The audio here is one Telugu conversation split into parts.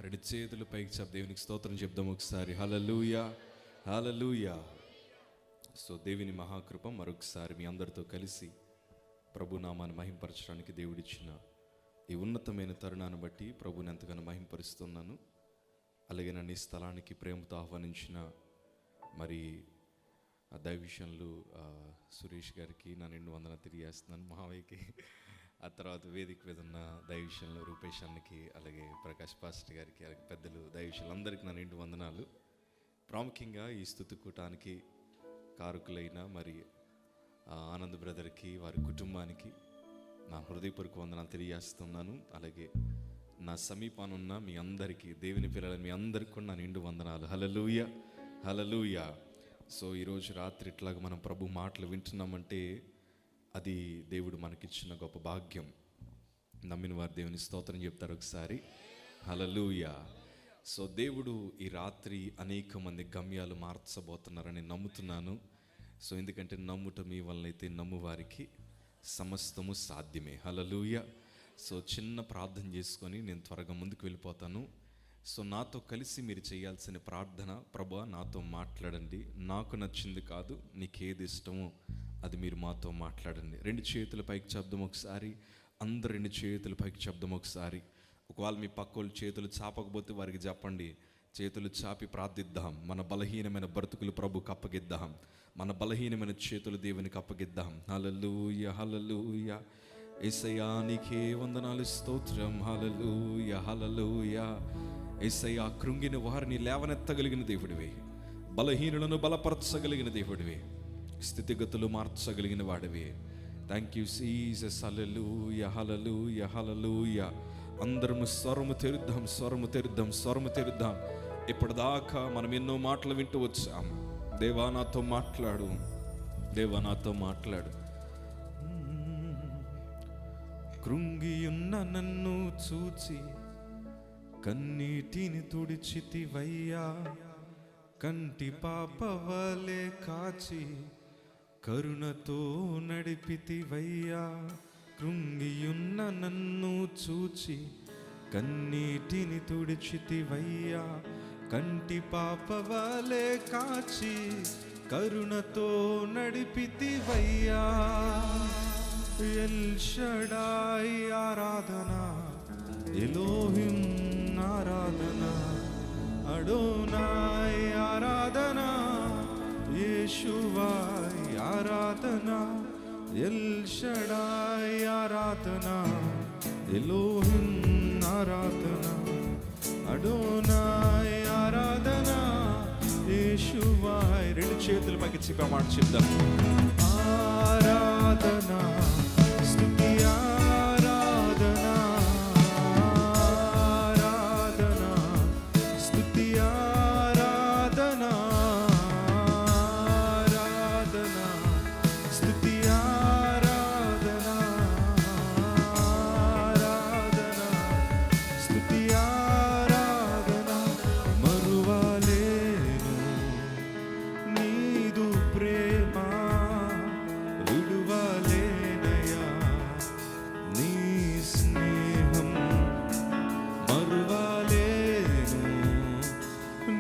రెండు చేతులు పైకి చెప్ దేవునికి స్తోత్రం చెప్దాం ఒకసారి. హల్లెలూయా, హల్లెలూయా. సో దేవుని మహాకృప మరొకసారి మీ అందరితో కలిసి ప్రభు నామాన్ని మహింపరచడానికి దేవుడిచ్చిన ఈ ఉన్నతమైన తరుణాన్ని బట్టి ప్రభుని ఎంతగానో మహింపరుస్తున్నాను. అలాగే నన్ను ఈ స్థలానికి ప్రేమతో ఆహ్వానించిన మరి ఆ దైవవిషయంలో సురేష్ గారికి నా నిండు వందన తెలియజేస్తున్నాను. మావయ్యకి, ఆ తర్వాత వేదిక మీద ఉన్న దైవవిషయంలో రూపేష్ అన్నకి, అలాగే ప్రకాష్ పాస్టర్ గారికి, అలాగే పెద్దలు దైవవిషయాలు అందరికీ నా నిండు వందనాలు. ప్రాముఖ్యంగా ఈ స్తుతి కూటానికి కారకులైన మరి ఆనంద్ బ్రదర్కి, వారి కుటుంబానికి నా హృదయపూర్వక వందనాలు తెలియజేస్తున్నాను. అలాగే నా సమీపానున్న మీ అందరికీ, దేవుని పిల్లల మీ అందరికీ కూడా నా నిండు వందనాలు. హల్లెలూయా, హల్లెలూయా. సో ఈరోజు రాత్రి ఇట్లాగా మనం ప్రభు మాటలు వింటున్నామంటే అది దేవుడు మనకిచ్చిన గొప్ప భాగ్యం. నమ్మిన వారు దేవుని స్తోత్రం చెప్తారు ఒకసారి. హల్లెలూయా. సో దేవుడు ఈ రాత్రి అనేక మంది గమ్యాలు మార్చబోతున్నారని నమ్ముతున్నాను. సో ఎందుకంటే నమ్ముట మీ వలనైతే నమ్ము వారికి సమస్తము సాధ్యమే. హల్లెలూయా. సో చిన్న ప్రార్థన చేసుకొని నేను త్వరగా ముందుకు వెళ్ళిపోతాను. సో నాతో కలిసి మీరు చేయాల్సిన ప్రార్థన, ప్రభువా నాతో మాట్లాడండి, నాకు నచ్చింది కాదు, నీకేది ఇష్టమో అది మీరు మాతో మాట్లాడండి. రెండు చేతుల పైకి చెప్దాం ఒకసారి. అందరు రెండు చేతుల పైకి చెప్దాం ఒకసారి. ఒకవేళ మీ పక్కోళ్ళు చేతులు చాపకపోతే వారికి చెప్పండి, చేతులు చాపి ప్రార్థిద్దాం. మన బలహీనమైన బ్రతుకులు ప్రభుకి అప్పగిద్దాం. మన బలహీనమైన చేతులు దేవునికి అప్పగిద్దాం. హల్లెలూయా, హల్లెలూయా. యేసయ్యా నీకే వందనాలు, స్తోత్రం. హల్లెలూయా, హల్లెలూయా. యేసయ్యా కృంగిన వారిని లేవనెత్తగలిగిన దేవుడివే, బలహీనులను బలపరచగలిగిన దేవుడివే, స్థితిగతులు మార్చగలిగిన వాడివే. Thank you Jesus. Hallelujah, hallelujah, hallelujah. అందరము స్వరము తెరుద్దాం, స్వరము తెరుద్దాం, స్వరము తెరుద్దాం. ఇప్పటిదాకా మనం ఎన్నో మాటలు వింటూ వచ్చాం. దేవా నాతో మాట్లాడు, దేవా నాతో మాట్లాడు. కృంగియున్న నన్ను చూచి కన్నీటిని తుడిచితివయ్యా, కంటి పాపవలే కాచి కరుణతో నడిపితివయ్యా. కృంగియున్న నన్ను చూచి కన్నీటిని తుడిచితివయ్యా, కంటి పాపవలే కాచి కరుణతో నడిపితివయ్యా. ఎల్ షడాయ్ ఆరాధనా, ఎలోహిం ఆరాధనా, అడోనాయ్ ఆరాధనా, యేషువాయ్ ఆరాధనా, ఎల్ షడాయ్ ఆరాధనా, ఎలోహిం ఆరాధనా, అడోనాయ్ ఆరాధనా, యేషువాయ్. రెండు చేతులు పైకి మాట చెప్దాం. ఆరాధనా, స్తుతి ఆరాధనా, ఆరాధనా, స్తుతి ఆరాధనా, ఆరాధనా, స్తుతి ఆరాధనా, ఆరాధనా, స్తుతి ఆరాధనా. మరువలేను నీదు ప్రేమ, విడువలేనయా నీ స్నేహం. మరువలేను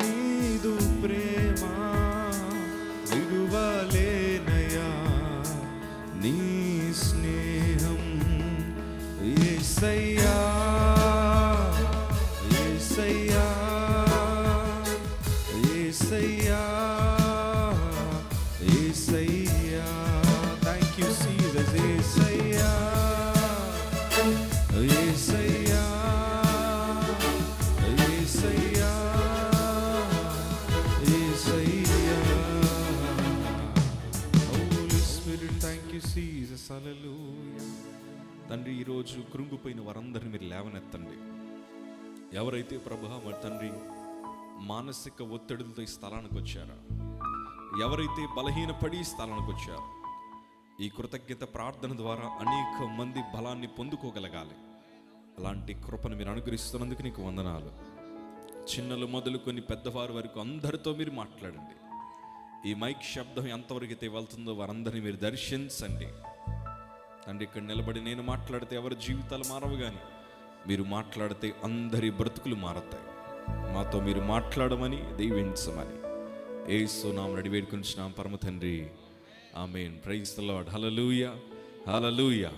నీదు ప్రేమ, విడువలేనయా నీ స్నేహం. Yesayya, Yesayya, Yesayya, Yesayya. Thank you Jesus. Yesayya, Yesayya, Yesayya, Yesayya. Holy spirit, thank you Jesus. Hallelujah. తండ్రి, ఈరోజు కృంగిపోయిన వారందరిని మీరు లేవనెత్తండి. ఎవరైతే ప్రభువా మరి తండ్రి మానసిక ఒత్తిడులతో ఈ స్థలానికి వచ్చారో, ఎవరైతే బలహీనపడి ఈ స్థలానికి వచ్చారో, ఈ కృతజ్ఞత ప్రార్థన ద్వారా అనేక మంది బలాన్ని పొందుకోగలగాలి. అలాంటి కృపను మీరు అనుగ్రహిస్తున్నందుకు నీకు వందనాలు. చిన్నలు మొదలుకొని పెద్దవారి వరకు అందరితో మీరు మాట్లాడండి. ఈ మైక్ శబ్దం ఎంతవరకు అయితే వెళ్తుందో వారందరినీ మీరు దర్శించండి. తండ్రి, ఇక్కడ నిలబడి నేను మాట్లాడితే ఎవరి జీవితాలు మారవు, కానీ మీరు మాట్లాడితే అందరి బ్రతుకులు మారతాయి. మాతో మీరు మాట్లాడమని దీవించమని యేసు నామమున అడిగి వేడుకొనుచున్నాం పరమ తండ్రి, amen. Praise the lord. Hallelujah, hallelujah.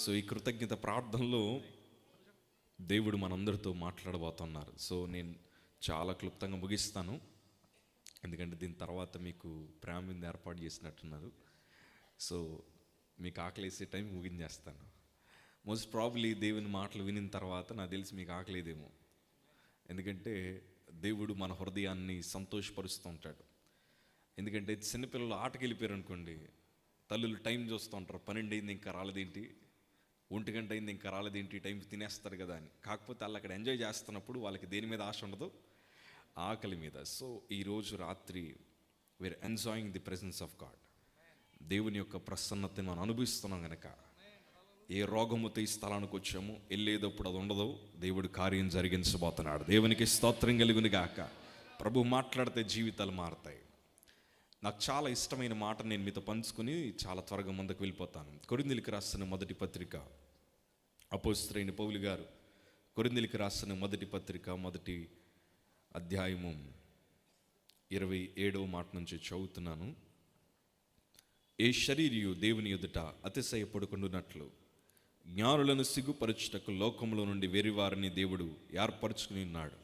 So ఈ కృతజ్ఞత ప్రార్థనలో దేవుడు మనందరితో మాట్లాడబోతున్నారు. సో నేను చాలా క్లుప్తంగా ముగిస్తాను, ఎందుకంటే దీని తర్వాత మీకు ప్రేమ మీద ఏర్పాటు చేసినట్టున్నారు. సో మీకు ఆకలేసే టైం ముగించేస్తాను. మోస్ట్ ప్రాబ్లీ దేవుని మాటలు వినిన తర్వాత నాకు తెలిసి మీకు ఆకలేదేమో, ఎందుకంటే దేవుడు మన హృదయాన్ని సంతోషపరుస్తూ ఉంటాడు. ఎందుకంటే చిన్నపిల్లలు ఆటకి వెళ్ళిపోయారు అనుకోండి, తల్లులు టైం చూస్తూ ఉంటారు, 12 అయింది ఇంకా రాలేదేంటి, 1 గంట అయింది ఇంకా రాలేదేంటి, టైం తినేస్తారు కదా అని. కాకపోతే వాళ్ళు అక్కడ ఎంజాయ్ చేస్తున్నప్పుడు వాళ్ళకి దేని మీద ఆశ ఉండదు, ఆకలి మీద. సో ఈరోజు రాత్రి we are enjoying the presence of God. దేవుని యొక్క ప్రసన్నతను మనం అనుభవిస్తున్నాం కనుక ఏ రోగముతో ఈ స్థలానికి వచ్చామో వెళ్ళేటప్పుడు అది ఉండదు, దేవుడు కార్యం జరిగించబోతున్నాడు. దేవునికి స్తోత్రం కలుగును గాక. ప్రభు మాట్లాడితే జీవితాలు మారుతాయి. నాకు చాలా ఇష్టమైన మాట నేను మీతో పంచుకుని చాలా త్వరగా ముందుకు వెళ్ళిపోతాను. కొరింథీయులకు రాసిన మొదటి పత్రిక, అపోస్తలుడైన పౌలు గారు కొరింథీయులకు రాసిన మొదటి పత్రిక మొదటి అధ్యాయము 27వ మాట నుంచి చదువుతున్నాను. ఏ శరీరియు దేవుని ఎదుట అతిశయపడుకుంటున్నట్లు జ్ఞానులను సిగ్గుపరచుటకు లోకంలో నుండి వేరే వారిని దేవుడు ఏర్పరచుకుని ఉన్నాడు.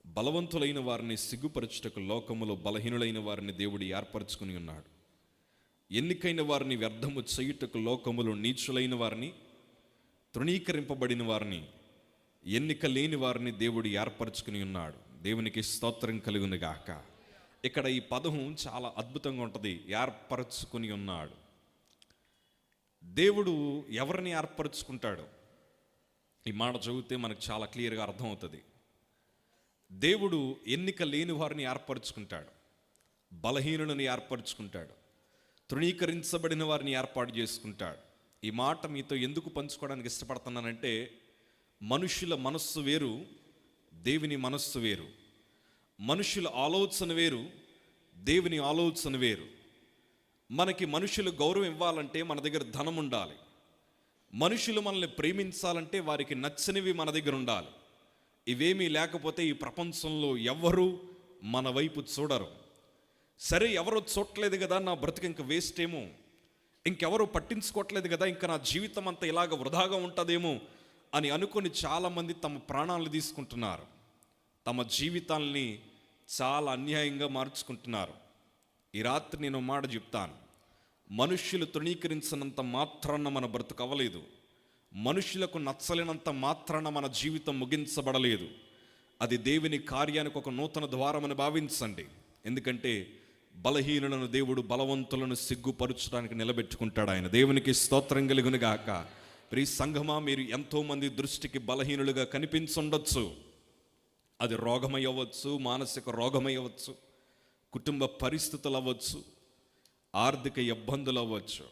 బలవంతులైన వారిని సిగ్గుపరచుటకు లోకములో బలహీనులైన వారిని దేవుడు ఏర్పరచుకుని ఉన్నాడు. ఎన్నికైన వారిని వ్యర్థము చేయుటకు లోకములో నీచులైన వారిని, తృణీకరింపబడిన వారిని, ఎన్నిక లేని వారిని దేవుడు ఏర్పరచుకుని ఉన్నాడు. దేవునికి స్తోత్రం కలుగును గాక. ఇక్కడ ఈ పదం చాలా అద్భుతంగా ఉంటుంది, ఏర్పరచుకుని ఉన్నాడు. దేవుడు ఎవరిని ఏర్పరచుకుంటాడు? ఈ మాట చదివితే మనకు చాలా క్లియర్గా అర్థమవుతుంది. దేవుడు ఎన్నిక లేని వారిని ఏర్పరచుకుంటాడు, బలహీనులను ఏర్పరచుకుంటాడు, తృణీకరించబడిన వారిని ఏర్పాటు చేసుకుంటాడు. ఈ మాట మీతో ఎందుకు పంచుకోవడానికి ఇష్టపడుతున్నానంటే, మనుషుల మనస్సు వేరు, దేవుని మనస్సు వేరు. మనుషుల ఆలోచన వేరు, దేవుని ఆలోచన వేరు. మనకి మనుషులు గౌరవం ఇవ్వాలంటే మన దగ్గర ధనం ఉండాలి. మనుషులు మనల్ని ప్రేమించాలంటే వారికి నచ్చనివి మన దగ్గర ఉండాలి. ఇవేమీ లేకపోతే ఈ ప్రపంచంలో ఎవ్వరూ మన వైపు చూడరు. సరే, ఎవరో చూడలేదు కదా, నా బ్రతుకు ఇంక వేస్ట్ ఏమో, ఇంకెవరో పట్టించుకోవట్లేదు కదా, ఇంకా నా జీవితం అంతా ఇలాగ వృధాగా ఉంటుందేమో అని అనుకొని చాలామంది తమ ప్రాణాలను తీసుకుంటున్నారు. తమ జీవితాల్ని చాలా అన్యాయంగా మార్చుకుంటున్నారు. ఈ రాత్రి నేను మాట చెప్తాను, మనుష్యులు తృణీకరించినంత మాత్రాన మన బ్రతుకు అవ్వలేదు. మనుషులకు నచ్చలేనంత మాత్రాన మన జీవితం ముగించబడలేదు. అది దేవుని కార్యానికి ఒక నూతన ద్వారమని భావించండి. ఎందుకంటే బలహీనులను దేవుడు బలవంతులను సిగ్గుపరచడానికి నిలబెట్టుకుంటాడు ఆయన. దేవునికి స్తోత్రం కలుగును గాక. ప్రియ సంఘమా, మీరు ఎంతోమంది దృష్టికి బలహీనులుగా కనిపించుండొచ్చు. అది రోగమై అవ్వచ్చు, మానసిక రోగమై అవ్వచ్చు, కుటుంబ పరిస్థితులు అవ్వచ్చు, ఆర్థిక ఇబ్బందులు అవ్వచ్చు,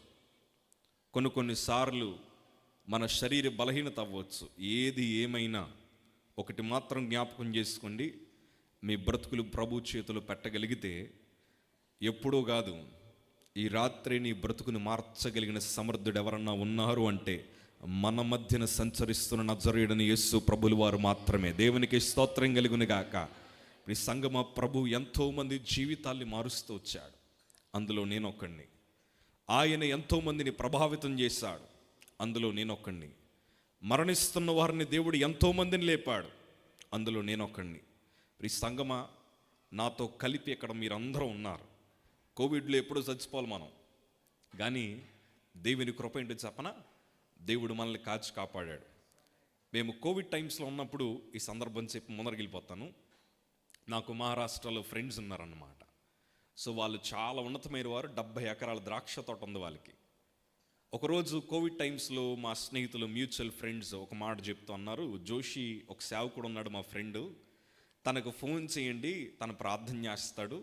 కొన్నిసార్లు మన శరీర బలహీనత అవ్వచ్చు. ఏది ఏమైనా ఒకటి మాత్రం జ్ఞాపకం చేసుకోండి, మీ బ్రతుకులు ప్రభు చేతులు పెట్టగలిగితే ఎప్పుడూ కాదు, ఈ రాత్రి నీ బ్రతుకును మార్చగలిగిన సమర్థుడు ఎవరన్నా ఉన్నారు అంటే మన మధ్యన సంచరిస్తున్న నజరేయుడైన యేసు ప్రభులు వారు మాత్రమే. దేవునికి స్తోత్రం కలుగును గాక. ఈ సంగమ ప్రభు ఎంతోమంది జీవితాల్ని మారుస్తూ వచ్చాడు, అందులో నేనొక్కడిని. ఆయన ఎంతోమందిని ప్రభావితం చేశాడు, అందులో నేనొక్కడిని. మరణిస్తున్న వారిని దేవుడు ఎంతోమందిని లేపాడు, అందులో నేనొక్కడిని. ఈ సంగమ, నాతో కలిపి ఇక్కడ మీరందరూ ఉన్నారు. కోవిడ్లో ఎప్పుడూ చచ్చిపోవాలి మనం, కానీ దేవుని కృప ఏంటో చెప్పనా, దేవుడు మనల్ని కాచి కాపాడాడు. మేము కోవిడ్ టైమ్స్లో ఉన్నప్పుడు, ఈ సందర్భం చెప్పి ముందరకెళ్ళిపోతాను, నాకు మహారాష్ట్రలో ఫ్రెండ్స్ ఉన్నారన్నమాట. సో వాళ్ళు చాలా ఉన్నతమైన వారు, 70 ఎకరాల ద్రాక్ష తోట ఉంది వాళ్ళకి. ఒకరోజు కోవిడ్ టైమ్స్లో మా స్నేహితులు, మ్యూచువల్ ఫ్రెండ్స్ ఒక మాట చెప్తూ అన్నారు, జోషి ఒక సేవకుడు ఉన్నాడు మా ఫ్రెండు, తనకు ఫోన్ చేయండి, తను ప్రార్థన చేస్తాడు,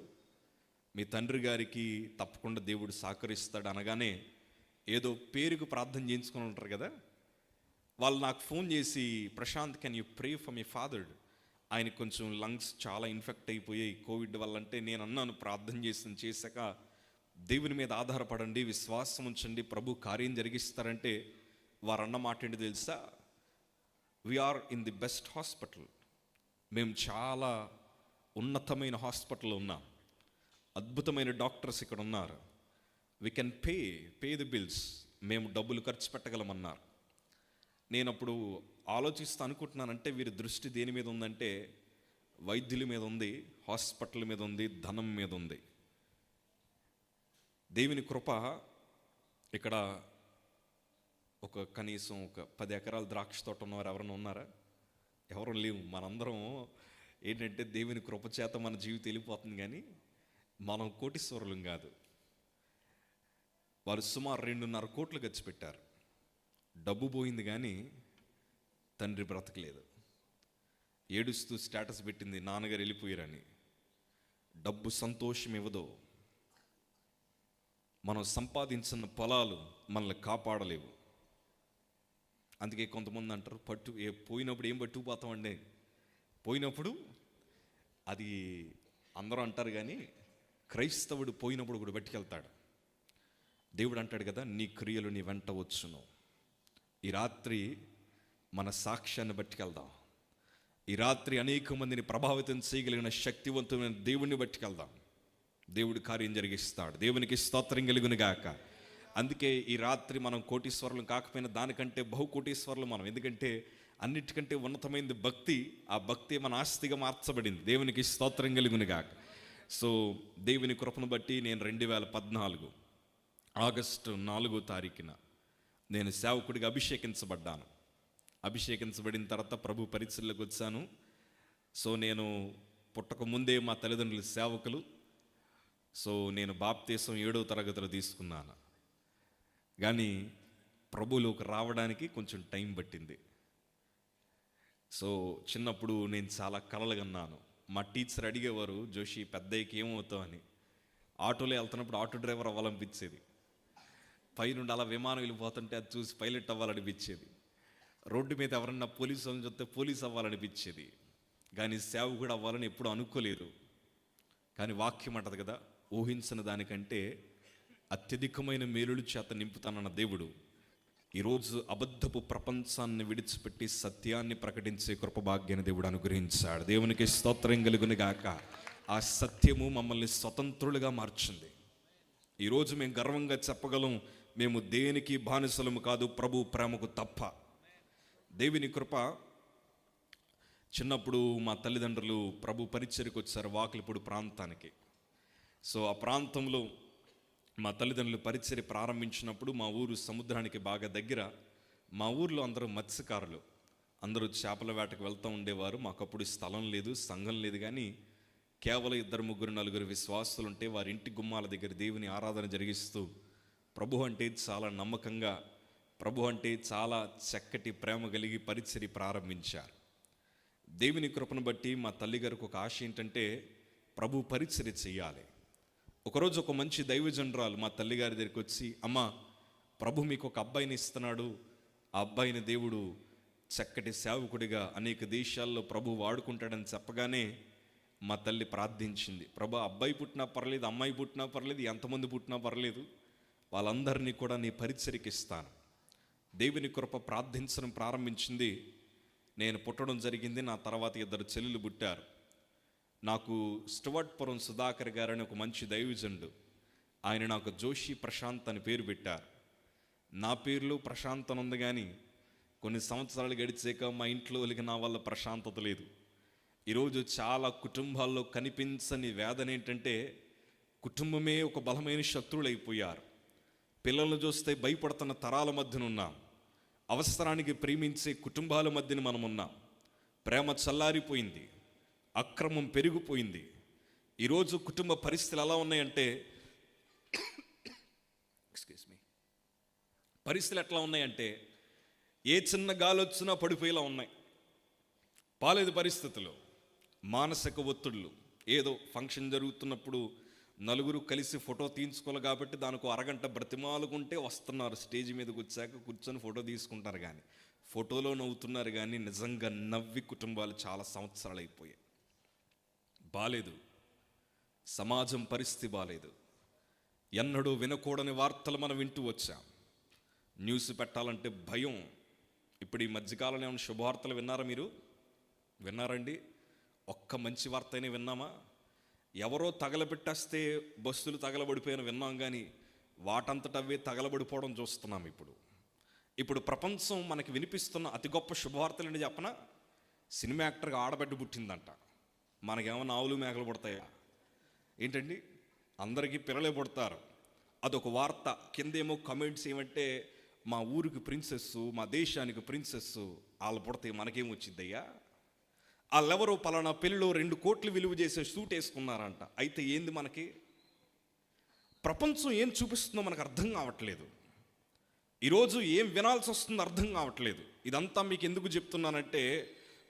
మీ తండ్రి గారికి తప్పకుండా దేవుడు సహకరిస్తాడు అనగానే, ఏదో పేరుకు ప్రార్థన చేయించుకొని ఉంటారు కదా, వాళ్ళు నాకు ఫోన్ చేసి, Prashant can you pray for my father, ఆయన కొంచెం లంగ్స్ చాలా ఇన్ఫెక్ట్ అయిపోయాయి కోవిడ్ వల్ల. అంటే నేను అన్నాను, ప్రార్థన చేశాక దేవుని మీద ఆధారపడండి, విశ్వాసం ఉంచండి, ప్రభు కార్యం జరిగిస్తారంటే వారు అన్న మాట ఏంటి తెలుసా, we are in the best hospital, మేము చాలా ఉన్నతమైన హాస్పిటల్లో ఉన్నాం, అద్భుతమైన డాక్టర్స్ ఇక్కడ ఉన్నారు, we can pay the bills, మేము డబ్బులు ఖర్చు పెట్టగలమన్నారు. నేను అప్పుడు ఆలోచిస్తూ అనుకుంటున్నానంటే వీరి దృష్టి దేని మీద ఉందంటే వైద్యుల మీద ఉంది, హాస్పిటల్ మీద ఉంది, ధనం మీద ఉంది. దేవుని కృప ఇక్కడ కనీసం ఒక 10 ఎకరాల ద్రాక్ష తోట ఉన్నవారు ఎవరైనా ఉన్నారా? ఎవరు లేవు. మనందరం ఏంటంటే దేవుని కృప చేత మన జీవితం వెళ్ళిపోతుంది, కానీ మనం కోటీశ్వరులం కాదు. వారు సుమారు 2.5 కోట్లు ఖర్చు పెట్టారు. డబ్బు పోయింది కానీ తండ్రి బ్రతకలేదు. ఏడుస్తూ స్టేటస్ పెట్టింది, నాన్నగారు వెళ్ళిపోయారని. డబ్బు సంతోషం ఇవ్వదు. మనం సంపాదించిన పొలాలు మనల్ని కాపాడలేవు. అందుకే కొంతమంది అంటారు, పోయినప్పుడు ఏం పట్టుకుపోతామండి. పోయినప్పుడు అది అందరూ అంటారు, కానీ క్రైస్తవుడు పోయినప్పుడు కూడా పట్టుకెళ్తాడు. దేవుడు అంటాడు కదా, నీ క్రియలు నీ వెంట వచ్చును. ఈ రాత్రి మన సాక్ష్యాన్ని పట్టుకెళ్దాం. ఈ రాత్రి అనేక మందిని ప్రభావితం చేయగలిగిన శక్తివంతమైన దేవుణ్ణి పట్టుకెళ్దాం. దేవుడు కార్యం జరిగిస్తాడు. దేవునికి స్తోత్రం కలుగును గాక. అందుకే ఈ రాత్రి మనం కోటీశ్వరులు కాకపోయినా దానికంటే బహుకోటీశ్వరులు మనం. ఎందుకంటే అన్నిటికంటే ఉన్నతమైనది భక్తి. ఆ భక్తి మన ఆస్తిగా మార్చబడింది. దేవునికి స్తోత్రం కలుగును గాక. సో దేవుని కృపను బట్టి నేను 2014 ఆగస్టు 4వ తారీఖున నేను సేవకుడిగా అభిషేకించబడ్డాను. అభిషేకించబడిన తర్వాత ప్రభు పరిచర్యలోకి వచ్చాను. సో నేను పుట్టక ముందే మా తల్లిదండ్రులు సేవకులు. సో నేను బాప్తీసం 7వ తరగతిలో తీసుకున్నాను. కానీ ప్రభువులోకి రావడానికి కొంచెం టైం పట్టింది. సో చిన్నప్పుడు నేను చాలా కలలు కన్నాను. మా టీచర్ అడిగేవారు, జోషి పెద్దయ్యకి ఏమవుతావు అని. ఆటోలో వెళ్తున్నప్పుడు ఆటో డ్రైవర్ అవ్వాలనిపించేది. పైనుండి అలా విమానం వెళ్ళిపోతుంటే అది చూసి పైలట్ అవ్వాలనిపించేది. రోడ్డు మీద ఎవరన్నా పోలీసు వాళ్ళని చూస్తే పోలీస్ అవ్వాలనిపించేది. కానీ సేవకుడు అవ్వాలని ఎప్పుడు అనుకోలేదు. కానీ వాక్యం అంటది కదా, ఊహించిన దానికంటే అత్యధికమైన మేలుల చేత నింపుతానన్న దేవుడు ఈరోజు అబద్ధపు ప్రపంచాన్ని విడిచిపెట్టి సత్యాన్ని ప్రకటించే కృపభాగ్యాన్ని దేవుడు అనుగ్రహించాడు. దేవునికి స్తోత్రం కలుగును గాక. ఆ సత్యము మమ్మల్ని స్వతంత్రులుగా మార్చింది. ఈరోజు మేము గర్వంగా చెప్పగలం, మేము దేనికి బానిసలము కాదు, ప్రభు ప్రేమకు తప్ప. దేవుని కృప. చిన్నప్పుడు మా తల్లిదండ్రులు ప్రభు పరిచర్యకు వచ్చారు వాకిలిపూడి ప్రాంతానికి. సో ఆ ప్రాంతంలో మా తల్లిదండ్రులు పరిచర్య ప్రారంభించినప్పుడు మా ఊరు సముద్రానికి బాగా దగ్గర. మా ఊర్లో అందరూ మత్స్యకారులు, అందరూ చేపల వేటకు వెళ్తూ ఉండేవారు. మాకప్పుడు స్థలం లేదు, సంఘం లేదు, కానీ కేవలం 2, 3, 4 విశ్వాసులు ఉంటే వారి ఇంటి గుమ్మాల దగ్గర దేవుని ఆరాధన జరిగిస్తూ ప్రభు అంటే చాలా నమ్మకంగా, ప్రభు అంటే చాలా చక్కటి ప్రేమ కలిగి పరిచర్య ప్రారంభించారు. దేవుని కృపను బట్టి మా తల్లిగారికి ఒక ఆశ ఏంటంటే ప్రభు పరిచర్య చేయాలి. ఒకరోజు ఒక మంచి దైవజనరాలు మా తల్లిగారి దగ్గరికి వచ్చి, అమ్మ, ప్రభు మీకు ఒక అబ్బాయిని ఇస్తున్నాడు, ఆ అబ్బాయిని దేవుడు చక్కటి సేవకుడిగా అనేక దేశాల్లో ప్రభు వాడుకుంటాడని చెప్పగానే మా తల్లి ప్రార్థించింది, ప్రభు అబ్బాయి పుట్టినా పర్లేదు, అమ్మాయి పుట్టినా పర్లేదు, ఎంతమంది పుట్టినా పర్లేదు, వాళ్ళందరినీ కూడా నీ పరిచర్యకి ఇస్తాను. దేవుని కృప ప్రార్థించడం ప్రారంభించింది. నేను పుట్టడం జరిగింది. నా తర్వాత 2 చెల్లెలు పుట్టారు. నాకు స్టువర్ట్పురం సుధాకర్ గారని ఒక మంచి దైవజనుడు, ఆయన నాకు జోషి ప్రశాంత్ అని పేరు పెట్టారు. నా పేరులో ప్రశాంత్ అని ఉంది, కానీ కొన్ని సంవత్సరాలు గడిచాక మా ఇంట్లో వాళ్ళకి నా వల్ల ప్రశాంతత లేదు. ఈరోజు చాలా కుటుంబాల్లో కనిపించని వేదన ఏంటంటే కుటుంబమే ఒక బలమైన శత్రువులు అయిపోయారు. పిల్లలను చూస్తే భయపడుతున్న తరాల మధ్యన ఉన్నాం. అవసరానికి ప్రేమించే కుటుంబాల మధ్యన మనం ఉన్నాం. ప్రేమ చల్లారిపోయింది, అక్రమం పెరిగిపోయింది. ఈరోజు కుటుంబ పరిస్థితులు ఎలా ఉన్నాయంటే పరిస్థితులు ఎట్లా ఉన్నాయంటే ఏ చిన్న గాలి వచ్చినా పడిపోయేలా ఉన్నాయి. పాలేదు పరిస్థితులు, మానసిక ఒత్తిళ్ళు. ఏదో ఫంక్షన్ జరుగుతున్నప్పుడు నలుగురు కలిసి ఫోటో తీయించుకోవాలి కాబట్టి దానికి అరగంట బ్రతిమాలుకుంటే వస్తున్నారు. స్టేజ్ మీదకి వచ్చాక కూర్చొని ఫోటో తీసుకుంటారు, కానీ ఫోటోలో నవ్వుతున్నారు, కానీ నిజంగా నవ్వి కుటుంబాలు చాలా సంవత్సరాలు అయిపోయాయి. బాలేదు, సమాజం పరిస్థితి బాలేదు. ఎన్నడూ వినకూడని వార్తలు మనం వింటూ వచ్చాం. న్యూస్ పెట్టాలంటే భయం. ఇప్పుడు ఈ మధ్యకాలంలో ఏమైనా శుభవార్తలు విన్నారా? మీరు విన్నారండి? ఒక్క మంచి వార్త అయినా విన్నామా? ఎవరో తగలబెట్టేస్తే బస్సులు తగలబడిపోయిన విన్నాం, కానీ వాటంతటవే తగలబడిపోవడం చూస్తున్నాం. ఇప్పుడు ప్రపంచం మనకి వినిపిస్తున్న అతి గొప్ప శుభవార్తలు ఏంటి చెప్పనా? సినిమా యాక్టర్గా ఆడబిడ్డ పుట్టిందంట. మనకేమన్నా ఆవులు మేకలు పుడతాయా ఏంటండి? అందరికీ పిల్లలే పుడతారు. అదొక వార్త. కిందేమో కమెంట్స్ ఏమంటే, మా ఊరికి ప్రిన్సెస్, మా దేశానికి ప్రిన్సెస్, వాళ్ళు పుడితే మనకేం వచ్చిద్దయ్యా? వాళ్ళెవరో పలానా పెళ్ళిలో 2 కోట్లు విలువ చేసే సూట్ వేసుకున్నారంట. అయితే ఏంది మనకి? ప్రపంచం ఏం చూపిస్తుందో మనకు అర్థం కావట్లేదు. ఈరోజు ఏం వినాల్సి వస్తుందో అర్థం కావట్లేదు. ఇదంతా మీకు ఎందుకు చెప్తున్నానంటే,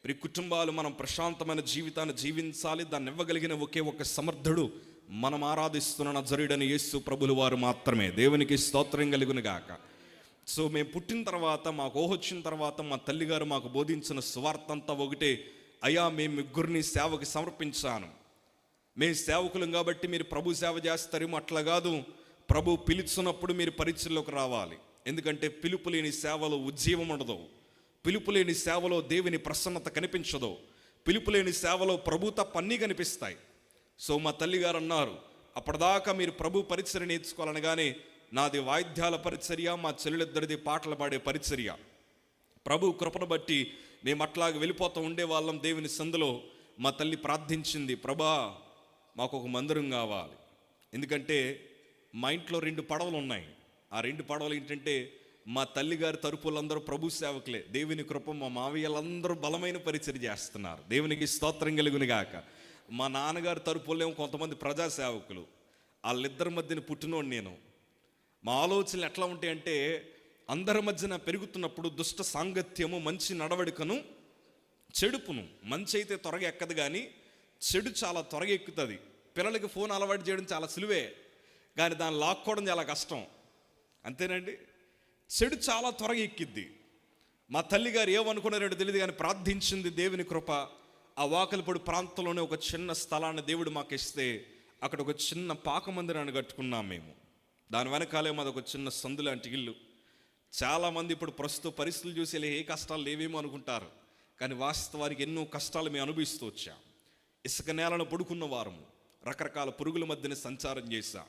ప్రతి కుటుంబాలు మనం ప్రశాంతమైన జీవితాన్ని జీవించాలి. దాన్ని ఇవ్వగలిగిన ఒకే ఒక సమర్థుడు మనం ఆరాధిస్తున్న నజరేయుడైన యేసు ప్రభులు వారు మాత్రమే. దేవునికి స్తోత్రం కలుగును గాక. సో మేము పుట్టిన తర్వాత, మాకు ఊహొచ్చిన తర్వాత మా తల్లిగారు మాకు బోధించిన సువార్త అంతా ఒకటే, అయ్యా మేము ముగ్గురిని సేవకి సమర్పించాను. మేము సేవకులం కాబట్టి మీరు ప్రభు సేవ చేస్తారేమో, అట్లా కాదు. ప్రభు పిలుచున్నప్పుడు మీరు పరిచయంలోకి రావాలి. ఎందుకంటే పిలుపు లేని సేవలో ఉజ్జీవం ఉండదు. పిలుపు లేని సేవలో దేవుని ప్రసన్నత కనిపించదు. పిలుపు లేని సేవలో ప్రభు తప్ప అన్నీ కనిపిస్తాయి. సో మా తల్లిగారు అన్నారు, అప్పటిదాకా మీరు ప్రభు పరిచర్య నేర్చుకోవాలనగానే, నాది వాయిద్యాల పరిచర్య, మా చెల్లెలిద్దరిది పాటలు పాడే పరిచర్య. ప్రభు కృపను బట్టి మేము అట్లాగే వెళ్ళిపోతూ ఉండేవాళ్ళం. దేవుని సందులో మా తల్లి ప్రార్థించింది, ప్రభా మాకు ఒక మందిరం కావాలి. ఎందుకంటే మా ఇంట్లో 2 పడవలు ఉన్నాయి. ఆ 2 పడవలు ఏంటంటే, మా తల్లిగారి తరపులందరూ ప్రభు సేవకులే. దేవుని కృప, మా మావయ్యలందరూ బలమైన పరిచర్య చేస్తున్నారు. దేవునికి స్తోత్రం కలుగును గాక. మా నాన్నగారి తరపులేమో కొంతమంది ప్రజా సేవకులు. వాళ్ళిద్దరి మధ్యన పుట్టినోడు నేను. మా ఆలోచనలు ఎట్లా ఉంటాయంటే, అందరి మధ్యన పెరుగుతున్నప్పుడు దుష్ట సాంగత్యము మంచి నడవడికను చెడుపును. మంచి అయితే త్వరగా ఎక్కదు, కానీ చెడు చాలా త్వరగా ఎక్కుతుంది. పిల్లలకి ఫోన్ అలవాటు చేయడం చాలా సులువే, కానీ దాన్ని లాక్కోవడం చాలా కష్టం. అంతేనండి. చెడు చాలా త్వరగా ఎక్కిద్ది. మా తల్లిగారు ఏమనుకున్నారో తెలియదు, కానీ ప్రార్థించింది. దేవుని కృప. ఆ వాకలిపొడి ప్రాంతంలోనే ఒక చిన్న స్థలాన్ని దేవుడు మాకు ఇస్తే, అక్కడ ఒక చిన్న పాక మందిరాన్ని కట్టుకున్నాం మేము. దాని వెనకాలేమో అదొక చిన్న సందు లాంటి ఇల్లు. చాలామంది ఇప్పుడు ప్రస్తుత పరిస్థితులు చూసి ఏ కష్టాలు లేవేమో అనుకుంటారు, కానీ వాస్తవానికి ఎన్నో కష్టాలు మేము అనుభవిస్తూ వచ్చాం. ఇసుక నేలను పడుకున్న వారము, రకరకాల పురుగుల మధ్యన సంచారం చేశాం.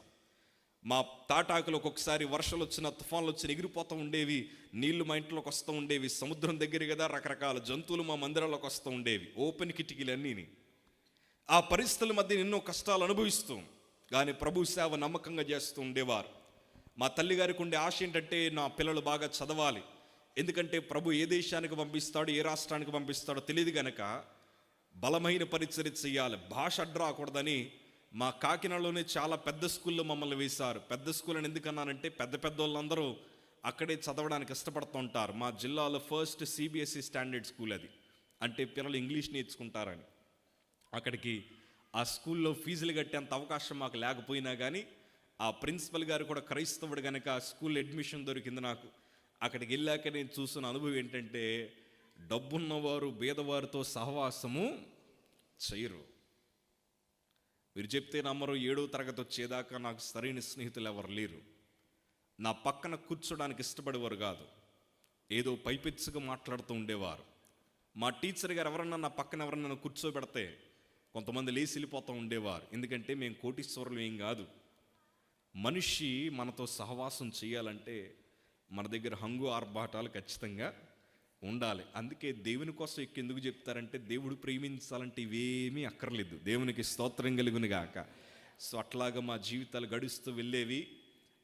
మా తాటాకులు ఒక్కొక్కసారి వర్షాలు వచ్చిన, తుఫాన్లు వచ్చిన ఎగిరిపోతూ ఉండేవి. నీళ్లు మా ఇంట్లోకి వస్తూ ఉండేవి. సముద్రం దగ్గర కదా, రకరకాల జంతువులు మా మందిరాల్లోకి వస్తూ ఉండేవి. ఓపెన్ కిటికీలు అన్నీ. ఆ పరిస్థితుల మధ్య ఎన్నో కష్టాలు అనుభవిస్తూ, కానీ ప్రభు సేవ నమ్మకంగా చేస్తూ ఉండేవారు. మా తల్లిగారికి ఉండే ఆశ ఏంటంటే, నా పిల్లలు బాగా చదవాలి. ఎందుకంటే ప్రభు ఏ దేశానికి పంపిస్తాడో, ఏ రాష్ట్రానికి పంపిస్తాడో తెలియదు కనుక బలమైన పరిచర్య చేయాలి. భాష అడ్డు రాకూడదని మా కాకినాడలోనే చాలా పెద్ద స్కూల్లో మమ్మల్ని వేశారు. పెద్ద స్కూల్ అని ఎందుకన్నానంటే, పెద్ద పెద్ద వాళ్ళందరూ అక్కడే చదవడానికి ఇష్టపడుతూ ఉంటారు. మా జిల్లాలో ఫస్ట్ CBSE స్టాండర్డ్ స్కూల్ అది. అంటే పిల్లలు ఇంగ్లీష్ నేర్చుకుంటారని. అక్కడికి ఆ స్కూల్లో ఫీజులు కట్టేంత అవకాశం మాకు లేకపోయినా కానీ, ఆ ప్రిన్సిపల్ గారు కూడా క్రైస్తవుడు కనుక ఆ స్కూల్ అడ్మిషన్ దొరికింది నాకు. అక్కడికి వెళ్ళాక నేను చూసిన అనుభవం ఏంటంటే, డబ్బున్నవారు బీదవారితో సహవాసము చేయరు. మీరు చెప్తే నమ్మరు, 7వ తరగతి వచ్చేదాకా నాకు సరైన స్నేహితులు ఎవరు లేరు. నా పక్కన కూర్చోడానికి ఇష్టపడేవారు కాదు. ఏదో పైపెచ్చుగా మాట్లాడుతూ ఉండేవారు. మా టీచర్ గారు ఎవరన్నా నా పక్కన ఎవరన్నా కూర్చోబెడితే కొంతమంది లేచి వెళ్ళిపోతూ ఉండేవారు. ఎందుకంటే మేము కోటీశ్వరులు ఏం కాదు. మనిషి మనతో సహవాసం చేయాలంటే మన దగ్గర హంగు ఆర్భాటాలు ఖచ్చితంగా ఉండాలి. అందుకే దేవుని కోసం ఎందుకు చెప్తారంటే, దేవుడు ప్రేమించాలంటే ఇవేమీ అక్కర్లేదు. దేవునికి స్తోత్రం కలుగును గాక. సో అట్లాగా మా జీవితాలు గడుస్తూ వెళ్ళేవి.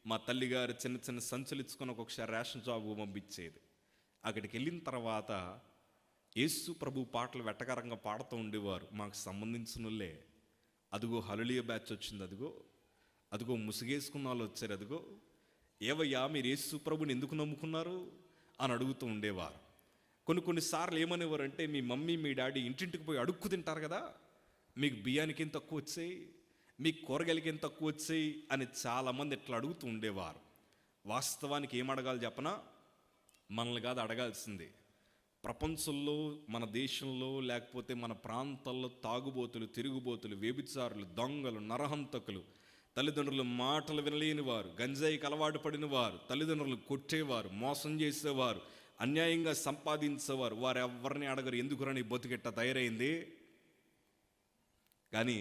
మా తల్లిగారు చిన్న చిన్న సంచులు ఇచ్చుకొని ఒక్కొక్కసారి రేషన్ జాబు పంపించేది. అక్కడికి వెళ్ళిన తర్వాత యేసు ప్రభు పాటలు వెటకరంగా పాడుతూ ఉండేవారు. మాకు సంబంధించినోళ్ళే. అదిగో హల్లెలూయా బ్యాచ్ వచ్చింది, అదిగో ముసుగేసుకున్న వాళ్ళు వచ్చారు, అదిగో ఏవయ్యా మీరు యేసు ప్రభుని ఎందుకు నమ్ముకున్నారు అని అడుగుతూ ఉండేవారు. కొన్నిసార్లు ఏమనేవారంటే, మీ మమ్మీ మీ డాడీ ఇంటింటికి పోయి అడుక్కు తింటారు కదా, మీకు బియ్యానికి ఏం తక్కువ వచ్చాయి, మీకు కూరగాయలకి ఏం తక్కువ వచ్చాయి అని చాలామంది ఇట్లా అడుగుతూ ఉండేవారు. వాస్తవానికి ఏం అడగాలి చెప్పనా? మనల్ని కాదు అడగాల్సింది. ప్రపంచంలో, మన దేశంలో, లేకపోతే మన ప్రాంతాల్లో తాగుబోతులు, తిరుగుబోతులు, వ్యభిచారులు, దొంగలు, నరహంతకులు, తల్లిదండ్రులు మాటలు వినలేని వారు, గంజాయికి అలవాటు పడిన వారు, తల్లిదండ్రులు కొట్టేవారు, మోసం చేసేవారు, అన్యాయంగా సంపాదించేవారు, వారు ఎవరిని అడగరు. ఎందుకురా నీ బతుకెట్ట తయారైంది? కానీ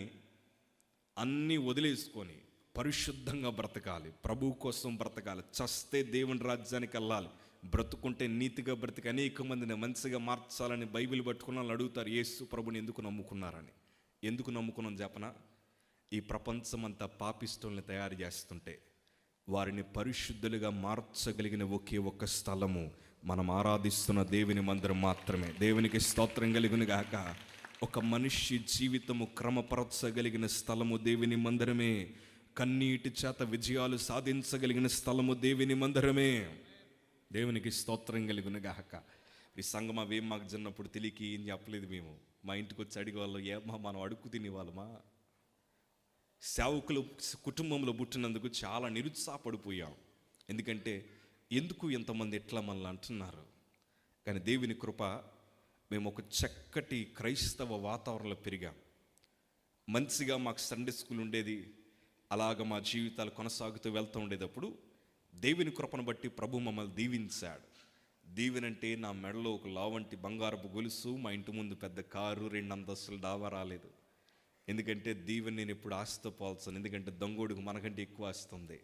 అన్నీ వదిలేసుకొని పరిశుద్ధంగా బ్రతకాలి, ప్రభువు కోసం బ్రతకాలి, చస్తే దేవుని రాజ్యానికి వెళ్ళాలి, బ్రతుకుంటే నీతిగా బ్రతికి అనేక మందిని మంచిగా మార్చాలని బైబిల్ పట్టుకున్న వాళ్ళు అడుగుతారు, యేసు ప్రభుని ఎందుకు నమ్ముకున్నారని. ఎందుకు నమ్ముకున్నాం చెప్పనా? ఈ ప్రపంచమంతా పాపిష్టుల్ని తయారు చేస్తుంటే వారిని పరిశుద్ధులుగా మార్చగలిగిన ఒకే ఒక్క స్థలము మనం ఆరాధిస్తున్న దేవుని మందిరం మాత్రమే. దేవునికి స్తోత్రం కలుగును గాక. ఒక మనిషి జీవితము క్రమపరచగలిగిన స్థలము దేవుని మందిరమే. కన్నీటి చేత విజయాలు సాధించగలిగిన స్థలము దేవుని మందిరమే. దేవునికి స్తోత్రం కలుగును గాక. ఈ సంఘం అవేం మాకు చిన్నప్పుడు తెలియక ఏం చెప్పలేదు. మేము మా ఇంటికి వచ్చి అడిగే వాళ్ళు, ఏమా మనం అడుక్కు తినేవాళ్ళమా? సేవకులు కుటుంబంలో పుట్టినందుకు చాలా నిరుత్సాహపడిపోయాం. ఎందుకంటే ఎందుకు ఎంతమంది ఎట్లా మనల్ని అంటున్నారు. కానీ దేవుని కృప, మేము ఒక చక్కటి క్రైస్తవ వాతావరణంలో పెరిగాం. మంచిగా మాకు సండే స్కూల్ ఉండేది. అలాగ మా జీవితాలు కొనసాగుతూ వెళ్తూ ఉండేటప్పుడు దేవుని కృపను బట్టి ప్రభు మమ్మల్ని దీవించాడు. దీవెనంటే నా మెడలో ఒక లావంటి బంగారపు గొలుసు, మా ఇంటి ముందు పెద్ద కారు, 2 అంతస్తుల డాబా రాలేదు. ఎందుకంటే దీవెని నేను ఎప్పుడు ఆస్తితో పోల్చాను. ఎందుకంటే దొంగోడికి మనకంటే ఎక్కువ ఆస్తి ఉంది.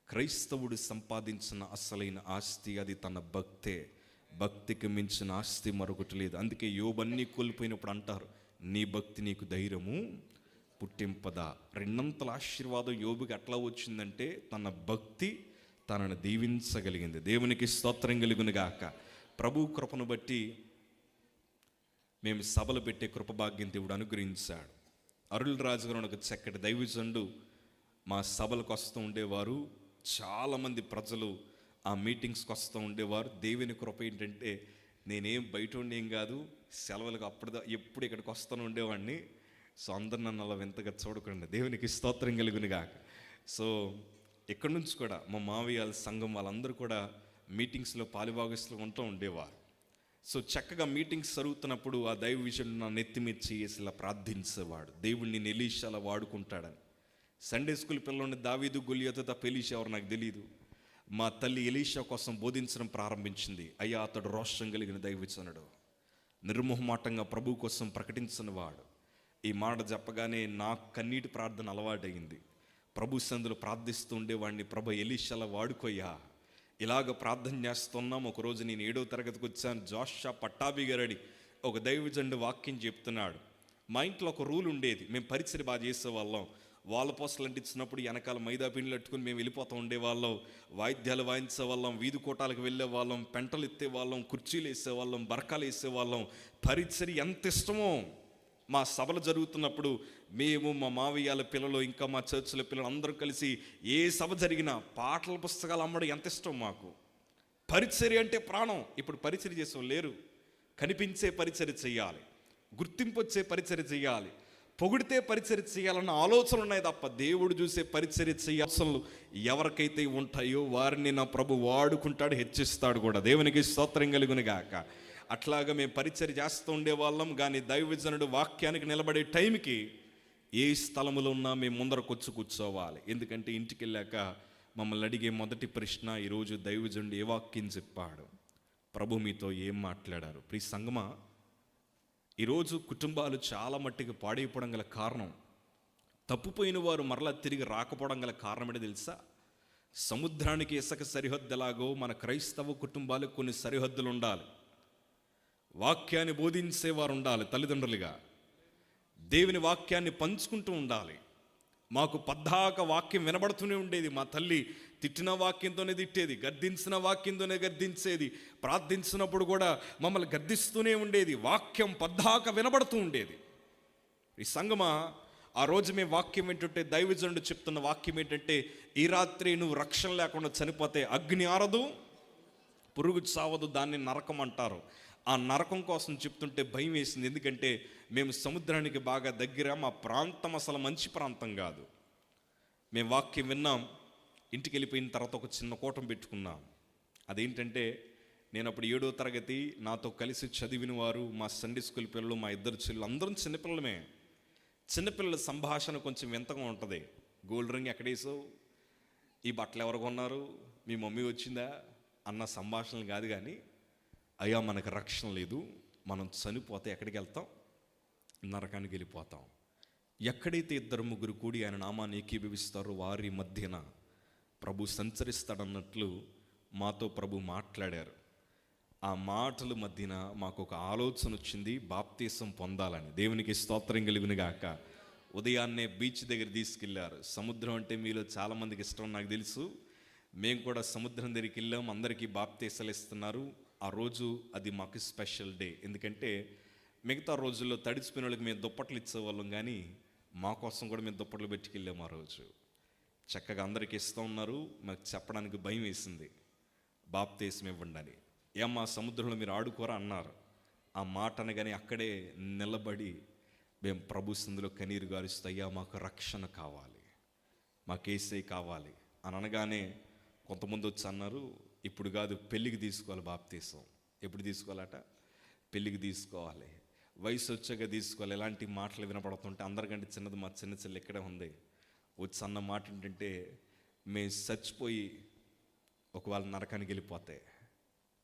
క్రైస్తవుడు సంపాదించిన అసలైన ఆస్తి అది తన భక్తే. భక్తికి మించిన ఆస్తి మరొకటి లేదు. అందుకే యోబన్నీ కోల్పోయినప్పుడు అంటారు, నీ భక్తి నీకు ధైర్యము పుట్టింపదా. 2 అంతల ఆశీర్వాదం యోబుకి ఎట్లా వచ్చిందంటే తన భక్తి తనను దీవించగలిగింది. దేవునికి స్తోత్రం కలుగును గాక. ప్రభు కృపను బట్టి మేము సభలు పెట్టే కృపభాగ్యం దేవుడు అనుగ్రహించాడు. అరుళ్ రాజు గారు ఒక చక్కటి దైవజనుడు మా సభలకు వస్తూ ఉండేవారు. చాలామంది ప్రజలు ఆ మీటింగ్స్కి వస్తూ ఉండేవారు. దేవుని కృప ఏంటంటే నేనేం బయట ఉండేం కాదు, సెలవులకు ఎప్పుడు ఇక్కడికి వస్తూనే ఉండేవాడిని. సో అందరు నన్ను అలా వింతగా చూడకండి. దేవునికి స్తోత్రం కలుగునుగా. సో ఇక్కడి నుంచి కూడా మా మావయ్య సంఘం వాళ్ళందరూ కూడా మీటింగ్స్లో పాలిభాగస్తులు ఉంటూ ఉండేవారు. సో చక్కగా మీటింగ్స్ జరుగుతున్నప్పుడు ఆ దైవ విషయం నా నెత్తిమిచ్చి ఇలా ప్రార్థించేవాడు, దేవుడిని ఎలీషాలా వాడుకుంటాడని. సండే స్కూల్ పిల్లల్ని దావీదు గొలియాతో తప్ప ఎలీషా ఎవరు నాకు తెలియదు. మా తల్లి ఎలీషా కోసం బోధించడం ప్రారంభించింది. అయ్యా అతడు రోషం కలిగిన దైవజనుడు, నిర్మోహమాటంగా ప్రభు కోసం ప్రకటించిన వాడు. ఈ మాట చెప్పగానే నా కన్నీటి ప్రార్థన అలవాటయింది. ప్రభు సందులో ప్రార్థిస్తూ ఉండేవాడిని, ప్రభు ఎలీషాలా వాడుకోయ్యా. ఇలాగ ప్రార్థన చేస్తున్నాం. ఒకరోజు నేను 7వ తరగతికి వచ్చాను. జోషా పట్టాభి గారడి ఒక దైవజనుడు వాక్యం చెప్తున్నాడు. మా ఇంట్లో ఒక రూల్ ఉండేది, మేము పరిచయం బాగా చేసేవాళ్ళం. వాళ్ళ పోస్టులు అంటించినప్పుడు వెనకాల మైదా పిండిలు అట్టుకుని మేము వెళ్ళిపోతూ ఉండేవాళ్ళం. వాయిద్యాలు వాయించేవాళ్ళం, వీధి కోటాలకు వెళ్ళేవాళ్ళం, పెంటలు ఎత్తేవాళ్ళం, కుర్చీలు వేసేవాళ్ళం, బరకాలు వేసేవాళ్ళం. పరిచయం ఎంత ఇష్టమో. మా సభలు జరుగుతున్నప్పుడు మేము, మా మావయ్యాల పిల్లలు, ఇంకా మా చర్చిల పిల్లలు అందరూ కలిసి ఏ సభ జరిగినా పాటల పుస్తకాలు అమ్మడం ఎంత ఇష్టం మాకు. పరిచర్య అంటే ప్రాణం. ఇప్పుడు పరిచర్య చేసే లేరు. కనిపించే పరిచర్య చేయాలి, గుర్తింపు వచ్చే పరిచర్య చేయాలి, పొగిడితే పరిచర్య చేయాలన్న ఆలోచనలు ఉన్నాయి తప్ప దేవుడు చూసే పరిచర్య చేయాల్సలు ఎవరికైతే ఉంటాయో వారిని నా ప్రభు వాడుకుంటాడు, హెచ్చిస్తాడు కూడా. దేవునికి స్తోత్రం కలుగును గాక. అట్లాగా మేము పరిచర్య చేస్తూ ఉండేవాళ్ళం. కానీ దైవజనుడు వాక్యానికి నిలబడే టైంకి ఏ స్థలములో ఉన్నా మేము ముందరకు కూర్చోవాలి. ఎందుకంటే ఇంటికి వెళ్ళాక మమ్మల్ని అడిగే మొదటి ప్రశ్న, ఈరోజు దైవజనుడు ఏ వాక్యం చెప్పాడు, ప్రభు మీతో ఏం మాట్లాడారు. ప్రియ సంగమా, ఈరోజు కుటుంబాలు చాలా మట్టికి పాడైపోవడం గల కారణం, తప్పుపోయిన వారు మరలా తిరిగి రాకపోవడం గల కారణం ఏంటో తెలుసా? సముద్రానికి ఇసుక సరిహద్దు ఎలాగో మన క్రైస్తవ కుటుంబాలకు కొన్ని సరిహద్దులు ఉండాలి. వాక్యాన్ని బోధించేవారు ఉండాలి, తల్లిదండ్రులుగా దేవుని వాక్యాన్ని పంచుకుంటూ ఉండాలి. మాకు పద్దాక వాక్యం వినబడుతూనే ఉండేది. మా తల్లి తిట్టిన వాక్యంతోనే తిట్టేది, గద్దించిన వాక్యంతోనే గద్దించేది, ప్రార్థించినప్పుడు కూడా మమ్మల్ని గద్దిస్తూనే ఉండేది. వాక్యం పద్దాక వినబడుతూ ఉండేది. ఈ సంగమా, ఆ రోజు మేము వాక్యం ఏంటంటే దైవజనుడు చెప్తున్న వాక్యం ఏంటంటే, ఈ రాత్రి నువ్వు రక్షణ లేకుండా చనిపోతే అగ్ని ఆరదు, పురుగు చావదు, దాన్ని నరకం అంటారు. ఆ నరకం కోసం చెప్తుంటే భయం వేసింది. ఎందుకంటే మేము సముద్రానికి బాగా దగ్గర, మా ప్రాంతం అసలు మంచి ప్రాంతం కాదు. మేము వాక్యం విన్నాం, ఇంటికి వెళ్ళిపోయిన తర్వాత ఒక చిన్న కూటం పెట్టుకున్నాం. అదేంటంటే, నేను అప్పుడు 7వ తరగతి, నాతో కలిసి చదివిన వారు, మా సండే స్కూల్ పిల్లలు, మా 2 చెల్లెలు, అందరం చిన్నపిల్లలమే. చిన్నపిల్లల సంభాషణ కొంచెం వింతగా ఉంటుంది. గోల్డ్ రింగ్ ఎక్కడేసావు, ఈ బట్టలు ఎవరు కొన్నారు, మీ మమ్మీ వచ్చిందా అన్న సంభాషణలు కాదు. కానీ అయ్యా మనకు రక్షణ లేదు, మనం చనిపోతే ఎక్కడికి వెళ్తాం, నరకానికి వెళ్ళిపోతాం. ఎక్కడైతే ఇద్దరు ముగ్గురు కూడి ఆయన నామాన్ని ఏకీభవిస్తారో వారి మధ్యన ప్రభు సంచరిస్తాడన్నట్లు మాతో ప్రభు మాట్లాడారు. ఆ మాటల మధ్యన మాకు ఒక ఆలోచన వచ్చింది, బాప్తీసం పొందాలని. దేవునికి స్తోత్రం కలుగును గాక. ఉదయాన్నే బీచ్ దగ్గర తీసుకెళ్లారు. సముద్రం అంటే మీలో చాలామందికి ఇష్టం నాకు తెలుసు. మేము కూడా సముద్రం దగ్గరికి వెళ్ళాం, అందరికీ బాప్తీసాలు ఇస్తున్నారు. ఆ రోజు అది మాకు స్పెషల్ డే. ఎందుకంటే మిగతా రోజుల్లో తడిచిపోయిన వాళ్ళకి మేము దుప్పట్లు ఇచ్చేవాళ్ళం, కానీ మా కోసం కూడా మేము దుప్పట్లు పెట్టుకెళ్ళాము. ఆ రోజు చక్కగా అందరికీ ఇస్తూ ఉన్నారు. మాకు చెప్పడానికి భయం వేసింది, బాప్తీసం ఇవ్వండి అని. ఏమ్మా సముద్రంలో మీరు ఆడుకోరా అన్నారు. ఆ మాట అనగానే అక్కడే నిలబడి మేము ప్రభు సందులో కన్నీరు గారుస్తూ, అయ్యా మాకు రక్షణ కావాలి, మాకు యేసయ్య కావాలి అని అనగానే కొంతమంది వచ్చి అన్నారు, ఇప్పుడు కాదు పెళ్ళికి తీసుకోవాలి బాప్తీసం. ఎప్పుడు తీసుకోవాలట? పెళ్ళికి తీసుకోవాలి, వయసు వచ్చాక తీసుకోవాలి. ఎలాంటి మాటలు వినపడుతుంటే అందరికంటే చిన్నది మా చిన్న చెల్లి ఇక్కడే ఉంది. వచ్చి అన్న మాట ఏంటంటే, మేము చచ్చిపోయి ఒకవేళ నరకానికి వెళ్ళిపోతే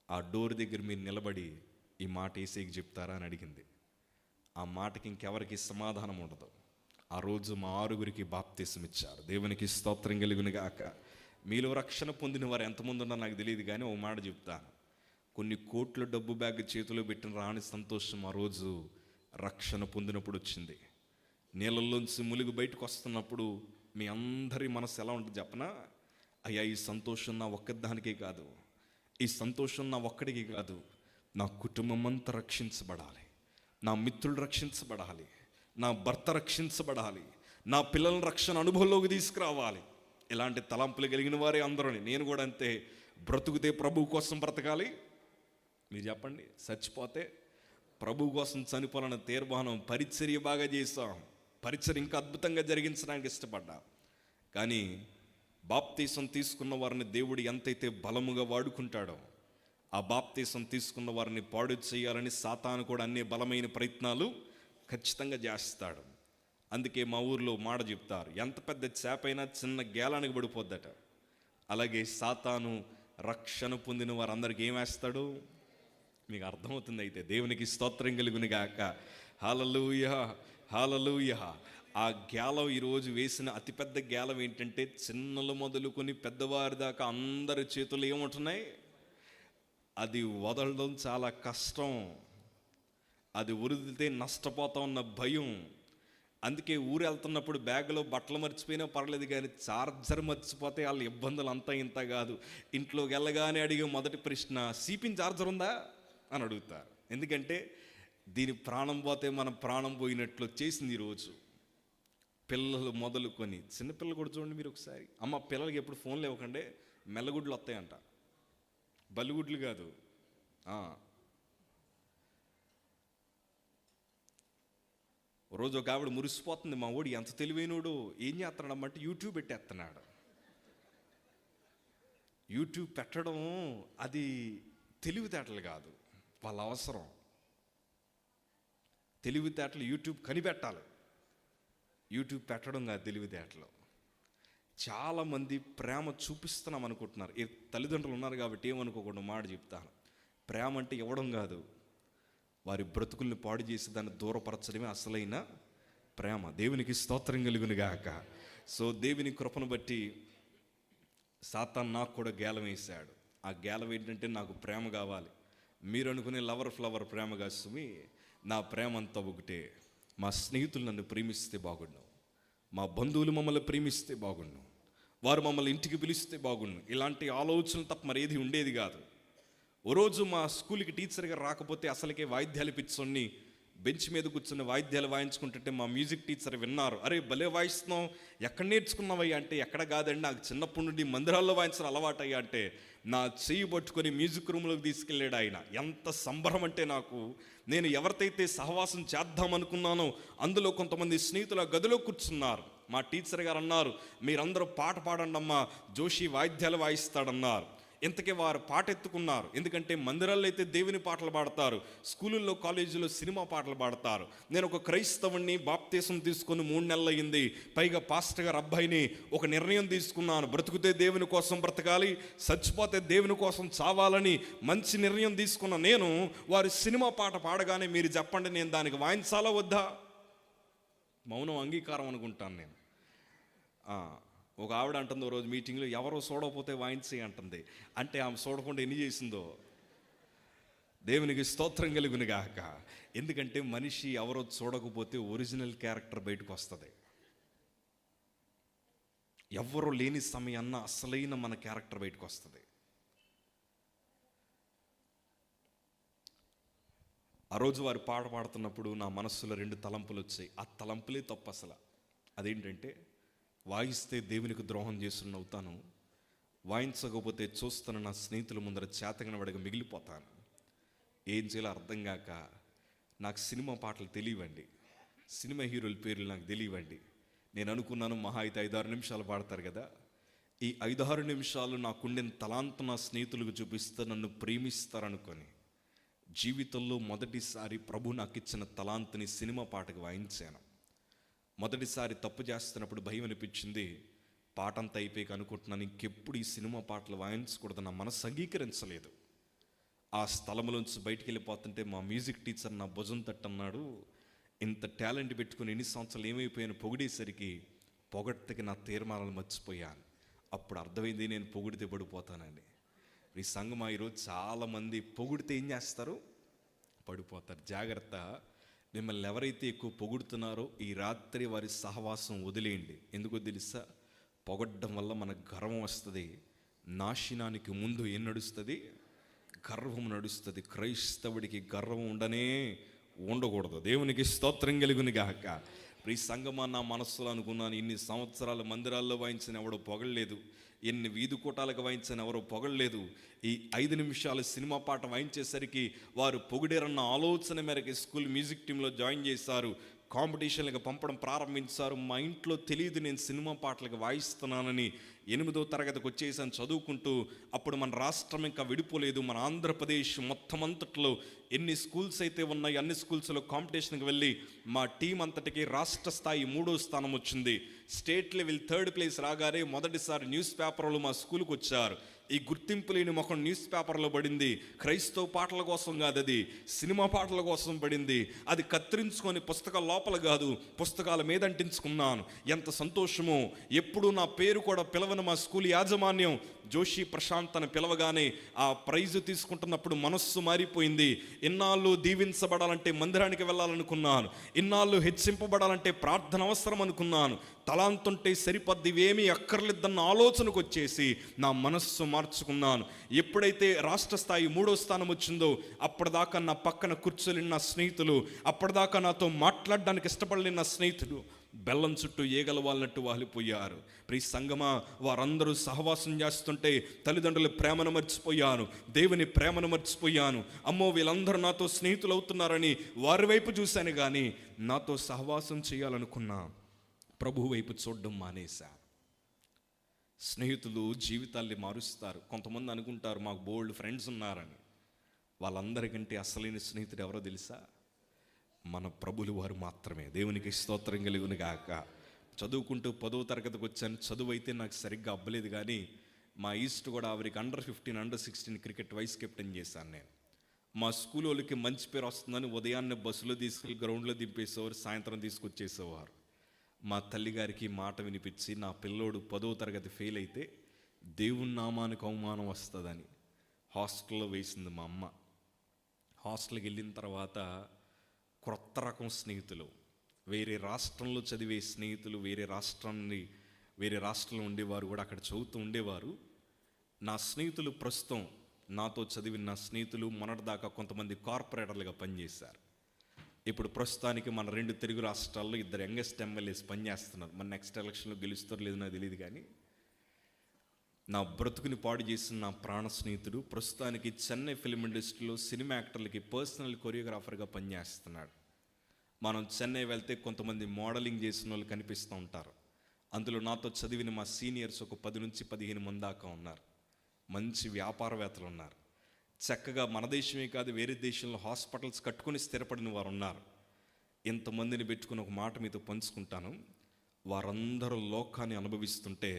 ఆ డోర్ దగ్గర మీరు నిలబడి ఈ మాట యేసయ్యకి చెప్తారా అని అడిగింది. ఆ మాటకి ఇంకెవరికి సమాధానం ఉండదు. ఆ రోజు మా 6గురికి బాప్తీసం ఇచ్చారు. దేవునికి స్తోత్రం కలుగును గాక. మీలో రక్షణ పొందిన వారు ఎంతమంది ఉన్నారో నాకు తెలియదు, కానీ ఓ మాట చెప్తాను. కొన్ని కోట్ల డబ్బు బ్యాగ్ చేతిలో పెట్టిన రాని సంతోషం ఆ రోజు రక్షణ పొందినప్పుడు వచ్చింది. నీళ్ళల్లోంచి ములుగు బయటకు వస్తున్నప్పుడు మీ అందరి మనసు ఎలా ఉంటుంది చెప్పనా? అయ్యా ఈ సంతోషం నా ఒక్కదానికే కాదు, ఈ సంతోషం నా ఒక్కడికి కాదు, నా కుటుంబం అంతా రక్షించబడాలి, నా మిత్రులు రక్షించబడాలి, నా భర్త రక్షించబడాలి, నా పిల్లల రక్షణ అనుభవంలోకి తీసుకురావాలి. ఇలాంటి తలంపులు కలిగిన వారే అందరూ. నేను కూడా అంతే. బ్రతుకుతే ప్రభు కోసం బ్రతకాలి. మీరు చెప్పండి, చచ్చిపోతే ప్రభు కోసం చనిపోవాలన్న తీర్మానం. పరిచర్య బాగా చేస్తాం, పరిచర్య ఇంకా అద్భుతంగా జరిగించడానికి ఇష్టపడ్డా. కానీ బాప్తీసం తీసుకున్న వారిని దేవుడు ఎంతైతే బలముగా వాడుకుంటాడో, ఆ బాప్తీసం తీసుకున్న వారిని పాడు చేయాలని సాతాను కూడా అన్ని బలమైన ప్రయత్నాలు ఖచ్చితంగా చేస్తాడు. అందుకే మా ఊర్లో మాట చెప్తారు, ఎంత పెద్ద చేపైనా చిన్న గేలానికి పడిపోద్దట. అలాగే సాతాను రక్షణ పొందిన వారందరికీ ఏం వేస్తాడు? మీకు అర్థమవుతుంది. అయితే దేవునికి స్తోత్రం కలుగును గాక. హల్లెలూయా, హల్లెలూయా. ఆ గేలం ఈరోజు వేసిన అతిపెద్ద గేలం ఏంటంటే, చిన్నలు మొదలుకొని పెద్దవారి దాకా అందరి చేతులు ఏముంటున్నాయి? అది వదలడం చాలా కష్టం. అది వదిలితే నష్టపోతా ఉన్న భయం. అందుకే ఊరు వెళ్తున్నప్పుడు బ్యాగ్లో బట్టలు మర్చిపోయినా పర్లేదు, కానీ చార్జర్ మర్చిపోతే వాళ్ళ ఇబ్బందులు అంతా ఇంత కాదు. ఇంట్లోకి వెళ్ళగానే అడిగే మొదటి ప్రశ్న, సిపిన్ చార్జర్ ఉందా అని అడుగుతారు. ఎందుకంటే దీని ప్రాణం పోతే మనం ప్రాణం పోయినట్లు చేసింది ఈరోజు. పిల్లలు మొదలుకొని చిన్నపిల్లలు కూడా చూడండి మీరు ఒకసారి. అమ్మ పిల్లలకి ఎప్పుడు ఫోన్లు ఇవ్వకండి, మెల్లగుడ్లు వస్తాయంట. బల్లిగుడ్లు కాదు. రోజు ఒక ఆవిడ మురిసిపోతుంది, మా ఓడి ఎంత తెలివైనోడు, ఏం చేస్తున్నాడమ్మంటే యూట్యూబ్ పెట్టేస్తున్నాడు. యూట్యూబ్ పెట్టడం అది తెలివితేటలు కాదు, వాళ్ళ అవసరం. తెలివితేటలు యూట్యూబ్ కనిపెట్టాలి, యూట్యూబ్ పెట్టడం కాదు తెలివితేటలు. చాలామంది ప్రేమ చూపిస్తున్నాం అనుకుంటున్నారు. తల్లిదండ్రులు ఉన్నారు కాబట్టి ఏమనుకోకుండా మాట చెప్తాను. ప్రేమ అంటే ఇవ్వడం కాదు, వారి బ్రతుకుల్ని పాడు చేసి దాన్ని దూరపరచడమే అసలైన ప్రేమ. దేవునికి స్తోత్రం కలుగును గాక. సో దేవుని కృపను బట్టి సాతాను నాకు కూడా గేలం వేశాడు. ఆ గేలం ఏంటంటే, నాకు ప్రేమ కావాలి. మీరు అనుకునే లవర్ ఫ్లవర్ ప్రేమ కాదు సుమి, నా ప్రేమ అంతా ఒకటే. మా స్నేహితులు నన్ను ప్రేమిస్తే బాగుండు, మా బంధువులు మమ్మల్ని ప్రేమిస్తే బాగుండు, వారు మమ్మల్ని ఇంటికి పిలిస్తే బాగుండు. ఇలాంటి ఆలోచనలు తప్ప మరేది ఉండేది కాదు. ఓ రోజు మా స్కూల్కి టీచర్గా రాకపోతే అసలుకే వాయిద్యాలు పిచ్చోన్ని బెంచ్ మీద కూర్చుని వాయిద్యాలు వాయించుకుంటుంటే మా మ్యూజిక్ టీచర్ విన్నారు. అరే భలే వాయిస్తున్నావు, ఎక్కడ నేర్చుకున్నావయ్యా అంటే, ఎక్కడ కాదండి నాకు చిన్నప్పటి నుండి మందిరాల్లో వాయించడం అలవాటయ్యా అంటే, నా చెయ్యి పట్టుకొని మ్యూజిక్ రూమ్లోకి తీసుకెళ్ళాడు ఆయన. ఎంత సంబరం అంటే నాకు. నేను ఎవరితైతే సహవాసం చేద్దామనుకున్నానో అందులో కొంతమంది స్నేహితులు ఆ గదిలో కూర్చున్నారు. మా టీచర్ గారు అన్నారు, మీరందరూ పాట పాడండి అమ్మా, జోషి వాయిద్యాలు వాయిస్తాడన్నారు. ఇంతకీ వారు పాట ఎత్తుకున్నారు. ఎందుకంటే మందిరాల్లో అయితే దేవుని పాటలు పాడతారు, స్కూళ్ళల్లో కాలేజీలో సినిమా పాటలు పాడతారు. నేను ఒక క్రైస్తవుణ్ణి, బాప్తీసం తీసుకొని 3 నెలలు అయ్యింది. పైగా పాస్టర్ గారు అబ్బాయిని ఒక నిర్ణయం తీసుకున్నాను, బ్రతుకుతే దేవుని కోసం బ్రతకాలి, చచ్చిపోతే దేవుని కోసం చావాలని మంచి నిర్ణయం తీసుకున్న నేను, వారి సినిమా పాట పాడగానే మీరు చెప్పండి, నేను దానికి వాయించాలా వద్దా? మౌనం అంగీకారం అనుకుంటాను నేను. ఒక ఆవిడ అంటుంది ఓ రోజు మీటింగ్లో, ఎవరో చూడకపోతే వాయించి అంటుంది. అంటే ఆమె చూడకుండా ఎన్ని చేసిందో. దేవునికి స్తోత్రం కలుగును గాక. ఎందుకంటే మనిషి ఎవరో చూడకపోతే ఒరిజినల్ క్యారెక్టర్ బయటకు వస్తుంది. ఎవరో లేని సమయాన్న అసలైన మన క్యారెక్టర్ బయటకు వస్తుంది. ఆ రోజు వారు పాట పాడుతున్నప్పుడు నా మనస్సులో 2 తలంపులు వచ్చాయి. ఆ తలంపులే తప్పు అసలు. అదేంటంటే, వాయిస్తే దేవునికి ద్రోహం చేస్తున్నవుతాను, వాయించకపోతే చూస్తున్న నా స్నేహితుల ముందర చేతగిన వాడిగా మిగిలిపోతాను. ఏం చేయాలో అర్థం కాక, నాకు సినిమా పాటలు తెలియవండి, సినిమా హీరోల పేర్లు నాకు తెలియవండి. నేను అనుకున్నాను మహా అయితే 5-6 నిమిషాలు పాడతారు కదా, ఈ 5-6 నిమిషాలు నాకుండిన తలాంతు నా స్నేహితులకు చూపిస్తే నన్ను ప్రేమిస్తారనుకొని జీవితంలో మొదటిసారి ప్రభు నాకు ఇచ్చిన తలాంతుని సినిమా పాటకు వాయించాను. మొదటిసారి తప్పు చేస్తున్నప్పుడు భయం అనిపించింది. పాటంతా అయిపోయాక అనుకుంటున్నాను, ఇంకెప్పుడు ఈ సినిమా పాటలు వాయించకూడదు. నా మనసు అంగీకరించలేదు. ఆ స్థలంలోంచి బయటికి వెళ్ళిపోతుంటే మా మ్యూజిక్ టీచర్ నా భుజం తట్టన్నాడు, ఇంత టాలెంట్ పెట్టుకుని ఎన్ని సంవత్సరాలు ఏమైపోయాను పొగిడేసరికి పొగడ్తకి నా తీర్మానాలు మర్చిపోయాను. అప్పుడు అర్థమైంది నేను పొగిడితే పడిపోతానండి. ఈ సంఘం ఈరోజు చాలామంది పొగిడితే ఏం చేస్తారు? పడిపోతారు. జాగ్రత్త. మిమ్మల్ని ఎవరైతే ఎక్కువ పొగుడుతున్నారో ఈ రాత్రి వారి సహవాసం వదిలేయండి. ఎందుకో తెలుసా? పొగడ్డం వల్ల మనకు గర్వం వస్తుంది. నాశనానికి ముందు ఏం నడుస్తుంది? గర్వం నడుస్తుంది. క్రైస్తవుడికి గర్వం ఉండకూడదు. దేవునికి స్తోత్రం కలుగును గాక. ఈ సంగమా నా మనస్సులో అనుకున్నాను, ఇన్ని సంవత్సరాలు మందిరాల్లో వాయించిన ఎవడో పొగడలేదు, ఎన్ని వీధి కూటాలకు వాయించిన ఎవరో పొగడలేదు. ఈ 5 నిమిషాలు సినిమా పాట వాయించేసరికి వారు పొగిడారన్న ఆలోచన మేరకు స్కూల్ మ్యూజిక్ టీంలో జాయిన్ చేశారు, కాంపిటీషన్లకు పంపడం ప్రారంభించారు. మా ఇంట్లో తెలియదు నేను సినిమా పాటలకు వాయిస్తున్నానని. 8వ తరగతికి వచ్చేసాను చదువుకుంటూ. అప్పుడు మన రాష్ట్రం ఇంకా విడిపోలేదు. మన ఆంధ్రప్రదేశ్ మొత్తం అంతట్లో ఎన్ని స్కూల్స్ అయితే ఉన్నాయి అన్ని స్కూల్స్లో కాంపిటీషన్కి వెళ్ళి మా టీం అంతటికి రాష్ట్ర స్థాయి 3వ స్థానం వచ్చింది. స్టేట్ లెవెల్ 3rd ప్లేస్ రాగానే మొదటిసారి న్యూస్ పేపర్లో మా స్కూల్కి వచ్చారు. ఈ గుర్తింపు లేని ముఖం న్యూస్ పేపర్లో పడింది. క్రైస్తవ పాటల కోసం కాదు, అది సినిమా పాటల కోసం పడింది. అది కత్తిరించుకొని పుస్తకాల లోపల కాదు, పుస్తకాల మీద అంటించుకున్నాను. ఎంత సంతోషమో! ఎప్పుడు నా పేరు కూడా పిలవని మా స్కూల్ యాజమాన్యం జోషి ప్రశాంత్ అని పిలవగానే ఆ ప్రైజు తీసుకుంటున్నప్పుడు మనస్సు మారిపోయింది. ఇన్నాళ్ళు దీవించబడాలంటే మందిరానికి వెళ్ళాలనుకున్నాను, ఇన్నాళ్ళు హెచ్చింపబడాలంటే ప్రార్థన అవసరం అనుకున్నాను. తలాంతుంటే సరిపద్ది, ఇవేమీ అక్కర్లేదన్న ఆలోచనకు వచ్చేసి నా మనస్సు మార్చుకున్నాను. ఎప్పుడైతే రాష్ట్ర స్థాయి 3వ స్థానం వచ్చిందో అప్పటిదాకా నా పక్కన కూర్చోలేని నా స్నేహితులు, అప్పటిదాకా నాతో మాట్లాడడానికి ఇష్టపడలేని నా స్నేహితులు బెల్లం చుట్టూ ఏగల వాళ్ళనట్టు వాలిపోయారు. ప్రియ సంగమా, వారందరూ సహవాసం చేస్తుంటే తల్లిదండ్రుల ప్రేమను మర్చిపోయాను, దేవుని ప్రేమను మర్చిపోయాను. అమ్మో, వీళ్ళందరూ నాతో స్నేహితులు అవుతున్నారని వారి వైపు చూశాను, కానీ నాతో సహవాసం చేయాలనుకున్నా ప్రభు వైపు చూడడం మానేశా. స్నేహితులు జీవితాల్ని మారుస్తారు. కొంతమంది అనుకుంటారు మాకు బోల్డ్ ఫ్రెండ్స్ ఉన్నారని. వాళ్ళందరికంటే అసలైన స్నేహితుడు ఎవరో తెలుసా? మన ప్రభులు వారు మాత్రమే. దేవునికి స్తోత్రం కలుగును గాక. చదువుకుంటూ 10వ తరగతికి వచ్చాను. చదువు అయితే నాకు సరిగ్గా అవ్వలేదు, కానీ మా ఈస్ట్ కూడా ఆవిరికి అండర్-15 అండర్-16 క్రికెట్ వైస్ కెప్టెన్ చేశాను నేను. మా స్కూల్ వాళ్ళకి మంచి పేరు వస్తుందని ఉదయాన్నే బస్సులో తీసుకెళ్ళి గ్రౌండ్లో దింపేసేవారు, సాయంత్రం తీసుకొచ్చేసేవారు. మా తల్లిగారికి మాట వినిపించి నా పిల్లోడు 10వ తరగతి ఫెయిల్ అయితే దేవుని నామానికి అవమానం వస్తుందని హాస్టల్లో వేసింది మా అమ్మ. హాస్టల్కి వెళ్ళిన తర్వాత క్రొత్త రకం స్నేహితులు, వేరే రాష్ట్రంలో చదివే స్నేహితులు, వేరే రాష్ట్రంలో ఉండేవారు కూడా అక్కడ చదువుతూ ఉండేవారు. నా స్నేహితులు ప్రస్తుతం నాతో చదివిన నా స్నేహితులు మొన్నటిదాకా కొంతమంది కార్పొరేటర్లుగా పనిచేశారు. ఇప్పుడు ప్రస్తుతానికి మన 2 తెలుగు రాష్ట్రాల్లో 2 యంగెస్ట్ ఎమ్మెల్యేస్ పనిచేస్తున్నారు. మన నెక్స్ట్ ఎలక్షన్లో గెలుస్తారో లేదో నాకు తెలియదు, కానీ నా బ్రతుకుని పాడు చేసిన నా ప్రాణ స్నేహితుడు ప్రస్తుతానికి చెన్నై ఫిల్మ్ ఇండస్ట్రీలో సినిమా యాక్టర్లకి పర్సనల్ కొరియోగ్రాఫర్గా పనిచేస్తున్నాడు. మనం చెన్నై వెళ్తే కొంతమంది మోడలింగ్ చేసిన వాళ్ళు కనిపిస్తూ ఉంటారు. అందులో నాతో చదివిన మా సీనియర్స్ ఒక 10 నుంచి 15 మంది దాకా ఉన్నారు. మంచి వ్యాపారవేత్తలు ఉన్నారు. చక్కగా మన దేశమే కాదు వేరే దేశంలో హాస్పిటల్స్ కట్టుకొని స్థిరపడిన వారు ఉన్నారు. ఇంతమందిని పెట్టుకుని ఒక మాట మీతో పంచుకుంటాను. వారందరూ లోకాన్ని అనుభవిస్తుంటే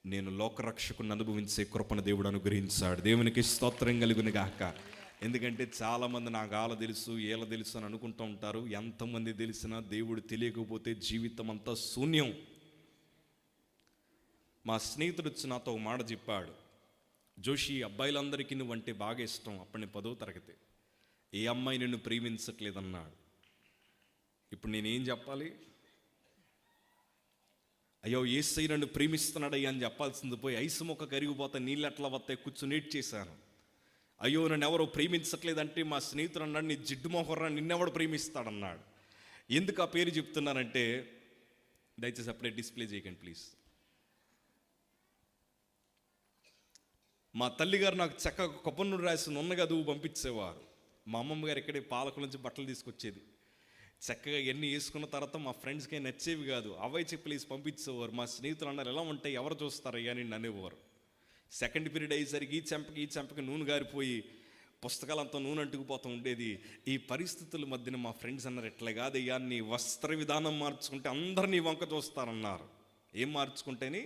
నేను లోకరక్షకుని అనుభవించే కృపను దేవుడు అనుగ్రహించాడు. దేవునికి స్తోత్రం కలుగును గాక. ఎందుకంటే చాలామంది నాకు ఆల తెలుసు ఏళ్ళ తెలుసు అని అనుకుంటూ ఉంటారు. ఎంతమంది తెలిసినా దేవుడు తెలియకపోతే జీవితం అంతా శూన్యం. మా స్నేహితుడు వచ్చి నాతో ఒక మాట చెప్పాడు, జోషి అబ్బాయిలందరికీ నువ్వంటే బాగా ఇష్టం, అప్పటి 10వ తరగతి, ఏ అమ్మాయి నిన్ను ప్రేమించట్లేదన్నాడు. ఇప్పుడు నేనేం చెప్పాలి? అయ్యో యేసయ్య నన్ను ప్రేమిస్తున్నాడయ్యా అని చెప్పాల్సింది పోయి ఐసు మొక్క కరిగిపోతే నీళ్ళు ఎట్లా వస్తాయి కూర్చుని చేశాను. అయ్యో నన్ను ఎవరో ప్రేమించట్లేదంటే మా స్నేహితుడు అన్నాడు, నీ జిడ్డు మొహర్రా నిన్నెవడు ప్రేమిస్తాడన్నాడు. ఎందుకు ఆ పేరు చెప్తున్నానంటే, దయచేసి అప్పుడే డిస్ప్లే చేయకండి ప్లీజ్. మా తల్లిగారు నాకు చక్కగా కొబ్బరి నూనె రాసి నున్నగా దువ్వు పంపించేవారు. మా అమ్మమ్మ గారు ఇక్కడే పాలకుల నుంచి బట్టలు తీసుకొచ్చేది. చక్కగా ఎన్ని వేసుకున్న తర్వాత మా ఫ్రెండ్స్కి నచ్చేవి కాదు, అవై చెప్పలేసి పంపించేవారు. మా స్నేహితులు అన్నారు, ఎలా ఉంటాయి ఎవరు చూస్తారయ్యా అని అనేవారు. సెకండ్ పీరియడ్ అయ్యేసరికి ఈ చెంపకి నూనె గారిపోయి పుస్తకాలంతా నూనె అంటుకుపోతూ ఉండేది. ఈ పరిస్థితుల మధ్యన మా ఫ్రెండ్స్ అన్నారు, ఎట్లా కాదయ్యా నీ వస్త్ర విధానం మార్చుకుంటే అందరినీ వంక చూస్తారన్నారు. ఏం మార్చుకుంటేనే?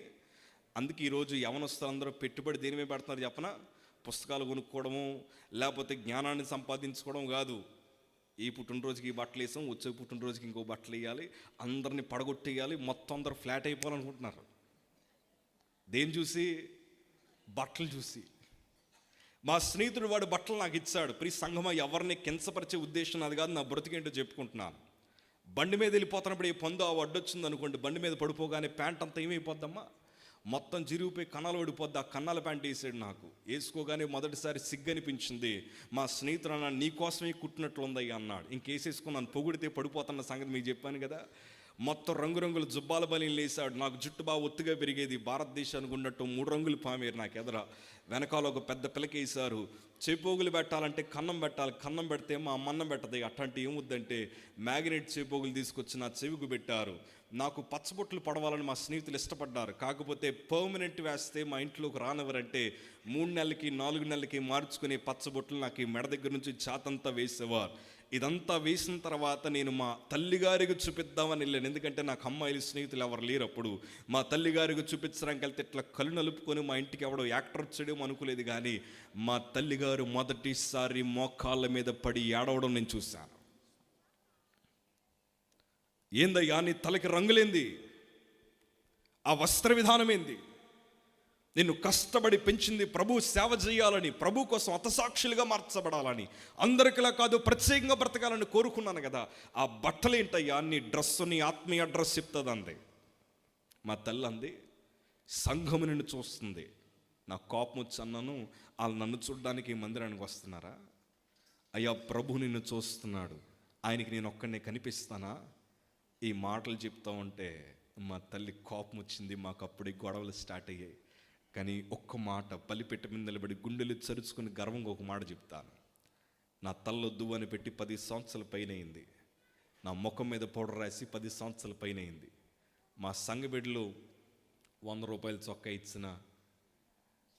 అందుకే ఈరోజు యవనస్తులు అందరూ పెట్టుబడి దేని మీద పెడుతున్నారు చెప్పనా? పుస్తకాలు కొనుక్కోవడము, లేకపోతే జ్ఞానాన్ని సంపాదించుకోవడం కాదు. ఈ పుట్టినరోజుకి ఈ బట్టలు వేసాం, వచ్చే పుట్టినరోజుకి ఇంకో బట్టలు వేయాలి, అందరినీ పడగొట్టేయాలి, మొత్తం అందరూ ఫ్లాట్ అయిపోవాలనుకుంటున్నారు. దేని చూసి? బట్టలు చూసి. మా స్నేహితుడు వాడు బట్టలు నాకు ఇచ్చాడు. ప్రియ సంఘమా, ఎవరిని కించపరిచే ఉద్దేశం అది కాదు, నా బ్రతికేంటో చెప్పుకుంటున్నాను. బండి మీద వెళ్ళిపోతున్నప్పుడు ఈ పొందు ఆ వడ్డొచ్చింది అనుకోండి, బండి మీద పడిపోగానే ప్యాంట్ అంతా ఏమైపోద్దమ్మా, మొత్తం జిరిగిపోయి కన్నాలు పడిపోద్ది. ఆ కన్నాల ప్యాంట్ వేసాడు నాకు. వేసుకోగానే మొదటిసారి సిగ్గు అనిపించింది. మా స్నేహితుడు అన్నాడు, నీకోసమే కుట్టినట్లు ఉందయ్యా అన్నాడు. ఇంకేసేసుకున్నాను, పొగిడితే పడిపోతున్న సంగతి మీకు చెప్పాను కదా. మొత్తం రంగురంగుల జుబ్బాల బలీలు వేసాడు. నాకు జుట్టు బాగా ఒత్తుగా పెరిగేది, భారతదేశానికి ఉన్నట్టు 3 రంగులు పామేరు నాకు ఎదర. వెనకాల ఒక పెద్ద పిలకేసారు. చేపోగులు పెట్టాలంటే కన్నం పెట్టాలి, కన్నం పెడితే మా అమ్మన్నం పెట్టదు. అట్లాంటి ఏముద్దంటే మ్యాగ్నెట్ చేపోగులు తీసుకొచ్చి నా చెవికి పెట్టారు. నాకు పచ్చబొట్లు పడవాలని మా స్నేహితులు ఇష్టపడ్డారు. కాకపోతే పర్మనెంట్ వేస్తే మా ఇంట్లోకి రానివ్వరంటే 3 నెలలకి 4 నెలలకి మార్చుకునే పచ్చబొట్లు నాకు ఈ మెడ దగ్గర నుంచి చాతంతా వేసేవారు. ఇదంతా వేసిన తర్వాత నేను మా తల్లిగారికి చూపిద్దామని వెళ్ళాను. ఎందుకంటే నాకు అమ్మాయిలు స్నేహితులు ఎవరు లేరు అప్పుడు. మా తల్లిగారికి చూపించడానికి వెళ్తే ఇట్లా కళ్ళు నలుపుకొని మా ఇంటికి ఎవడో యాక్టర్ వచ్చేయడం అనుకోలేదు. కానీ మా తల్లిగారు మొదటిసారి మోకాళ్ళ మీద పడి ఏడవడం నేను చూశాను. ఏందయ్యా నీ తలకి రంగులేంది? ఆ వస్త్ర విధానం ఏంది? నిన్ను కష్టపడి పెంచింది ప్రభు సేవ చేయాలని, ప్రభు కోసం హతసాక్షులుగా మార్చబడాలని, అందరికిలా కాదు ప్రత్యేకంగా బ్రతకాలని కోరుకున్నాను కదా. ఆ బట్టలు ఏంటయ్యా? నీ డ్రెస్సు, నీ ఆత్మీయ డ్రెస్ చెప్తుంది అంది. మా తల్లి అంది, సంఘము నిన్ను చూస్తుంది. నా కోపం వచ్చి అన్నాను, వాళ్ళు నన్ను చూడడానికి మందిరానికి వస్తున్నారా? అయ్యా ప్రభు నిన్ను చూస్తున్నాడు, ఆయనకి నేను ఒక్కడినే కనిపిస్తానా? ఈ మాటలు చెప్తా ఉంటే మా తల్లి కోపం వచ్చింది. మాకు అప్పుడే గొడవలు స్టార్ట్ అయ్యాయి. కానీ ఒక్క మాట, బలిపెట్ట మీద నిలబడి గుండెలు చరుచుకుని గర్వంగా ఒక మాట చెప్తాను. నా తల్లొద్దు అని పెట్టి 10 సంవత్సరాల పైన అయింది. నా ముఖం మీద పౌడర్ రాసి 10 సంవత్సరాల పైన అయింది. మా సంఘ బిడ్డలు 100 రూపాయల చొక్కా ఇచ్చిన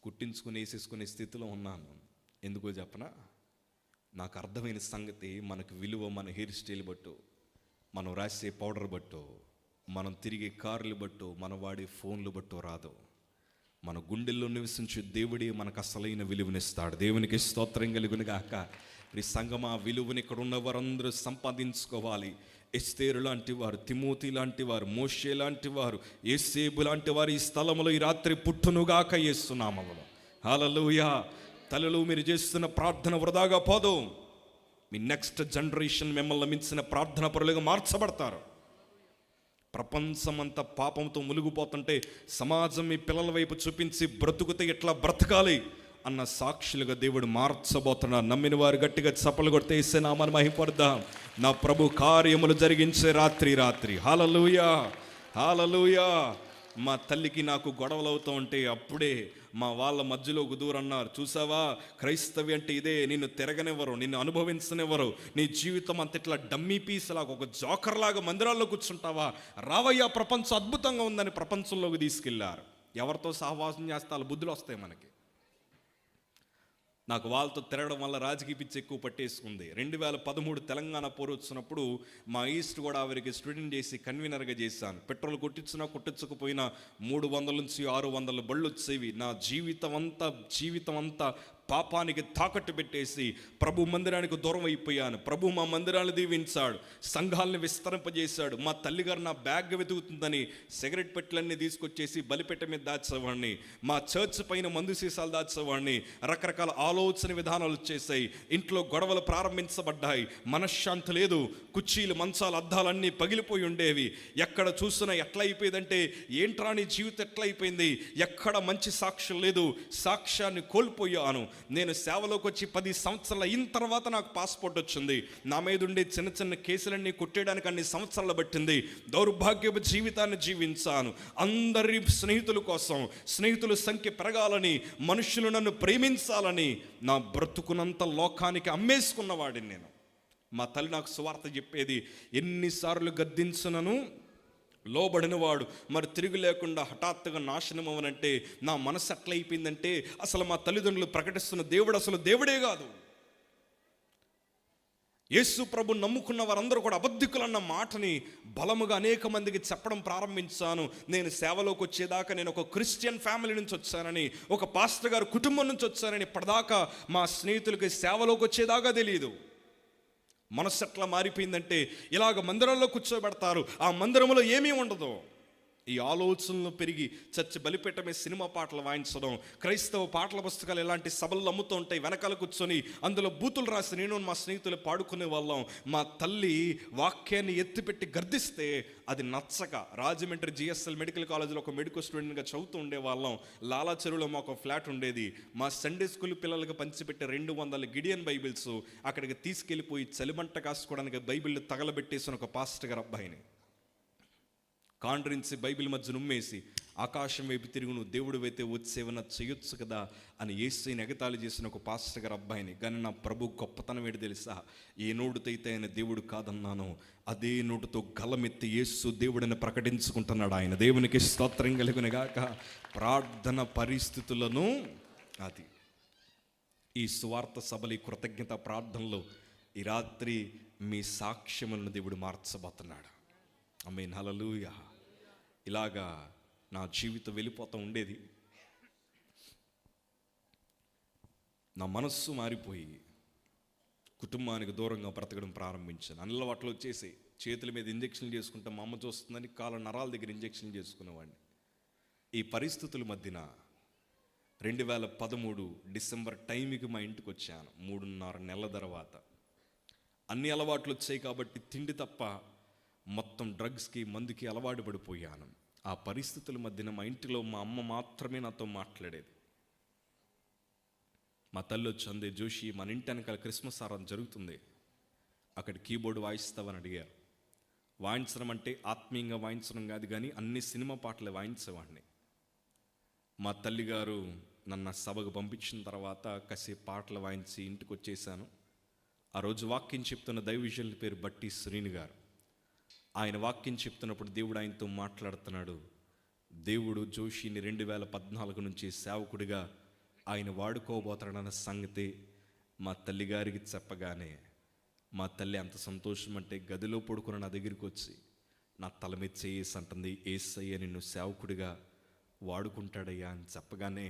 కుట్టించుకుని వేసేసుకునే స్థితిలో ఉన్నాను. ఎందుకో చెప్పనా? నాకు అర్థమైన సంగతి, మనకు విలువ మన హెయిర్ స్టైల్ బట్టు, మనం రాసే పౌడర్ బట్టు, మనం తిరిగే కార్లు బట్టు, మనం వాడే ఫోన్లు బట్టు రాదు. మన గుండెల్లో నివసించే దేవుడే మనకు అసలైన విలువనిస్తాడు. దేవునికి స్తోత్రం కలుగును గాక. ఈ సంఘం ఆ విలువని ఇక్కడ ఉన్న వారందరూ సంపాదించుకోవాలి. ఎస్తేరు లాంటి వారు, తిమోతి లాంటి వారు, మోషే లాంటి వారు, యేసేబు లాంటి వారు ఈ స్థలములో ఈ రాత్రి పుట్టునుగాక యేసు నామములో. హల్లెలూయా. తల్లులు, మీరు చేస్తున్న ప్రార్థన వృధాగా పోదు. మీ నెక్స్ట్ జనరేషన్ మిమ్మల్ని మించిన ప్రార్థన పరులుగా మార్చబడతారు. ప్రపంచమంతా పాపంతో మునిగిపోతుంటే సమాజం మీ పిల్లల వైపు చూపించి బ్రతుకుతే ఎట్లా బ్రతకాలి అన్న సాక్షులుగా దేవుడు మార్చబోతున్నాడు. నమ్మిన వారు గట్టిగా చప్పలు కొడితే యేసు నామమున మహిమపడదాం. నా ప్రభు కార్యములు జరిగించే రాత్రి. హల్లెలూయా, హల్లెలూయా. మా తల్లికి నాకు గొడవలు అవుతూ ఉంటే అప్పుడే మా వాళ్ళ మధ్యలో ఒక దూరం అన్నారు, చూసావా క్రైస్తవి అంటే ఇదే, నిన్ను తిరగనివ్వరు, నిన్ను అనుభవించనివ్వరు, నీ జీవితం అంత ఇట్లా డమ్మీ పీస్ లాగా ఒక జోకర్ లాగా మందిరాల్లో కూర్చుంటావా, రావయ్యా ప్రపంచం అద్భుతంగా ఉందని ప్రపంచంలోకి తీసుకెళ్లారు. ఎవరితో సహవాసం చేస్తే వాళ్ళ బుద్ధులు వస్తాయి మనకి. నాకు వాళ్ళతో తిరగడం వల్ల రాజకీయ పిచ్చి ఎక్కువ పట్టేసుకుంది. 2013 తెలంగాణ పోరు వచ్చినప్పుడు మా ఈస్ట్ గోదావరికి స్టూడెంట్ చేసి కన్వీనర్గా చేశాను. పెట్రోల్ కొట్టించకపోయినా 300 నుంచి 600 బళ్ళు వచ్చేవి. నా జీవితం అంతా పాపానికి తాకట్టు పెట్టేసి ప్రభు మందిరానికి దూరం అయిపోయాను. ప్రభు మా మందిరాన్ని దీవించాడు, సంఘాలను విస్తరింపజేశాడు. మా తల్లిగారు నా బ్యాగ్ వెతుకుతుందని సిగరెట్ పెట్టెలన్నీ తీసుకొచ్చేసి బలిపెట్ట మీద దాచేవాడిని. మా చర్చ్ పైన మందు సీసాలు దాచేవాడిని. రకరకాల ఆలోచన విధానాలు వచ్చేసాయి. ఇంట్లో గొడవలు ప్రారంభించబడ్డాయి. మనశ్శాంతి లేదు. కుర్చీలు, మంచాలు, అద్దాలన్నీ పగిలిపోయి ఉండేవి. ఎక్కడ చూసినా ఎట్లా అయిపోయిందంటే, ఏంట్రా నీ జీవితం ఎట్లా అయిపోయింది, ఎక్కడ మంచి సాక్ష్యం లేదు, సాక్ష్యాన్ని కోల్పోయాను. నేను సేవలోకి వచ్చి 10 సంవత్సరాలు అయిన తర్వాత నాకు పాస్పోర్ట్ వచ్చింది. నా మీద ఉండే చిన్న చిన్న కేసులన్నీ కొట్టేయడానికి అన్ని సంవత్సరాలు పట్టింది. దౌర్భాగ్యపు జీవితాన్ని జీవించాను. అందరి స్నేహితుల కోసం, స్నేహితుల సంఖ్య పెరగాలని, మనుషులు నన్ను ప్రేమించాలని నా బ్రతుకునంత లోకానికి అమ్మేసుకున్నవాడిని నేను. మా తల్లి నాకు సువార్త చెప్పేది, ఎన్నిసార్లు గద్దించునను లోబడినవాడు మరి తిరిగి లేకుండా హఠాత్తుగా నాశనం అవనంటే నా మనసు ఎట్లయిపోయిందంటే, అసలు మా తల్లిదండ్రులు ప్రకటిస్తున్న దేవుడు అసలు దేవుడే కాదు. యేసు ప్రభు నమ్ముకున్న వారందరూ కూడా అబద్ధికులన్న మాటని బలముగా అనేక మందికి చెప్పడం ప్రారంభించాను. నేను సేవలోకి వచ్చేదాకా నేను ఒక క్రిస్టియన్ ఫ్యామిలీ నుంచి వచ్చానని, ఒక పాస్టర్ గారు కుటుంబం నుంచి వచ్చానని ఇప్పటిదాకా మా స్నేహితులకి సేవలోకి వచ్చేదాకా తెలియదు. మనసు ఎట్లా మారిపోయిందంటే, ఇలాగ మందిరంలో కూర్చోబెడతారు, ఆ మందిరంలో ఏమీ ఉండదు. ఈ ఆలోచనలు పెరిగి చర్చి బలిపీఠమే సినిమా పాటలు వాయించడం, క్రైస్తవ పాటల పుస్తకాలు ఇలాంటి సభలు అమ్ముతూ ఉంటాయి, వెనకాల కూర్చొని అందులో బూతులు రాసి నేను మా స్నేహితులు పాడుకునే వాళ్ళం. మా తల్లి వాక్యాన్ని ఎత్తిపెట్టి గర్దిస్తే అది నచ్చక రాజమండ్రి జిఎస్ఎల్ మెడికల్ కాలేజీలో ఒక మెడికల్ స్టూడెంట్గా చదువుతూ ఉండేవాళ్ళం. లాలా చెరువులో మాకు ఒక ఫ్లాట్ ఉండేది. మా సండే స్కూల్ పిల్లలకు పంచిపెట్టే 200 గిడియన్ బైబిల్స్ అక్కడికి తీసుకెళ్ళిపోయి చలిమంట కాసుకోవడానికి బైబిల్ తగలబెట్టేసిన ఒక పాస్టర్ గారు అబ్బాయిని కాండ్రించి బైబిల్ మధ్య నుమ్మేసి, ఆకాశం వైపు తిరుగు, నువ్వు దేవుడు అయితే వచ్చేవన్నా చేయొచ్చు కదా అని యేసుని ఎగతాళి చేసిన ఒక పాస్టర్ గారు అబ్బాయిని. కానీ నా ప్రభు గొప్పతనం ఏంటి తెలుసా? ఏ నోటుతో అయితే ఆయన దేవుడు కాదన్నానో అదే నోటుతో గలమెత్తి యేసు దేవుడిని ప్రకటించుకుంటున్నాడు ఆయన. దేవునికి స్తోత్రం కలుగునుగాక. ప్రార్థన పరిస్థితులను అది ఈ సువార్త సభలు, ఈ కృతజ్ఞత ప్రార్థనలో ఈ రాత్రి మీ సాక్ష్యములను దేవుడు మార్చబోతున్నాడు. ఆమేన్, హల్లెలూయా. ఇలాగా నా జీవితం వెళ్ళిపోతూ ఉండేది. నా మనస్సు మారిపోయి కుటుంబానికి దూరంగా బ్రతకడం ప్రారంభించాను. అలవాట్లు వచ్చేసి చేతుల మీద ఇంజక్షన్లు చేసుకుంటే మా అమ్మ చూస్తుందని కాళ్ళ నరాల దగ్గర ఇంజక్షన్ చేసుకునేవాడిని. ఈ పరిస్థితుల మధ్యన 2013 డిసెంబర్ టైంకి మా ఇంటికి వచ్చాను. 3.5 నెలల తర్వాత అన్ని అలవాట్లు వచ్చాయి కాబట్టి తిండి తప్ప మొత్తం డ్రగ్స్కి, మందుకి అలవాటు పడిపోయాను. ఆ పరిస్థితుల మధ్యన మా ఇంటిలో మా అమ్మ మాత్రమే నాతో మాట్లాడేది. మా తల్లి వచ్చి అందే, జోషి మన ఇంటి వెనకాల క్రిస్మస్ ఆరాధన జరుగుతుంది, అక్కడ కీబోర్డ్ వాయిస్తావని అడిగారు. వాయించడం అంటే ఆత్మీయంగా వాయించడం కాదు, కానీ అన్ని సినిమా పాటలు వాయించేవాడిని. మా తల్లిగారు నన్ను సభకు పంపించిన తర్వాత కాసేపు పాటలు వాయించి ఇంటికి వచ్చేసాను. ఆ రోజు వాక్యం చెప్తున్న దైవజనుల పేరు బట్టి శ్రీని గారు. ఆయన వాక్యం చెప్తున్నప్పుడు దేవుడు ఆయనతో మాట్లాడుతున్నాడు. దేవుడు జోషిని 2014 నుంచి సేవకుడిగా ఆయన వాడుకోబోతాడన్న సంగతి మా తల్లిగారికి చెప్పగానే మా తల్లి అంత సంతోషం అంటే గదిలో పడుకుని నా దగ్గరికి వచ్చి నా తల మీద చేసి అంటుంది, యేసయ్య నిన్ను సేవకుడిగా వాడుకుంటాడయ్యా అని చెప్పగానే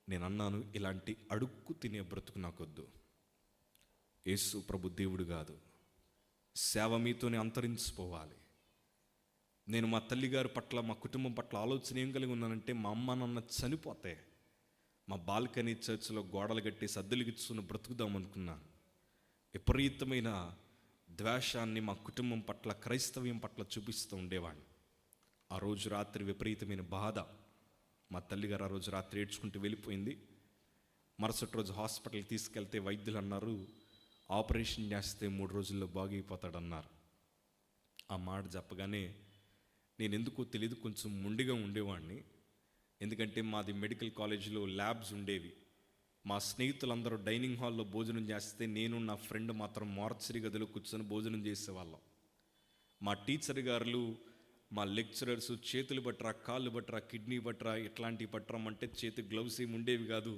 నేను అన్నాను, ఇలాంటి అడుక్కు తినే బ్రతుకు నాకొద్దు. యేసు ప్రభు దేవుడు కాదు, సేవ మీతోనే అంతరించిపోవాలి. నేను మా తల్లిగారి పట్ల, మా కుటుంబం పట్ల ఆలోచన ఏం కలిగి ఉన్నానంటే, మా అమ్మ నాన్న చనిపోతే మా బాల్కనీ చర్చిలో గోడలు కట్టి సద్దులిగిచ్చుకుని బ్రతుకుదాం అనుకున్నాను. విపరీతమైన ద్వేషాన్ని మా కుటుంబం పట్ల, క్రైస్తవ్యం పట్ల చూపిస్తూ ఉండేవాడిని. ఆ రోజు రాత్రి విపరీతమైన బాధ. మా తల్లిగారు ఆ రోజు రాత్రి ఏడ్చుకుంటూ వెళ్ళిపోయింది. మరుసటి రోజు హాస్పిటల్కి తీసుకెళ్తే వైద్యులు అన్నారు, ఆపరేషన్ చేస్తే 3 రోజుల్లో బాగైపోతాడన్నారు. ఆ మాట చెప్పగానే నేను ఎందుకో తెలియదు కొంచెం మొండిగా ఉండేవాడిని. ఎందుకంటే మాది మెడికల్ కాలేజీలో ల్యాబ్స్ ఉండేవి. మా స్నేహితులందరూ డైనింగ్ హాల్లో భోజనం చేస్తే నేను నా ఫ్రెండ్ మాత్రం మార్చరీ గదిలో కూర్చొని భోజనం చేసేవాళ్ళం. మా టీచర్ గారులు, మా లెక్చరర్స్ చేతులు బట్టరా, కాళ్ళు బట్టరా, కిడ్నీ బట్టరా, ఇట్లాంటివి పట్టరమంటే చేతి గ్లౌస్ ఏమి ఉండేవి కాదు.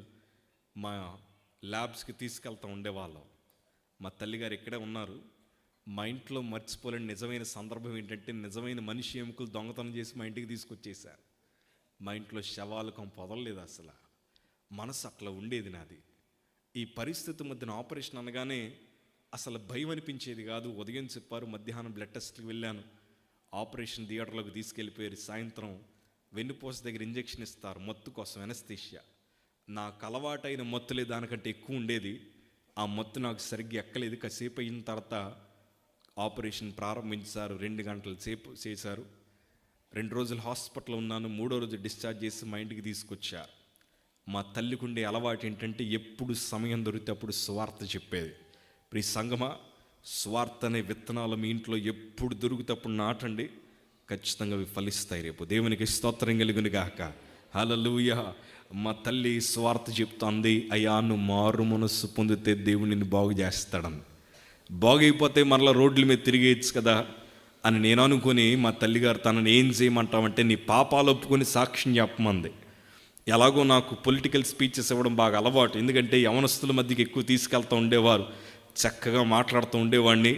మా ల్యాబ్స్కి తీసుకెళ్తూ ఉండేవాళ్ళం. మా తల్లిగారు ఇక్కడే ఉన్నారు. మా ఇంట్లో మర్చిపోలేని నిజమైన సందర్భం ఏంటంటే, నిజమైన మనిషి ఎముకలు దొంగతనం చేసి మా ఇంటికి తీసుకొచ్చేసారు. మా ఇంట్లో శవాలు పొదలలేదు అసలు. మనసు అట్లా ఉండేది నాది. ఈ పరిస్థితి మధ్యన ఆపరేషన్ అనగానే అసలు భయం అనిపించేది కాదు. ఉదయం చెప్పారు, మధ్యాహ్నం బ్లడ్ టెస్ట్కి వెళ్ళాను, ఆపరేషన్ థియేటర్లోకి తీసుకెళ్ళిపోయారు. సాయంత్రం వెన్నుపూస దగ్గర ఇంజెక్షన్ ఇస్తారు, మత్తు కోసం, ఎనస్థీషియా. నాకు అలవాటైన మత్తులే దానికంటే ఎక్కువ ఉండేది. ఆ మత్తు నాకు సరిగ్గా ఎక్కలేదు. కాసేపు అయిన తర్వాత ఆపరేషన్ ప్రారంభించారు. 2 గంటల సేపు చేశారు. 2 రోజులు హాస్పిటల్లో ఉన్నాను. 3వ రోజు డిశ్చార్జ్ చేసి మా ఇంటికి తీసుకొచ్చారు. మా తల్లికి ఉండే అలవాటు ఏంటంటే ఎప్పుడు సమయం దొరికితే అప్పుడు స్వార్థ చెప్పేది. ప్రియ సంగమా, స్వార్థ అనే విత్తనాలు మీ ఇంట్లో ఎప్పుడు దొరికితే అప్పుడు నాటండి, ఖచ్చితంగా అవి ఫలిస్తాయి. రేపు దేవునికి స్తోత్రం కలుగును గాక. హల్లెలూయా. మా తల్లి స్వార్థ చెప్తుంది, అయ్యా నువ్వు మారు మనస్సు పొందితే దేవుడిని బాగు చేస్తాడని. బాగైపోతే మరలా రోడ్ల మీద తిరిగేయచ్చు కదా అని నేను అనుకుని, మా తల్లిగారు తనని ఏం చేయమంటామంటే నీ పాపాలు ఒప్పుకొని సాక్ష్యం చెప్పమంది. ఎలాగో నాకు పొలిటికల్ స్పీచెస్ ఇవ్వడం బాగా అలవాటు. ఎందుకంటే యవనస్తుల మధ్యకి ఎక్కువ తీసుకెళ్తూ ఉండేవారు, చక్కగా మాట్లాడుతూ ఉండేవాడిని.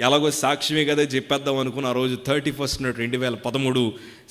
ఎలాగో సాక్ష్యమే కదా చెప్పేద్దాం అనుకుని ఆ రోజు 31 2013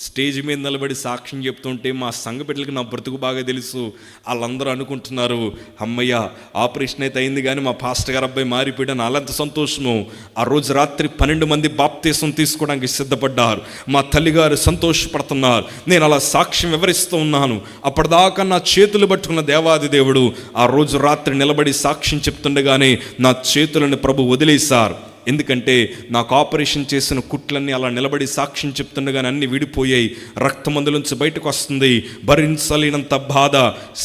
స్టేజ్ మీద నిలబడి సాక్ష్యం చెప్తుంటే మా సంఘ బిడ్డలకి నా బ్రతుకు బాగా తెలుసు. వాళ్ళందరూ అనుకుంటున్నారు, అమ్మయ్య ఆపరేషన్ అయితే అయింది కానీ మా పాస్టర్ గారు అబ్బాయి మారిపోయాడని. వాళ్ళంత సంతోషము. ఆ రోజు రాత్రి 12 మంది బాప్తీసం తీసుకోవడానికి సిద్ధపడ్డారు. మా తల్లిగారు సంతోషపడుతున్నారు. నేను అలా సాక్ష్యం వివరిస్తూ ఉన్నాను. అప్పటిదాకా నా చేతులు పట్టుకున్న దేవాది దేవుడు ఆ రోజు రాత్రి నిలబడి సాక్ష్యం చెప్తుండగానే నా చేతులను ప్రభు వదిలేశారు. ఎందుకంటే నాకు ఆపరేషన్ చేసిన కుట్లన్నీ అలా నిలబడి సాక్ష్యం చెప్తుండగానే అన్నీ విడిపోయాయి. రక్తమందులోంచి బయటకు వస్తుంది. భరించలేనంత బాధ.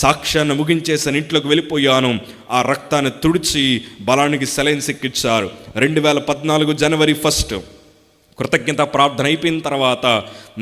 సాక్ష్యాన్ని ముగించేసాను, ఇంట్లోకి వెళ్ళిపోయాను. ఆ రక్తాన్ని తుడిచి బలానికి సెలైన్స్ ఎక్కించారు. 2014 జనవరి 1 కృతజ్ఞత ప్రార్థన అయిపోయిన తర్వాత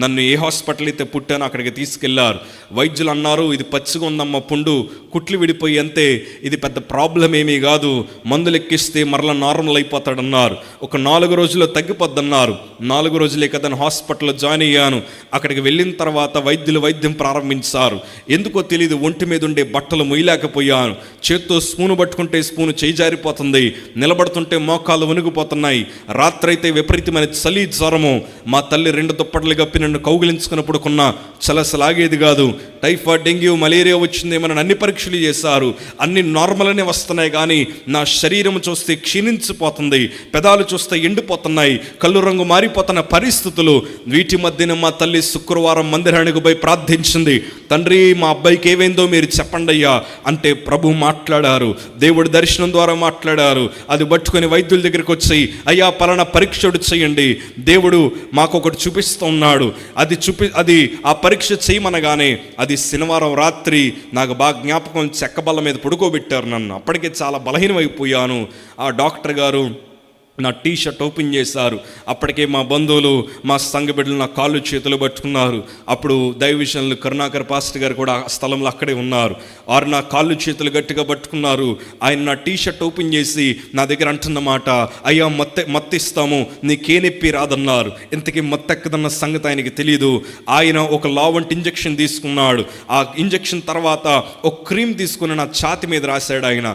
నన్ను ఏ హాస్పిటల్ అయితే పుట్టానో అక్కడికి తీసుకెళ్లారు. వైద్యులు అన్నారు, ఇది పచ్చిగా ఉందమ్మ పుండు, కుట్లు విడిపోయి అంతే, ఇది పెద్ద ప్రాబ్లం ఏమీ కాదు, మందులు ఎక్కిస్తే మరలా నార్మల్ అయిపోతాడన్నారు. ఒక 4 రోజుల్లో తగ్గిపోద్దన్నారు. 4 రోజులే కదా హాస్పిటల్లో జాయిన్ అయ్యాను. అక్కడికి వెళ్ళిన తర్వాత వైద్యులు వైద్యం ప్రారంభించారు. ఎందుకో తెలియదు, ఒంటి మీద ఉండే బట్టలు మొయ్యలేకపోయాను. చేత్తో స్పూను పట్టుకుంటే స్పూను చేయి జారిపోతుంది, నిలబడుతుంటే మోకాలు వణిగిపోతున్నాయి. రాత్రి అయితే విపరీతమైన చలి జ్వరము. మా తల్లి 2 దుప్పట్లు కప్పి నన్ను కౌగిలించుకున్నప్పుడు కొన్న చలసలాగేది కాదు. టైఫాయిడ్, డెంగ్యూ, మలేరియా వచ్చిందేమని అన్ని పరీక్షలు చేశారు. అన్ని నార్మల్ అనే వస్తున్నాయి, కానీ నా శరీరం చూస్తే క్షీణించిపోతుంది, పెదాలు చూస్తే ఎండిపోతున్నాయి, కళ్ళు రంగు మారిపోతున్న పరిస్థితులు. వీటి మధ్యన మా తల్లి శుక్రవారం మందిరానికి పోయి ప్రార్థించింది. తండ్రి మా అబ్బాయికి ఏమైందో మీరు చెప్పండి అయ్యా అంటే ప్రభు మాట్లాడారు. దేవుడి దర్శనం ద్వారా మాట్లాడారు. అది పట్టుకొని వైద్యుల దగ్గరికి వచ్చి, అయ్యా పలానా పరీక్ష చేయండి, దేవుడు మాకు ఒకటి చూపిస్తూ ఉన్నాడు. అది ఆ పరీక్ష చేయమనగానే అది శనివారం రాత్రి నాకు బాగా జ్ఞాపకం, చెక్కబల్ల మీద పడుకోబెట్టారు నన్ను. అప్పటికే చాలా బలహీనమైపోయాను. ఆ డాక్టర్ గారు నా టీషర్ట్ ఓపెన్ చేశారు. అప్పటికే మా బంధువులు, మా సంఘ బిడ్డలు నా కాళ్ళు చేతులు పట్టుకున్నారు. అప్పుడు దైవవిషయంలో కరుణాకర్ పాస్టర్ గారు కూడా ఆ స్థలంలో అక్కడే ఉన్నారు. వారు నా కాళ్ళు చేతులు గట్టిగా పట్టుకున్నారు. ఆయన నా టీషర్ట్ ఓపెన్ చేసి నా దగ్గర అంటున్నమాట, అయ్యా మత్తిస్తాము, నీకే నొప్పి రాదన్నారు. ఇంతకీ మత్తెక్కదన్న సంగతి ఆయనకి తెలియదు. ఆయన ఒక లావంటి ఇంజెక్షన్ తీసుకున్నాడు. ఆ ఇంజెక్షన్ తర్వాత ఒక క్రీమ్ తీసుకుని నా ఛాతి మీద రాశాడు. ఆయన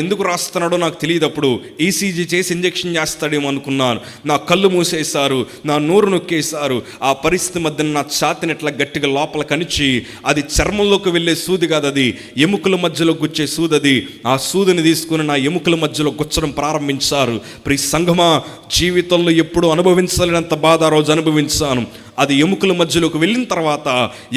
ఎందుకు రాస్తున్నాడో నాకు తెలియదు. అప్పుడు ఈసీజీ చేసి ఇంజెక్షన్ చేస్తాడేమో అనుకున్నాను. నా కళ్ళు మూసేశారు, నా నోరు నొక్కేశారు. ఆ పరిస్థితి మధ్య నా ఛాతిని ఎట్లా గట్టిగా లోపల కనిచి, అది చర్మంలోకి వెళ్ళే సూది కాదు, అది ఎముకల మధ్యలో గుచ్చే సూది. ఆ సూదిని తీసుకుని నా ఎముకల మధ్యలో గుచ్చడం ప్రారంభించారు. ప్రియ సంఘమా, జీవితంలో ఎప్పుడు అనుభవించలేనంత బాధ ఆ రోజు అనుభవించాను. అది ఎముకల మధ్యలోకి వెళ్ళిన తర్వాత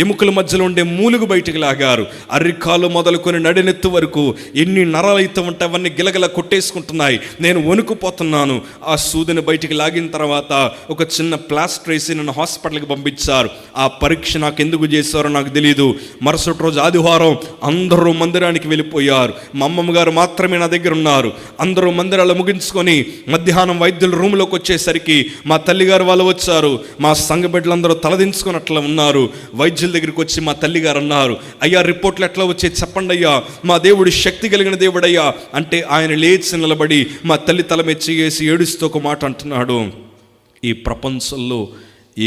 ఎముకల మధ్యలో ఉండే మూలుగు బయటికి లాగారు. అరికాలు మొదలుకొని నడినెత్తు వరకు ఎన్ని నరాలు అయితే ఉంటే అవన్నీ గిలగిల కొట్టేసుకుంటున్నాయి. నేను వణుకుపోతున్నాను. ఆ సూదిని బయటికి లాగిన తర్వాత ఒక చిన్న ప్లాస్టర్ వేసి నన్ను హాస్పిటల్కి పంపించారు. ఆ పరీక్ష నాకు ఎందుకు చేశారో నాకు తెలియదు. మరుసటి రోజు ఆదివారం అందరూ మందిరానికి వెళ్ళిపోయారు. మా అమ్మమ్మ గారు మాత్రమే నా దగ్గర ఉన్నారు. అందరూ మందిరాలు ముగించుకొని మధ్యాహ్నం వైద్యుల రూమ్లోకి వచ్చేసరికి మా తల్లిగారు వాళ్ళు వచ్చారు. మా సంఘ బిడ్డలందరూ తలదించుకొని అట్లా ఉన్నారు. వైద్యుల దగ్గరికి వచ్చి మా తల్లిగారు అన్నారు, అయ్యా రిపోర్ట్లు ఎట్లా వచ్చే చెప్పండి అయ్యా, మా దేవుడు శక్తి కలిగిన దేవుడయ్యా అంటే ఆయన లేచి నిలబడి మా తల్లి తల మీద చేసి ఏడుస్తూ ఒక మాట అంటున్నాడు, ఈ ప్రపంచంలో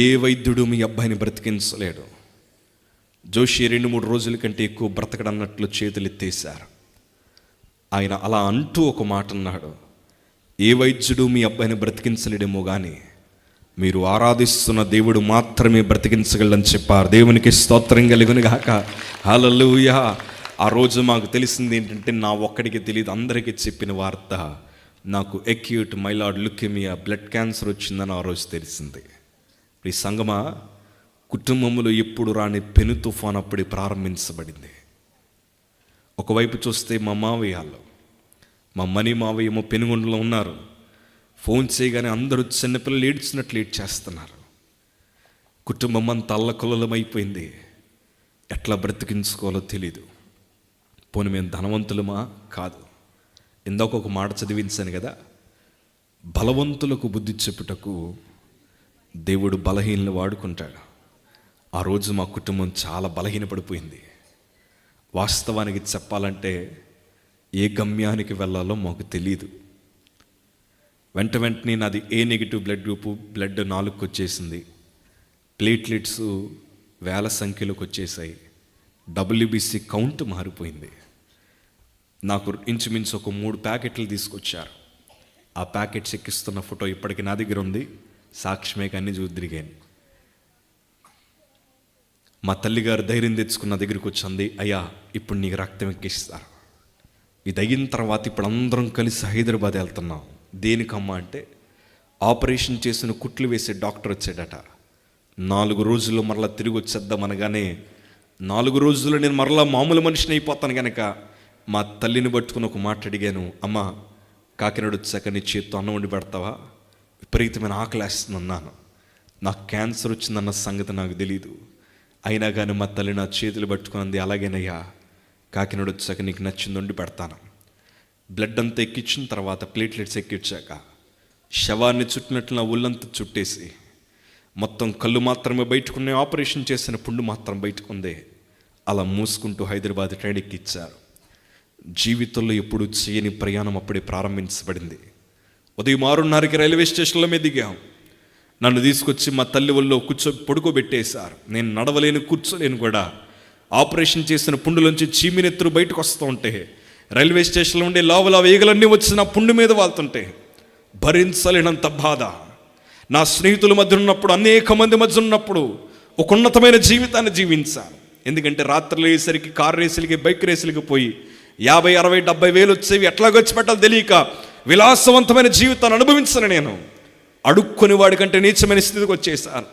ఏ వైద్యుడు మీ అబ్బాయిని బ్రతికించలేడు. జోషి 2-3 రోజుల కంటే ఎక్కువ బ్రతకడన్నట్లు చేతులు ఎత్తేశారు. ఆయన అలా అంటూ ఒక మాట అన్నాడు, ఏ వైద్యుడు మీ అబ్బాయిని బ్రతికించలేడేమో కానీ మీరు ఆరాధిస్తున్న దేవుడు మాత్రమే బ్రతికించగలడని చెప్పారు. దేవునికి స్తోత్రం కలుగును గాక. హల్లెలూయా. ఆ రోజు మాకు తెలిసింది ఏంటంటే, నా ఒక్కడికి తెలియదు, అందరికీ చెప్పిన వార్త, నాకు acute myeloid leukaemia blood cancer వచ్చిందని ఆ రోజు తెలిసింది. ఈ సంగమా, కుటుంబంలో ఎప్పుడు రాని పెను తుఫాన్ అప్పుడే ప్రారంభించబడింది. ఒకవైపు చూస్తే మా మావయ్యలు, మా మణి మావయ్య ఏమో పెనుగొండలో ఉన్నారు. ఫోన్ చేయగానే అందరూ చిన్నపిల్లలు ఏడ్చినట్లు ఏడ్చేస్తున్నారు. కుటుంబం అంతా అల్లకల్లోలమైపోయింది. ఎట్లా బ్రతికించుకోవాలో తెలీదు. పోనీ మేము ధనవంతులమా? కాదు. ఇందాక ఒక మాట చదివించాను కదా, బలవంతులకు బుద్ధి చెప్పుటకు దేవుడు బలహీనలు వాడుకుంటాడు. ఆ రోజు మా కుటుంబం చాలా బలహీనపడిపోయింది. వాస్తవానికి చెప్పాలంటే ఏ గమ్యానికి వెళ్ళాలో మాకు తెలియదు. వెంటనే నాది ఏ నెగిటివ్ బ్లడ్ గ్రూపు, బ్లడ్ 4కి వచ్చేసింది. ప్లేట్లెట్స్ వేల సంఖ్యలోకి వచ్చేసాయి. WBC కౌంట్ మారిపోయింది. నాకు ఇంచుమించు ఒక 3 ప్యాకెట్లు తీసుకొచ్చారు. ఆ ప్యాకెట్స్ ఎక్కిస్తున్న ఫోటో ఇప్పటికి నా దగ్గర ఉంది. సాక్ష్యమే కానీ చూద్దిరిగాను. మా తల్లిగారు ధైర్యం తెచ్చుకున్న దగ్గరికి వచ్చింది, అయ్యా ఇప్పుడు నీకు రక్తం ఎక్కిస్తారు. ఇది అయిన తర్వాత ఇప్పుడు అందరం కలిసి హైదరాబాద్ వెళ్తున్నాం. దేనికమ్మా అంటే, ఆపరేషన్ చేసిన కుట్లు వేసే డాక్టర్ వచ్చాడట. 4 రోజుల్లో మరలా తిరిగి వచ్చేద్దాం అనగానే, 4 రోజుల్లో నేను మరలా మామూలు మనిషిని అయిపోతాను కనుక మా తల్లిని పట్టుకుని ఒక మాట అడిగాను, అమ్మ కాకినాడ వచ్చాక నీ చేత్తో అన్నం వండి పెడతావా? విపరీతమైన ఆకలేస్తున్నాను. నాకు క్యాన్సర్ వచ్చిందన్న సంగతి నాకు తెలీదు. అయినా కానీ మా తల్లి నా చేతులు పట్టుకున్నది, అలాగేనయ్యా కాకినాడ వచ్చాక నీకు నచ్చింది వండి పెడతాను. బ్లడ్ అంతా ఎక్కించిన తర్వాత, ప్లేట్లెట్స్ ఎక్కించాక శవాన్ని చుట్టినట్లు నా ఒళ్ళంతా చుట్టేసి, మొత్తం కళ్ళు మాత్రమే బయటకున్నాయి, ఆపరేషన్ చేసిన పుండు మాత్రం బయటకుంది. అలా మూసుకుంటూ హైదరాబాద్ ట్రైన్ ఎక్కిచ్చారు. జీవితంలో ఎప్పుడు చేయని ప్రయాణం అప్పుడే ప్రారంభించబడింది. ఉదయం 6:30కి రైల్వే స్టేషన్లో మీద దిగాం. నన్ను తీసుకొచ్చి మా తల్లి ఒళ్ళో పడుకోబెట్టేశారు. నేను నడవలేను, కూర్చోలేను కూడా. ఆపరేషన్ చేసిన పుండులోంచి చీమినెత్తురు బయటకు వస్తూ ఉంటే, రైల్వే స్టేషన్లో ఉండే లావుల వేగలన్నీ వచ్చిన పుండు మీద వాళ్తుంటే భరించలేనంత బాధ. నా స్నేహితుల మధ్య ఉన్నప్పుడు, అనేక మంది మధ్య ఉన్నప్పుడు ఒక ఉన్నతమైన జీవితాన్ని జీవించాను. ఎందుకంటే రాత్రులు అయ్యేసరికి కార్ రేసులకి, బైక్ రేసులకి పోయి 50, 60, 70 వేలు వచ్చేవి. ఎట్లాగ వచ్చి పెట్టాలో తెలియక విలాసవంతమైన జీవితాన్ని అనుభవించాను. నేను అడుక్కొని వాడికంటే నీచమైన స్థితికి వచ్చేసాను.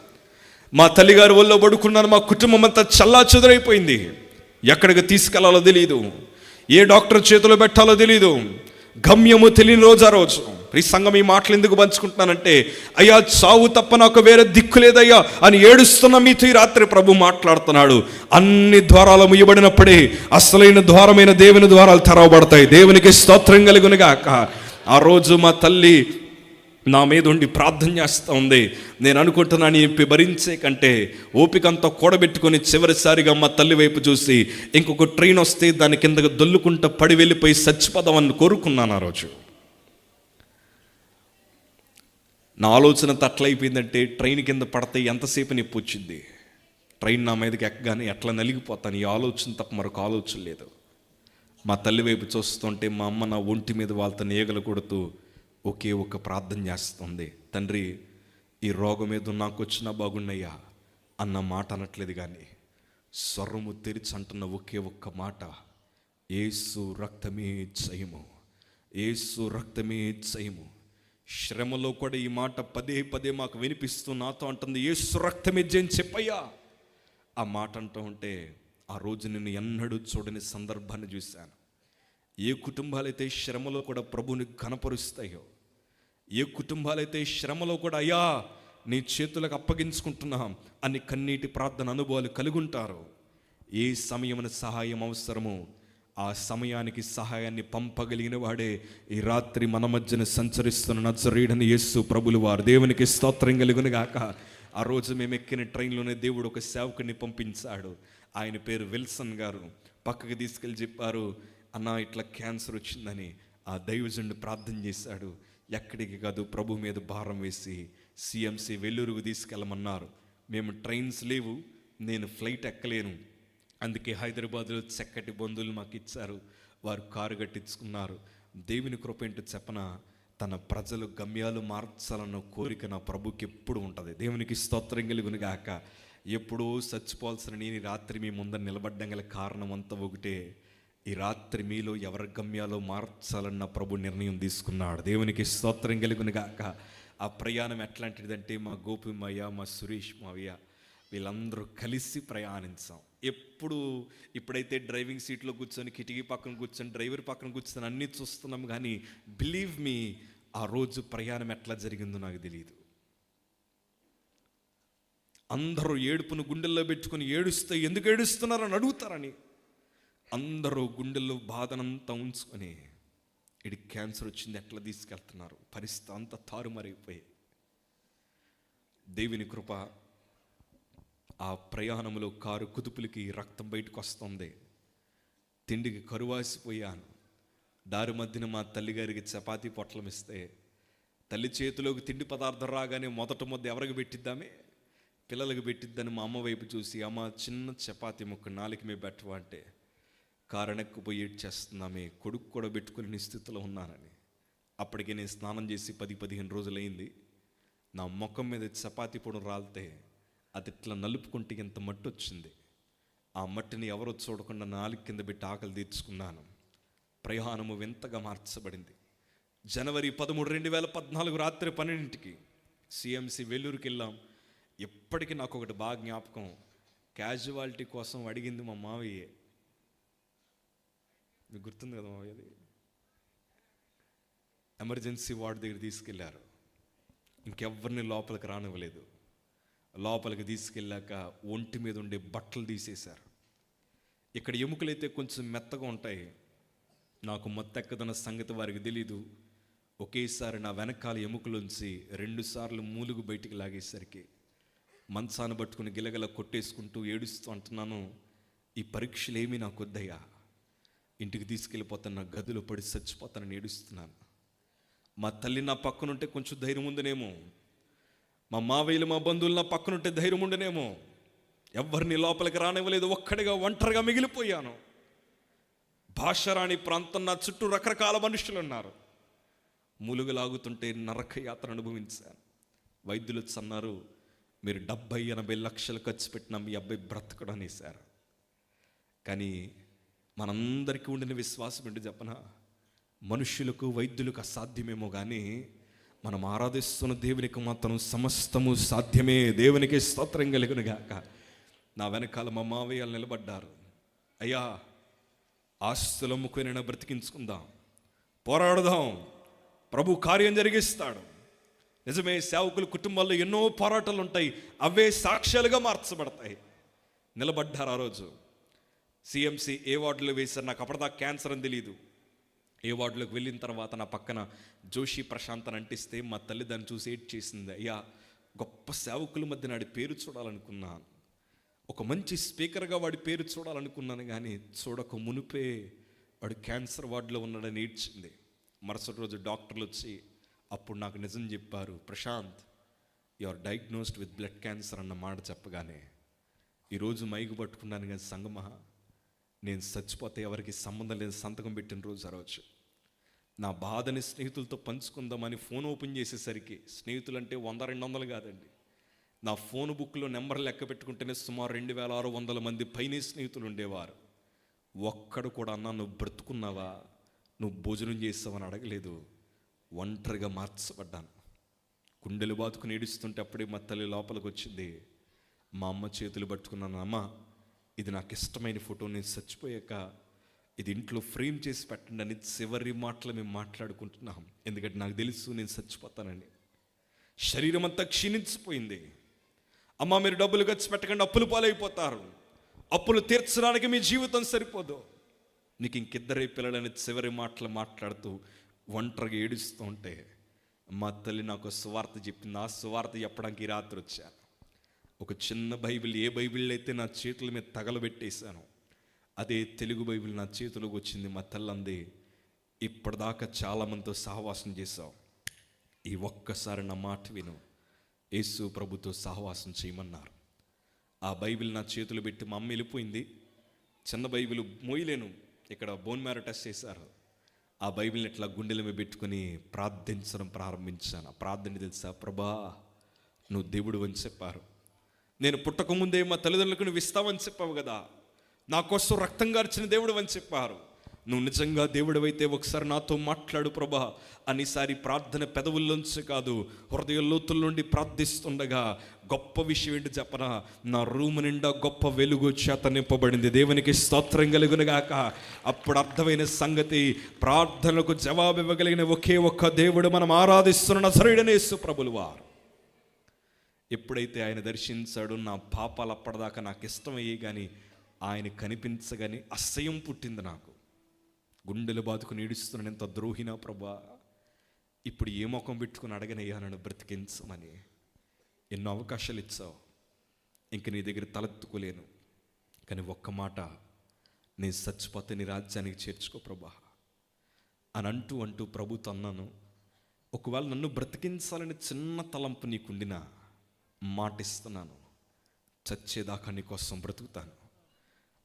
మా తల్లిగారు ఒళ్ళో పడుకున్నాను. మా కుటుంబం అంతా చల్లా చెదరైపోయింది. ఎక్కడికి తీసుకెళ్లాలో తెలియదు, ఏ డాక్టర్ చేతిలో పెట్టాలో తెలియదు, గమ్యము తెలియని రోజు ఆ రోజు. ఈ సంఘం ఈ మాటలు ఎందుకు పంచుకుంటున్నానంటే, అయ్యా చావు తప్ప నాకు వేరే దిక్కు లేదయ్యా అని ఏడుస్తున్న మీతో ఈ రాత్రి ప్రభు మాట్లాడుతున్నాడు. అన్ని ద్వారాలు ముయ్యబడినప్పుడే అసలైన ద్వారమైన దేవుని ద్వారాలు తెరవబడతాయి. దేవునికి స్తోత్రం కలుగునుగాక. ఆ రోజు మా తల్లి నా మీద ఉండి ప్రార్థన చేస్తూ ఉంది. నేను అనుకుంటున్నాను, ఈ భరించే కంటే ఓపికంతా కూడబెట్టుకొని చివరిసారిగా మా తల్లి వైపు చూసి, ఇంకొక ట్రైన్ వస్తే దాని కిందకు దొల్లుకుంటూ పడి వెళ్ళిపోయి చచ్చిపోదామని కోరుకున్నాను. ఆ రోజు నా ఆలోచన తట్లయిపోయిందంటే, ట్రైన్ కింద పడితే ఎంతసేపు నొప్పి వచ్చింది, ట్రైన్ నా మీదకి ఎక్కగానే ఎట్లా నలిగిపోతాను, ఈ ఆలోచన తప్ప మరొక ఆలోచన లేదు. మా తల్లి వైపు చూస్తుంటే మా అమ్మ నా ఒంటి మీద వాళ్ళతో ఈగలు కొడుతూ ఒకే ఒక ప్రార్థన చేస్తుంది, తండ్రి ఈ రోగం ఏదో నాకు వచ్చినా బాగున్నాయా అన్న మాట అనట్లేదు, కానీ స్వరము తెరిచి అంటున్న ఒకే ఒక్క మాట, యేసు రక్తమే జయము, యేసు రక్తమే జయము. శ్రమలో కూడా ఈ మాట పదే పదే మాకు వినిపిస్తూ నాతో అంటుంది, యేసు రక్తమే జయం చెప్పయ్యా. ఆ మాట అంటూ ఉంటే ఆ రోజు నేను ఎన్నడూ చూడని సందర్భాన్ని చూశాను. ఏ కుటుంబాలైతే శ్రమలో కూడా ప్రభువుని ఘనపరుస్తాయో, ఏ కుటుంబాలైతే శ్రమలో కూడా అయ్యా నీ చేతులకు అప్పగించుకుంటున్నాం అని కన్నీటి ప్రార్థన అనుభవాలు కలుగుంటారో, ఏ సమయమున సహాయం అవసరమో ఆ సమయానికి సహాయాన్ని పంపగలిగిన వాడే ఈ రాత్రి మన మధ్యన సంచరిస్తున్న నజరేయుడైన యేసు ప్రభులు వారు. దేవునికి స్తోత్రం కలుగునుగాక. ఆ రోజు మేము ఎక్కిన ట్రైన్లోనే దేవుడు ఒక సేవకుడిని పంపించాడు. ఆయన పేరు విల్సన్ గారు. పక్కకి తీసుకెళ్ళి చెప్పారు, అన్న ఇట్లా క్యాన్సర్ వచ్చిందని. ఆ దైవజనుడు ప్రార్థన చేశాడు. ఎక్కడికి కాదు, ప్రభు మీద భారం వేసి CMC వెల్లూరుకు తీసుకెళ్ళమన్నారు. మేము ట్రైన్స్ లేవు, నేను ఫ్లైట్ ఎక్కలేను, అందుకే హైదరాబాద్లో చక్కటి బంధువులు మాకు ఇచ్చారు. వారు కారు కట్టించుకున్నారు. దేవుని కృప ఏంటో చెప్పన, తన ప్రజలు గమ్యాలు మార్చాలన్న కోరిక నా ప్రభుకి ఎప్పుడు ఉంటుంది. దేవునికి స్తోత్రం కలుగునుగాక. ఎప్పుడూ చచ్చిపోవాల్సిన నేను రాత్రి మీ ముందర నిలబడ్డం గల కారణం అంతా ఒకటే, ఈ రాత్రి మీలో ఎవరి గమ్యాలో మార్చాలన్న ప్రభు నిర్ణయం తీసుకున్నాడు. దేవునికి స్తోత్రం కలుగును గాక. ఆ ప్రయాణం ఎట్లాంటిదంటే మా గోపిమయ్య, మా సురేష్ మావయ్య వీళ్ళందరూ కలిసి ప్రయాణించాం. ఇప్పుడైతే డ్రైవింగ్ సీట్లో కూర్చొని కిటికీ పక్కన కూర్చొని డ్రైవర్ పక్కన కూర్చొని అన్నీ చూస్తున్నాం, కానీ బిలీవ్ మీ ఆ రోజు ప్రయాణం ఎట్లా జరిగిందో నాకు తెలియదు. అందరూ ఏడుపును గుండెల్లో పెట్టుకుని ఏడుస్తే ఎందుకు ఏడుస్తున్నారని అడుగుతారని అందరూ గుండెల్లో బాధనంతా ఉంచుకొని ఇడి క్యాన్సర్ వచ్చింది ఎట్లా తీసుకెళ్తున్నారు, పరిస్థితి అంతా తారుమారైపోయి. దేవుని కృప, ఆ ప్రయాణంలో కారు కుదుపులకి రక్తం బయటకు వస్తుంది. తిండికి కరువాసిపోయాను. దారి మధ్యన మా తల్లిగారికి చపాతీ పొట్లం ఇస్తే తల్లి చేతిలోకి తిండి పదార్థం రాగానే మొదట ముద్ద ఎవరికి పెట్టిద్దామే, పిల్లలకు పెట్టిద్దని మా అమ్మ వైపు చూసి, అమ్మ చిన్న చపాతీ ముక్క నాలుగు మీద పెట్టవా అంటే కారణక్కుపోయి ఏడ్చేస్తున్నామే, కొడుకు కూడా పెట్టుకుని స్థితిలో ఉన్నానని. అప్పటికే నేను స్నానం చేసి 10-15 రోజులైంది. నా ముఖం మీద చపాతీ పొడి రాలితే అది ఇట్లా నలుపుకుంటే ఎంత మట్టి వచ్చింది. ఆ మట్టిని ఎవరో చూడకుండా నాలుగు కింద పెట్టి ఆకలి తీర్చుకున్నాను. ప్రయాణము వింతగా మార్చబడింది. జనవరి 13, 2014 రాత్రి 12కి సిఎంసి వెల్లూరుకి వెళ్ళాం. ఎప్పటికీ నాకు ఒకటి బాగా జ్ఞాపకం, క్యాజువాలిటీ కోసం అడిగింది మా మావయ్యే. మీకు గుర్తుంది కదా మావయ్య? అది ఎమర్జెన్సీ వార్డు దగ్గర తీసుకెళ్లారు. ఇంకెవ్వరిని లోపలికి రానివ్వలేదు. లోపలికి తీసుకెళ్ళాక ఒంటి మీద ఉండే బట్టలు తీసేశారు. ఇక్కడ ఎముకలైతే కొంచెం మెత్తగా ఉంటాయి. నాకు మొత్తెక్కదన్న సంగతి వారికి తెలీదు. ఒకేసారి నా వెనకాల ఎముకలోంచి 2 సార్లు మూలుగు బయటికి లాగేసరికి మంచాన్ని పట్టుకుని గిలగల కొట్టేసుకుంటూ ఏడుస్తూ అంటున్నాను, ఈ పరీక్షలు ఏమీ నాకు వద్దయ్యా, ఇంటికి తీసుకెళ్ళిపోతాను, నా గదిలో పడి చచ్చిపోతానని ఏడుస్తున్నాను. మా తల్లి నా పక్కనుంటే కొంచెం ధైర్యం ఉందనేమో, మా మావయ్యలు మా బంధువులు నా పక్కనుంటే ధైర్యం ఉండనేమో. ఎవరిని లోపలికి రానివ్వలేదు. ఒక్కడిగా ఒంటరిగా మిగిలిపోయాను. భాషరాణి ప్రాంతం నా చుట్టూ రకరకాల మనుషులు ఉన్నారు. మూలుగులాగుతుంటే నరక యాత్ర అనుభవించాను. వైద్యులు అన్నారు, మీరు 70-80 లక్షలు ఖర్చు పెట్టిన మీ అబ్బాయి బ్రతకడం అనేసారు. కానీ మనందరికీ ఉండిన విశ్వాసం ఏంటి చెప్పనా? మనుషులకు వైద్యులకు అసాధ్యమేమో కానీ మనం ఆరాధిస్తున్న దేవునికి మాత్రం సమస్తము సాధ్యమే. దేవునికి స్తోత్రం కలుగును గాక. నా వెనకాల మా మావయ్యలు నిలబడ్డారు. అయ్యా, ఆస్తులు అమ్ముకునైనా బ్రతికించుకుందాం, పోరాడదాం, ప్రభు కార్యం జరిగిస్తాడు. నిజమే, సేవకుల కుటుంబాల్లో ఎన్నో పోరాటాలు ఉంటాయి, అవే సాక్ష్యాలుగా మార్చబడతాయి. నిలబడ్డారు. ఆ రోజు సిఎంసి ఏ వార్డులో వేశారు. నాకు అప్పటిదాకా క్యాన్సర్ అని తెలియదు. ఏ వార్డులోకి వెళ్ళిన తర్వాత నా పక్కన జోషి ప్రశాంత్ అని అంటిస్తే మా తల్లి దాన్ని చూసి ఏడ్ చేసింది. అయ్యా, గొప్ప సేవకుల మధ్య నాడి పేరు చూడాలనుకున్నాను, ఒక మంచి స్పీకర్గా వాడి పేరు చూడాలనుకున్నాను, కానీ చూడక మునిపే వాడు క్యాన్సర్ వార్డులో ఉన్నాడని ఏడ్చింది. మరుసటి రోజు డాక్టర్లు వచ్చి అప్పుడు నాకు నిజం చెప్పారు, Prashant, you are diagnosed with blood cancer అన్న మాట చెప్పగానే ఈరోజు మైకు పట్టుకున్నాను. కానీ సంగమా, నేను చచ్చిపోతే ఎవరికి సంబంధం లేదు సంతకం పెట్టిన రోజు ఆ రోజు. నా బాధని స్నేహితులతో పంచుకుందామని ఫోన్ ఓపెన్ చేసేసరికి, స్నేహితులు అంటే 100-200 కాదండి, నా ఫోన్ బుక్లో నెంబర్ లెక్క పెట్టుకుంటేనే సుమారు 2600 మంది పైనే స్నేహితులు ఉండేవారు. ఒక్కడు కూడా అన్నా నువ్వు బ్రతుకున్నావా, నువ్వు భోజనం చేస్తావని అడగలేదు. ఒంటరిగా మార్చబడ్డాను. గుండెలు బాతుకుని ఏడుస్తుంటే అప్పుడే మా తల్లి లోపలికి వచ్చింది. మా అమ్మ చేతులు పట్టుకున్నాను. అమ్మ, ఇది నాకు ఇష్టమైన ఫోటో, నేను చచ్చిపోయాక ఇది ఇంట్లో ఫ్రేమ్ చేసి పెట్టండి అని చివరి మాటలు మేము మాట్లాడుకుంటున్నాం. ఎందుకంటే నాకు తెలుసు నేను చచ్చిపోతానని. శరీరం అంతా క్షీణించిపోయింది. అమ్మ, మీరు డబ్బులు ఖర్చు పెట్టకండి, అప్పులు పాలైపోతారు, అప్పులు తీర్చడానికి మీ జీవితం సరిపోదు, నీకు ఇంకిద్దరే పిల్లలని చివరి మాటలు మాట్లాడుతూ ఒంటరిగా ఏడుస్తూ ఉంటే మా తల్లి నాకు సువార్త చెప్పింది. ఆ సువార్త చెప్పడానికి ఈ రాత్రి వచ్చాను. ఒక చిన్న బైబిల్, ఏ బైబిల్ అయితే నా చేతుల మీద తగలబెట్టేశాను అదే తెలుగు బైబిల్ నా చేతిలోకి వచ్చింది. మా తల్లి అంది, ఇప్పటిదాకా చాలామందితో సహవాసం చేశావు, ఈ ఒక్కసారి నా మాట విను, యేసు ప్రభుతో సహవాసం చేయమన్నారు. ఆ బైబిల్ నా చేతులు పెట్టి మా అమ్మ వెళ్ళిపోయింది. చిన్న బైబిల్ మోయలేను, ఇక్కడ బోన్ మ్యారో టెస్ట్ చేశారు. ఆ బైబిల్ని ఇట్లా గుండెల మీద పెట్టుకుని ప్రార్థించడం ప్రారంభించాను. ఆ ప్రార్థన తెలుసా? ప్రభా, నువ్వు దేవుడు అని చెప్పారు. నేను పుట్టకముందే మా తల్లిదండ్రులకు నువ్వు ఇస్తావని చెప్పావు కదా, నా కోసం రక్తం గార్చిన దేవుడు అని చెప్పారు. నువ్వు నిజంగా దేవుడివైతే ఒకసారి నాతో మాట్లాడు ప్రభా అనిసారి ప్రార్థన పెదవుల్లోంచి కాదు, హృదయ లోతుల నుండి ప్రార్థిస్తుండగా గొప్ప విషయం ఏంటి చెప్పనా, నా రూమ్ నిండా గొప్ప వెలుగు చేత నింపబడింది. దేవునికి స్తోత్రం కలుగునుగాక. అప్పుడు అర్థమైన సంగతి, ప్రార్థనలకు జవాబు ఇవ్వగలిగిన ఒకే ఒక్క దేవుడు మనం ఆరాధిస్తున్న నజరేయుడైన యేసు ప్రభులు వారు. ఎప్పుడైతే ఆయన దర్శించాడు, నా పాపాలు అప్పటిదాకా నాకు ఇష్టమయ్యే కానీ ఆయన కనిపించగానే అసహ్యం పుట్టింది నాకు. గుండెలు బాదుకుని ఏడుస్తున్నాను, ఎంత ద్రోహినా ప్రభా, ఇప్పుడు ఏ ముఖం పెట్టుకుని అడగనయ్యా నన్ను బ్రతికించమని. ఎన్నో అవకాశాలు ఇచ్చావు, ఇంక నీ దగ్గర తలెత్తుకోలేను, కానీ ఒక్క మాట, నేను చచ్చిపోతే నీ రాజ్యానికి చేర్చుకో ప్రభా అని అంటూ ప్రభుతో అన్నాను. ఒకవేళ నన్ను బ్రతికించాలని చిన్న తలంపు నీకుండినా మాటిస్తున్నాను, చచ్చేదాకా నీ కోసం బ్రతుకుతాను.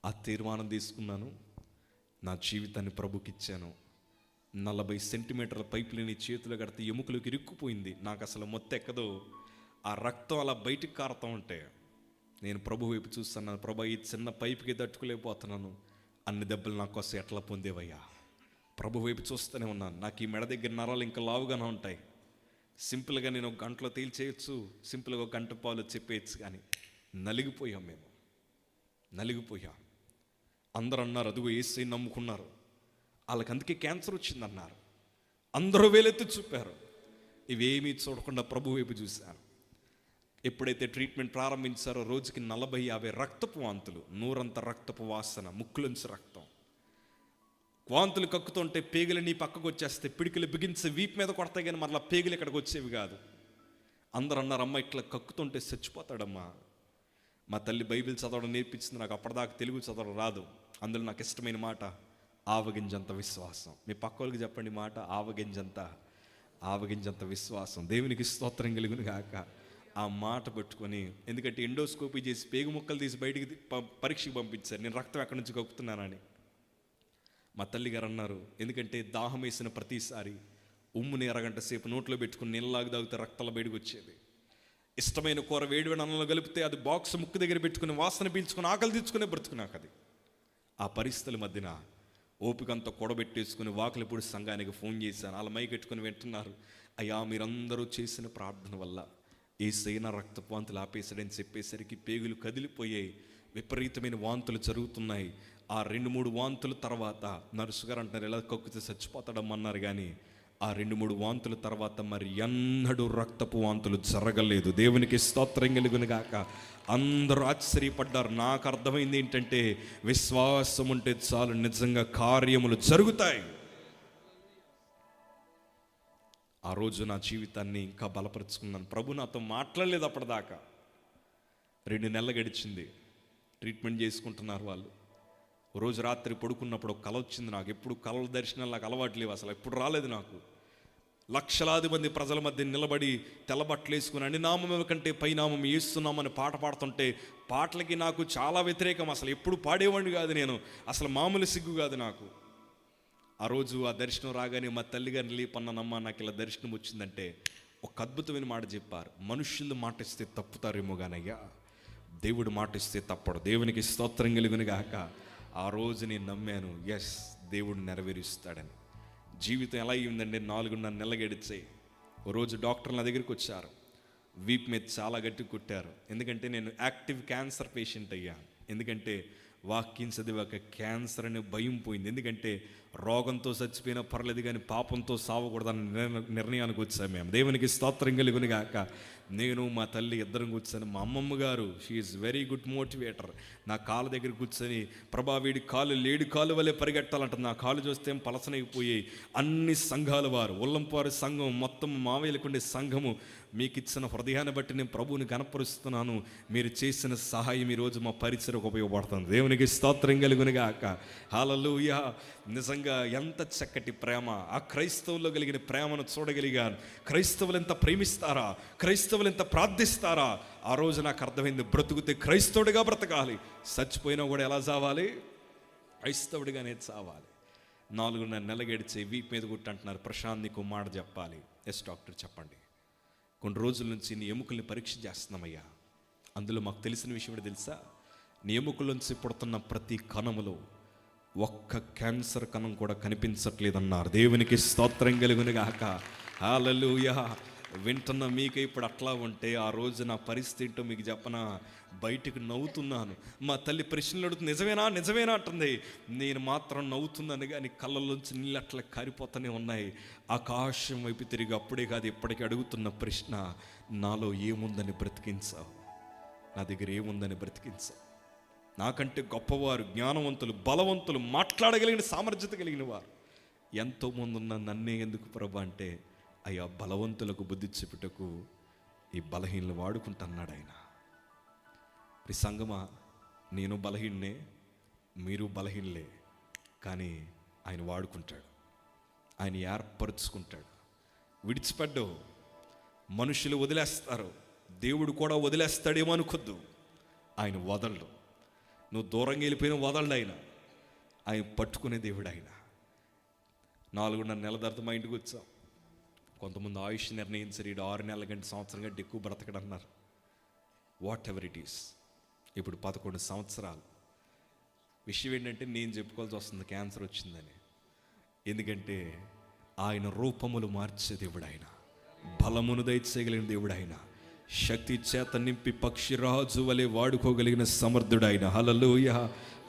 ఆ తీర్మానం తీసుకున్నాను, నా జీవితాన్ని ప్రభుకి ఇచ్చాను. 40 సెంటీమీటర్ల పైపులు నీ చేతులు కడితే ఎముకలకు ఇరుక్కుపోయింది, నాకు అసలు మొత్తం ఎక్కదో. ఆ రక్తం అలా బయటికి కారుతూ ఉంటే నేను ప్రభు వైపు చూస్తున్నాను, ప్రభు ఈ చిన్న పైపుకి తట్టుకోలేకపోతున్నాను, అన్ని దెబ్బలు నా కోసం ఎట్లా పొందేవయ్యా. ప్రభు వైపు చూస్తూనే ఉన్నాను. నాకు ఈ మెడ దగ్గర నరాలు ఇంకా లావుగానే ఉంటాయి, సింపుల్గా నేను ఒక గంటలో తేల్చేయచ్చు, సింపుల్గా ఒక గంట పాలు చెప్పేయచ్చు, కానీ నలిగిపోయాం, మేము నలిగిపోయాం. అందరూ అన్నారు అదిగో యేసయ్య నమ్ముకున్నారు, వాళ్ళకి అందుకే క్యాన్సర్ వచ్చిందన్నారు. అందరూ వేలెత్తి చూపారు, ఇవేమీ చూడకుండా ప్రభు వైపు చూశారు. ఎప్పుడైతే ట్రీట్మెంట్ ప్రారంభించారో రోజుకి 40-50 రక్తపు వాంతులు, నూరంత రక్తపు వాసన, ముక్కులోంచి రక్తం. వాంతులు కక్కుతుంటే పేగులు నీ పక్కకు వచ్చేస్తే పిడికిలు బిగించి వీపు మీద కొడతాయి, కానీ మరలా పేగులు ఇక్కడికి వచ్చేవి కాదు. అందరూ అన్నారు అమ్మ ఇట్లా కక్కుతుంటే చచ్చిపోతాడమ్మా. మా తల్లి బైబిల్ చదవడం నేర్పించింది నాకు, అప్పటిదాకా తెలుగు చదవడం రాదు. అందులో నాకు ఇష్టమైన మాట ఆవగింజంత విశ్వాసం. మీ పక్క వాళ్ళకి చెప్పండి మాట, ఆవగింజంత విశ్వాసం. దేవునికి స్తోత్రం కలుగును గాక. ఆ మాట పెట్టుకొని, ఎందుకంటే ఎండోస్కోపీ చేసి పేగు ముక్కలు తీసి బయటికి పరీక్షకు పంపించారు, నేను రక్తం ఎక్కడి నుంచి కక్కుతున్నానని. మా తల్లిగారు అన్నారు, ఎందుకంటే దాహం వేసిన ప్రతిసారి ఉమ్ముని అరగంట సేపు నోట్లో పెట్టుకుని నీళ్ళలాగా తాగితే రక్తాల బయటకు వచ్చేది. ఇష్టమైన కూర వేడివేడి అన్నంలో కలిపితే అది బాక్స్ ముక్కు దగ్గర పెట్టుకుని వాసన పీల్చుకుని ఆకలి తీర్చుకునే బ్రతుకున్నాక అది. ఆ పరిస్థితుల మధ్యన ఓపికంతా కూడబెట్టేసుకుని వాకిలిపూడి సంఘానికి ఫోన్ చేశాను. వాళ్ళ మైకెట్టుకుని వింటున్నారు, అయ్యా మీరందరూ చేసిన ప్రార్థన వల్ల యేసయ్య రక్తపు వాంతులు ఆపేశాడని చెప్పేసరికి పేగులు కదిలిపోయాయి, విపరీతమైన వాంతులు జరుగుతున్నాయి. ఆ 2-3 వాంతుల తర్వాత నర్సు గారు అంటున్నారు ఎలా కక్కుతే చచ్చిపోతాడమ్మన్నారు, కానీ ఆ 2-3 వాంతుల తర్వాత మరి ఎన్నడూ రక్తపు వాంతులు జరగలేదు. దేవునికి స్తోత్రం కలుగునుగాక. అందరూ ఆశ్చర్యపడ్డారు. నాకు అర్థమైంది ఏంటంటే, విశ్వాసం ఉంటే చాలు నిజంగా కార్యములు జరుగుతాయి. ఆ రోజు నా జీవితాన్ని ఇంకా బలపరుచుకున్నాను. ప్రభు నాతో మాట్లాడలేదు అప్పటిదాకా. 2 నెలలు గడిచింది, ట్రీట్మెంట్ చేసుకుంటున్నారు వాళ్ళు. రోజు రాత్రి పడుకున్నప్పుడు ఒక కల వచ్చింది నాకు. ఎప్పుడు కళల దర్శనాలు నాకు అలవాటు లేవు, అసలు ఎప్పుడు రాలేదు నాకు. లక్షలాది మంది ప్రజల మధ్య నిలబడి తెల్లబట్టలు వేసుకుని అన్ని నామం కంటే పై నామం వేస్తున్నామని పాట పాడుతుంటే పాటలకి నాకు చాలా వ్యతిరేకం. అసలు ఎప్పుడు పాడేవాడిని కాదు నేను, అసలు మామూలు సిగ్గు కాదు నాకు. ఆ రోజు ఆ దర్శనం రాగానే మా తల్లిగారిని లేపన్నానమ్మా నాకు ఇలా దర్శనం వచ్చిందంటే ఒక అద్భుతమైన మాట చెప్పారు, మనుషులు మాట ఇస్తే తప్పుతారేమో కానయ్యా, దేవుడు మాట ఇస్తే తప్పడు. దేవునికి స్తోత్రం కలుగును గాక. ఆ రోజు నేను నమ్మాను, ఎస్ దేవుడు నెరవేరుస్తాడని. జీవితం ఎలా అయ్యిందంటే 4.5 నెలలు గడిచాయి. ఓ రోజు డాక్టర్ నా దగ్గరికి వచ్చారు, వీప్ మీద చాలా గట్టి కొట్టారు. ఎందుకంటే నేను యాక్టివ్ క్యాన్సర్ పేషెంట్ అయ్యాను. ఎందుకంటే వాక్యం చదివాక క్యాన్సర్ అనే భయం పోయింది. ఎందుకంటే రోగంతో చచ్చిపోయినా పర్లేదు కానీ పాపంతో సావకూడదని నిర్ణయానికి వచ్చాము మేము. దేవునికి స్తోత్రం కలుగును గాక. నేను మా తల్లి ఇద్దరం కూర్చొని, మా అమ్మమ్మ గారు she is very good motivator, నా కాళ్ళ దగ్గర కూర్చొని ప్రభా వీడి కాళ్ళు లేడి కాలు వల్లే పరిగెట్టాలంట. నా కాళ్ళు చూస్తే ఏం పలసనైపోయాయి. అన్ని సంఘాల వారు, ఉల్లంపారు సంఘం మొత్తం, మావేలకుండే సంఘము, మీకు ఇచ్చిన హృదయాన్ని బట్టి నేను ప్రభువుని కనపరుస్తున్నాను. మీరు చేసిన సహాయం ఈరోజు మా పరిచయకు ఉపయోగపడుతుంది. దేవునికి స్తోత్రం కలుగును గాక. హల్లెలూయా. నిజంగా ఎంత చక్కటి ప్రేమ, ఆ క్రైస్తవుల్లో కలిగిన ప్రేమను చూడగలిగాను. క్రైస్తవులు ఎంత ప్రేమిస్తారా, క్రైస్తవులు ఎంత ప్రార్థిస్తారా. ఆ రోజు నాకు అర్థమైంది, బ్రతుకుతే క్రైస్తవుడిగా బ్రతకాలి, చచ్చిపోయినా కూడా ఎలా చావాలి, క్రైస్తవుడిగానే చావాలి. 4.5 నెలలు గడిచే వీపు మీద కొట్టి అంటున్నారు, ప్రశాంత్ నీకు మాట చెప్పాలి. ఎస్ డాక్టర్ చెప్పండి. కొన్ని రోజుల నుంచి నీ ఎముకల్ని పరీక్ష చేస్తున్నామయ్యా. అందులో మాకు తెలిసిన విషయం ఏంటో తెలుసా, నీ ఎముకల నుంచి పుడుతున్న ప్రతి కణములో ఒక్క క్యాన్సర్ కణం కూడా కనిపించట్లేదన్నారు. దేవునికి స్తోత్రం కలుగును గాక. హల్లెలూయా. వింటున్న మీకు ఇప్పుడు అట్లా ఉంటే ఆ రోజు నా పరిస్థితి ఏంటో మీకు చెప్పనా? బయటికి నవ్వుతున్నాను. మా తల్లి ప్రశ్నలు అడుగుతుంది, నిజమేనా నిజమేనా అంటుంది. నేను మాత్రం నవ్వుతున్నాను కానీ కళ్ళల్లోంచి నీళ్ళు అట్లా కారిపోతూనే ఉన్నాయి. ఆకాశం వైపు తిరిగి అప్పుడే కాదు ఇప్పటికీ అడుగుతున్న ప్రశ్న, నాలో ఏముందని బ్రతికించావు? నా దగ్గర ఏముందని బ్రతికించావు? నాకంటే గొప్పవారు, జ్ఞానవంతులు, బలవంతులు, మాట్లాడగలిగిన సామర్థ్యత కలిగిన వారు ఎంతోమంది ఉన్న నన్నే ఎందుకు ప్రభు అంటే, అయ్యా బలవంతులకు బుద్ధి చెప్పుటకు ఈ బలహీనలు వాడుకుంటున్నాడు ఆయన. ఈ సంగమా, నేను బలహీనే, మీరు బలహీనలే, కానీ ఆయన వాడుకుంటాడు, ఆయన ఏర్పరుచుకుంటాడు. విడిచిపెట్టవు. మనుషులు వదిలేస్తారు, దేవుడు కూడా వదిలేస్తాడేమో అనుకోద్దు. ఆయన వదలడు. నువ్వు దూరంగా వెళ్ళిపోయిన వదలడు ఆయన. ఆయన పట్టుకునే దేవుడు ఆయన. 4.5 నెలల తర్వాత మా ఇంటికి వచ్చాం. కొంతమంది ఆయుష్ నిర్ణయించారు, 6 నెలల కంటే సంవత్సరం కంటే ఎక్కువ బ్రతకడన్నారు. Whatever it is. ఇప్పుడు 11 సంవత్సరాలు. విషయం ఏంటంటే నేను చెప్పుకోవాల్సి వస్తుంది క్యాన్సర్ వచ్చిందని. ఎందుకంటే ఆయన రూపములు మార్చే దేవుడు ఆయన, బలమును దయచేయగలిగిన దేవుడు ఆయన, శక్తి చేత నింపి పక్షిరాజు వలె వాడుకోగలిగిన సమర్థుడు ఆయన. హల్లెలూయా,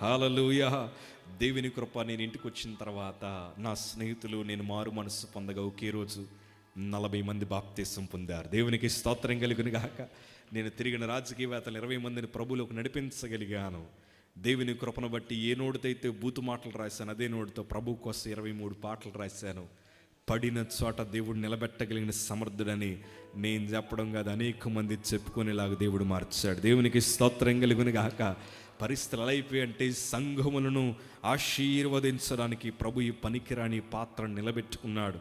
హల్లెలూయా. దేవుని కృప. నేను ఇంటికి వచ్చిన తర్వాత నా స్నేహితులు నేను మారు మనసు పొందగా ఒకే రోజు 40 మంది బాప్తీసం పొందారు. దేవునికి స్తోత్రం కలుగును గాక. నేను తిరిగిన రాజకీయవేత్తలు 20 మందిని ప్రభువులోకి నడిపించగలిగాను. దేవుని కృపను బట్టి ఏ నోటితో అయితే బూతు మాటలు రాశాను, అదే నోటితో ప్రభు కోసం 23 పాటలు రాశాను. పడిన చోట దేవుడు నిలబెట్టగలిగిన సమర్థుడని నేను చెప్పడం కాదు, అనేక మంది చెప్పుకునేలాగా దేవుడు మార్చాడు. దేవునికి స్తోత్రం కలుగును గాక. పరిస్థితులు ఎలా అయిపోయి అంటే, సంఘములను ఆశీర్వదించడానికి ప్రభు ఈ పనికిరాని పాత్రను నిలబెట్టుకున్నాడు.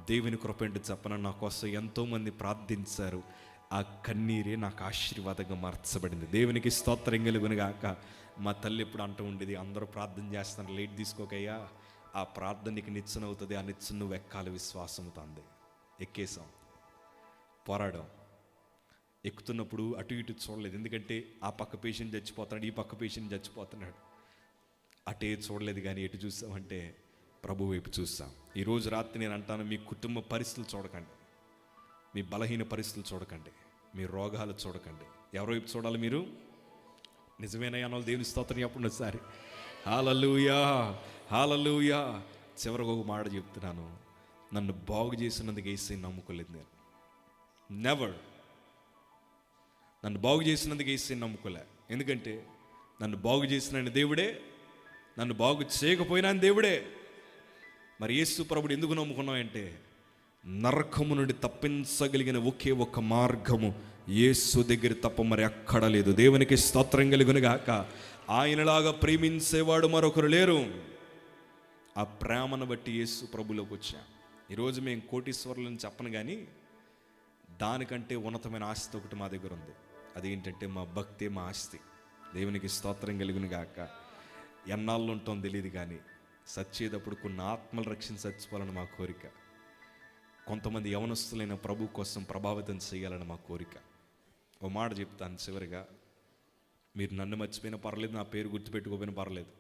దేవుని కృప ఏంటి చెప్పన, నా కోసం ఎంతోమంది ప్రార్థించారు. ఆ కన్నీరే నాకు ఆశీర్వాదంగా మార్చబడింది. దేవునికి స్తోత్రం కలుగును గాక. మా తల్లి ఎప్పుడు అంటూ ఉండేది, అందరూ ప్రార్థన చేస్తున్నారు, లేట్ తీసుకోకయ్యా, ఆ ప్రార్థనకి నిచ్చెన అవుతుంది, ఆ నిచ్చెన నువ్వు ఎక్కాలి విశ్వాసంతో అంది. ఎక్కేసాం, పోరాడాం. ఎక్కుతున్నప్పుడు అటు ఇటు చూడలేదు, ఎందుకంటే ఆ పక్క పేషెంట్ చచ్చిపోతున్నాడు, ఈ పక్క పేషెంట్ చచ్చిపోతున్నాడు. అటే చూడలేదు, కానీ ఎటు చూసామంటే ప్రభు వైపు చూస్తాం. ఈరోజు రాత్రి నేను అంటాను, మీ కుటుంబ పరిస్థితులు చూడకండి, మీ బలహీన పరిస్థితులు చూడకండి, మీ రోగాలు చూడకండి. ఎవరి వైపు చూడాలి మీరు? నిజమేనా అనాలి. దేవుని స్తోత్రం చెప్పండి ఒకసారి. హల్లెలూయా, హల్లెలూయా. చివరికి ఒక మాట చెప్తున్నాను, నన్ను బాగు చేసినందుకు యేసుని నమ్ముకోలేదు నేను. నెవర్. నన్ను బాగు చేసినందుకు యేసుని నమ్ముకోలే. ఎందుకంటే నన్ను బాగు చేసిన దేవుడే, నన్ను బాగు చేయకపోయినా దేవుడే. మరి యేసు ప్రభుడు ఎందుకు నమ్ముకున్నామంటే, నరకము నుండి తప్పించగలిగిన ఒకే ఒక మార్గము యేసు దగ్గర తప్ప మరి ఎక్కడ లేదు. దేవునికి స్తోత్రం కలుగును గాక. ఆయనలాగా ప్రేమించేవాడు మరొకరు లేరు. ఆ ప్రేమను బట్టి యేసు ప్రభులోకి వచ్చా. ఈరోజు మేము కోటీశ్వరులను చెప్పను, కానీ దానికంటే ఉన్నతమైన ఆస్తి ఒకటి మా దగ్గర ఉంది. అదేంటంటే మా భక్తి, మా ఆస్తి. దేవునికి స్తోత్రం కలుగును గాక. ఎన్నాళ్ళు ఉంటాం తెలియదు, కానీ సచ్చేటప్పుడు కొన్ని ఆత్మలు రక్షించి చచ్చిపోవాలని మా కోరిక. కొంతమంది యవనస్తులైన ప్రభు కోసం ప్రభావితం చేయాలని మా కోరిక. ఓ మాట చెప్తాను చివరిగా, మీరు నన్ను మర్చిపోయినా పర్లేదు, నా పేరు గుర్తుపెట్టుకోపోయినా పర్లేదు,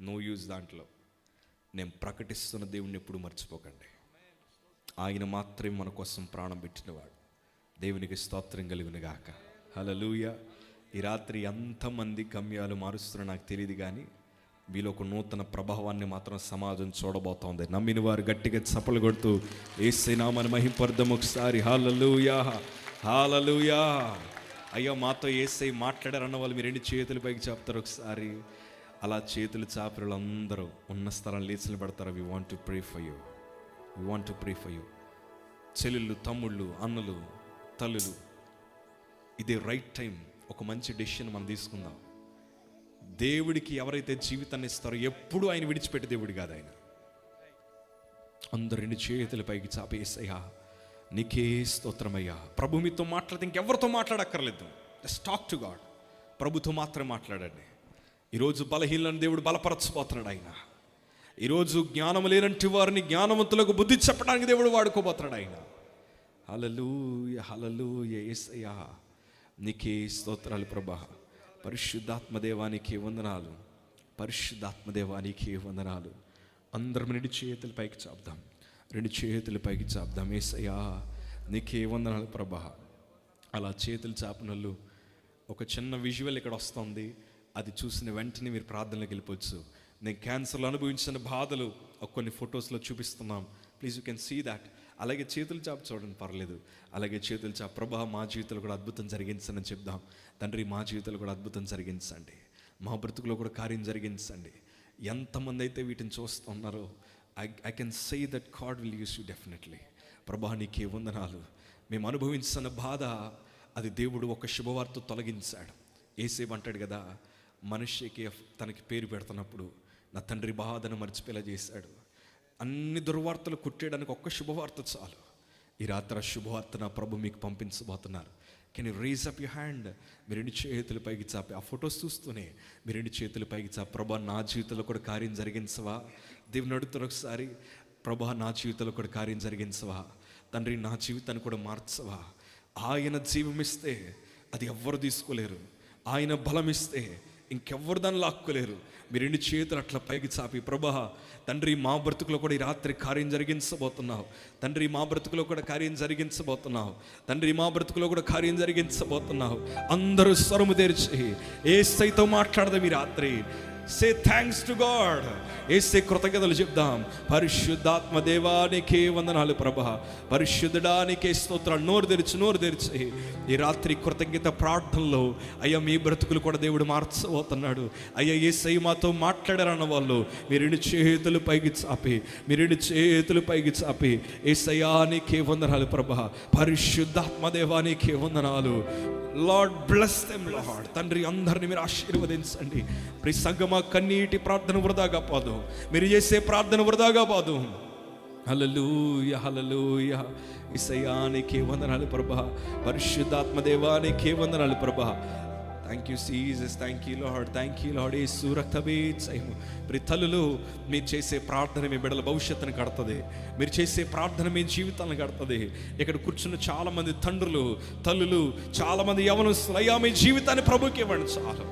నో యూజ్ దాంట్లో. నేను ప్రకటిస్తున్న దేవుణ్ణి ఎప్పుడు మర్చిపోకండి. ఆయన మాత్రమే మన కోసం ప్రాణం పెట్టినవాడు. దేవునికి స్తోత్రం కలుగును గాక. హల్లెలూయా. ఈ రాత్రి ఎంతమంది గమ్యాలు మారుస్తున్నా నాకు తెలియదు, కానీ వీళ్ళు ఒక నూతన ప్రభావాన్ని మాత్రం సమాజం చూడబోతోంది. నమ్మిన వారు గట్టిగా చప్పలు కొడుతూ యేసు నామమును మహింపరుద్దాం ఒకసారి. హల్లెలూయా, హల్లెలూయా. అయ్యో మాతో యేసై మాట్లాడారన్న వాళ్ళు మీరు 2 చేతుల పైకి చెప్తారు ఒకసారి. అలా చేతులు చాపి వాళ్ళందరూ ఉన్న స్థలం లేచి పడతారు. We want to pray for you, we want to pray for you. చెల్లెళ్ళు, తమ్ముళ్ళు, అన్నలు, తల్లులు, ఇదే రైట్ టైం. ఒక మంచి డెసిషన్ మనం తీసుకుందాం. దేవుడికి ఎవరైతే జీవితాన్ని ఇస్తారో ఎప్పుడు ఆయన విడిచిపెట్టే దేవుడు కాదు ఆయన. అందరు 2 చేతుల పైకి చాపి యేసయ్యా నీకే స్తోత్రమయ్యా. ప్రభు మీతో మాట్లాడితే ఇంకెవరితో మాట్లాడక్కర్లేదు. Just talk to God. ప్రభుతో మాత్రమే మాట్లాడండి. ఈరోజు బలహీనలను దేవుడు బలపరచబోతున్నాడు ఆయన. ఈరోజు జ్ఞానం లేనంటి వారిని జ్ఞానవంతులకు బుద్ధి చెప్పడానికి దేవుడు వాడుకోబోతున్నాడు ఆయన. హల్లెలూయా, హల్లెలూయా. యేసయ్యా నీకే స్తోత్రాలు ప్రభా. పరిశుద్ధాత్మ దేవానికి వందనాలు. పరిశుద్ధాత్మదేవా నీకే వందనాలు. అందరం 2 చేతులు పైకి చాపుదాం, 2 చేతులు పైకి చాపుదాం. యేసయ్యా నీకే వందనాలు ప్రభా. అలా చేతులు చాపినోళ్ళు ఒక చిన్న విజువల్ ఇక్కడ వస్తుంది, అది చూసిన వెంటనే మీరు ప్రార్థనలోకి వెళ్ళిపోవచ్చు. నేను క్యాన్సర్లో అనుభవించిన బాధలు కొన్ని ఫొటోస్లో చూపిస్తున్నాం, please you can see that. అలాగే చేతులు చాపు చూడండి, పర్లేదు. అలాగే చేతులు చాపు. ప్రభా మా జీవితంలో కూడా అద్భుతం జరిగించని చెప్దాం. తండ్రి మా జీవితంలో కూడా అద్భుతం జరిగించండి, మా బ్రతుకులో కూడా కార్యం జరిగించండి. ఎంతమంది అయితే వీటిని చూస్తున్నారో I can say that God will use you definitely. ప్రభా నీకే వందనాలు. మేము అనుభవించిన బాధ అది దేవుడు ఒక శుభవార్త తొలగించాడు. యేసేపు అంటాడు కదా, మనిషికి తనకి పేరు పెడుతున్నప్పుడు నా తండ్రి బాధను మర్చిపోయేలా చేశాడు. అన్ని దుర్వార్తలు కుట్టేయడానికి ఒక్క శుభవార్త చాలు. ఈ రాత్రి ఆ శుభవార్త నా ప్రభు మీకు పంపించబోతున్నారు. Can you raise up your hand? మీరు 2 చేతులు పైకి చాపి, ఆ ఫొటోస్ చూస్తూనే మీరు 2 చేతులు పైకి చాపి, ప్రభా నా జీవితంలో కూడా కార్యం జరిగించవా? దేవుని అడుగుతారు ఒకసారి, ప్రభా నా జీవితంలో కూడా కార్యం జరిగించవా? తండ్రి నా జీవితాన్ని కూడా మార్చవా? ఆయన జీవం ఇస్తే అది ఎవ్వరు తీసుకోలేరు, ఆయన బలం ఇస్తే ఇంకెవ్వరు దాన్ని లాక్కోలేరు. మీరు 2 చేతులు అట్లా పైకి చాపి, ప్రభా తండ్రి మా బ్రతుకులో కూడా ఈ రాత్రి కార్యం జరిగించబోతున్నావు. తండ్రి మా బ్రతుకులో కూడా కార్యం జరిగించబోతున్నావు. తండ్రి మా బ్రతుకులో కూడా కార్యం జరిగించబోతున్నావు. అందరూ స్వరము తెరిచి యేసయ్యతో మాట్లాడదాం ఈ రాత్రి. Say thanks to God. యేసే కృతజ్ఞతలు చెప్దాం. పరిశుద్ధాత్మ దేవానికే వందనాలు ప్రభా. పరిశుద్ధుడానికే స్తోత్రాలు. నోరు తెరిచి ఈ రాత్రి కృతజ్ఞత ప్రార్థనలో అయ్యా మీ బ్రతుకులు కూడా దేవుడు మార్చబోతున్నాడు. అయ్యా యేసయ్య మాతో మాట్లాడారన్న వాళ్ళు మీరు 2 చేతులు పైకి చాపి, మీరు 2 చేతులు పైకి చాపి యేసయ్యానికే వందనాలు ప్రభా. పరిశుద్ధాత్మ దేవానికే వందనాలు. Lord bless them lord. తండ్రి అందరిని మీరు ఆశీర్వదించండి. ప్రియ సంగమా కన్నీటి ప్రార్థన వృధాగా పోదు, మీరు చేసే ప్రార్థన వృధాగా పోదు. హల్లెలూయా హల్లెలూయా. యేసయ్యానికే వందనాలు ప్రభా. పరిశుద్ధాత్మ దేవానికే వందనాలు ప్రభా. Thank you Jesus, thank you lord, thank you lord. Yesu రక్తబీజము. ప్రియ తల్లులు మీరు చేసే ప్రార్థన మీ బిడ్డల భవిష్యత్తును కడుతుంది. మీరు చేసే ప్రార్థన మీ జీవితాలను కడుతుంది. ఇక్కడ కూర్చున్న చాలామంది తండ్రులు, తల్లులు, చాలామంది యవనస్తులు, అయ్యా మీ జీవితాన్ని ప్రభుకి ఇవ్వండి చాలు.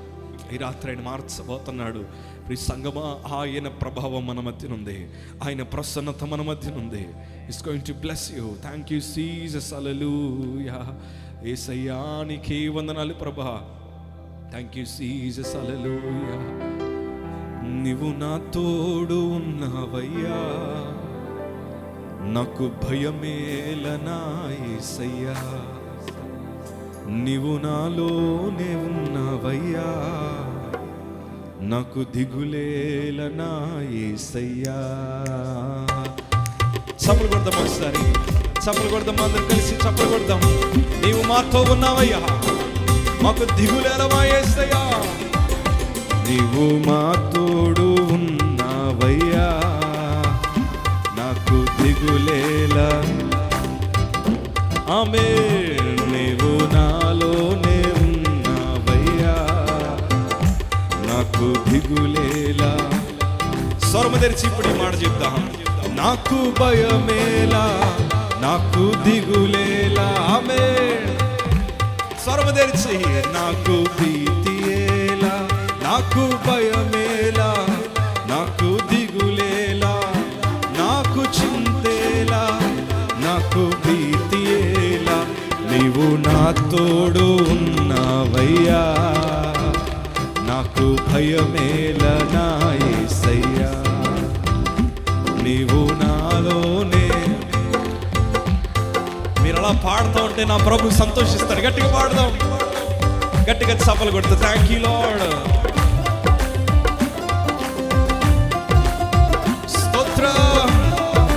ఈ రాత్రి ఆయన మార్చబోతున్నాడు. ప్రియ సంగమా ఆయన ప్రభావం మన మధ్యనుంది, ఆయన ప్రసన్నత మన మధ్యనుంది. It's going to bless you. Thank you Jesus. Hallelujah. యేసయ్యానికే వందనాలు ప్రభా. Thank you Jesus. హల్లెలూయా. నీవు నా తోడు ఉన్నావయ్యా, నాకు భయమేలనా యేసయ్యా. నీవు నాలోనే ఉన్నావయ్యా, నాకు దిగులేలనా యేసయ్యా. చప్పలు కొడదాం ఒకసారి, చప్పలు కొడదాం అందరం కలిసి చప్పలు కొడదాం. నీవు మాతో ఉన్నావయ్యా, మాకు దిగులేలవా యేసయ్యా. నీవు మా తోడు ఉన్నావయ్యా, నాకు దిగులేలా. ఆమేన్. నీవు నాలోనే ఉన్నావయ్యా, నాకు దిగులేలా. స్వరము తెరిచి ఇప్పుడు ఈ మాట చెప్తాం. నాకు భయమేలా, నాకు దిగులేలా. ఆమేన్. స్వరము తెరిచి నాకు భీతియేలా, నాకు భయమేలా, నాకు దిగులేలా, నాకు చింతేలా, నాకు భీతియేలా. నీవు నా తోడు ఉన్నావయ్యా, నాకు భయమేలా నా యేసయ్యా. నీవు నాలోనే. మీరు అలా పాడుతూ ఉంటే నా ప్రభు సంతోషిస్తాడు. గట్టిగా పాడదాం, గట్టిగా చప్పలు కొడుతూ. Thank you lord.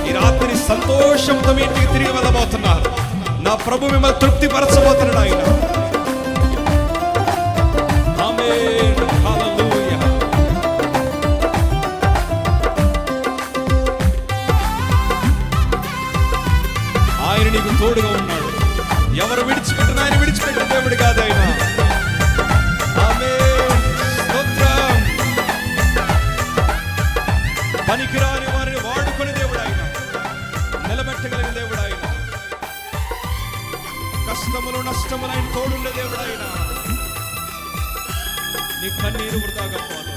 ఈ రాత్రి సంతోషంతో మీ ఇంటికి తిరిగి వెళ్ళబోతున్నారు. నా ప్రభు మిమ్మల్ని తృప్తిపరచబోతున్నాడు ఆయన. ఆమేన్. హల్లెలూయా. ఆయన నీకు తోడుగా ఉన్నాడు. ఎవరు విడిచిపెట్టిన ఆయన విడిచిపెట్టిన దేవుడు కాదు ఆయన. పనికిరాని వారిని వాడుకునే దేవుడు ఆయన, నిలబెట్టగలిగిన దేవుడు ఆయన. కష్టములు నష్టములు ఆయన తోడుండే దేవుడు ఆయన. నీ కన్నీరు వృధాగా పోదు.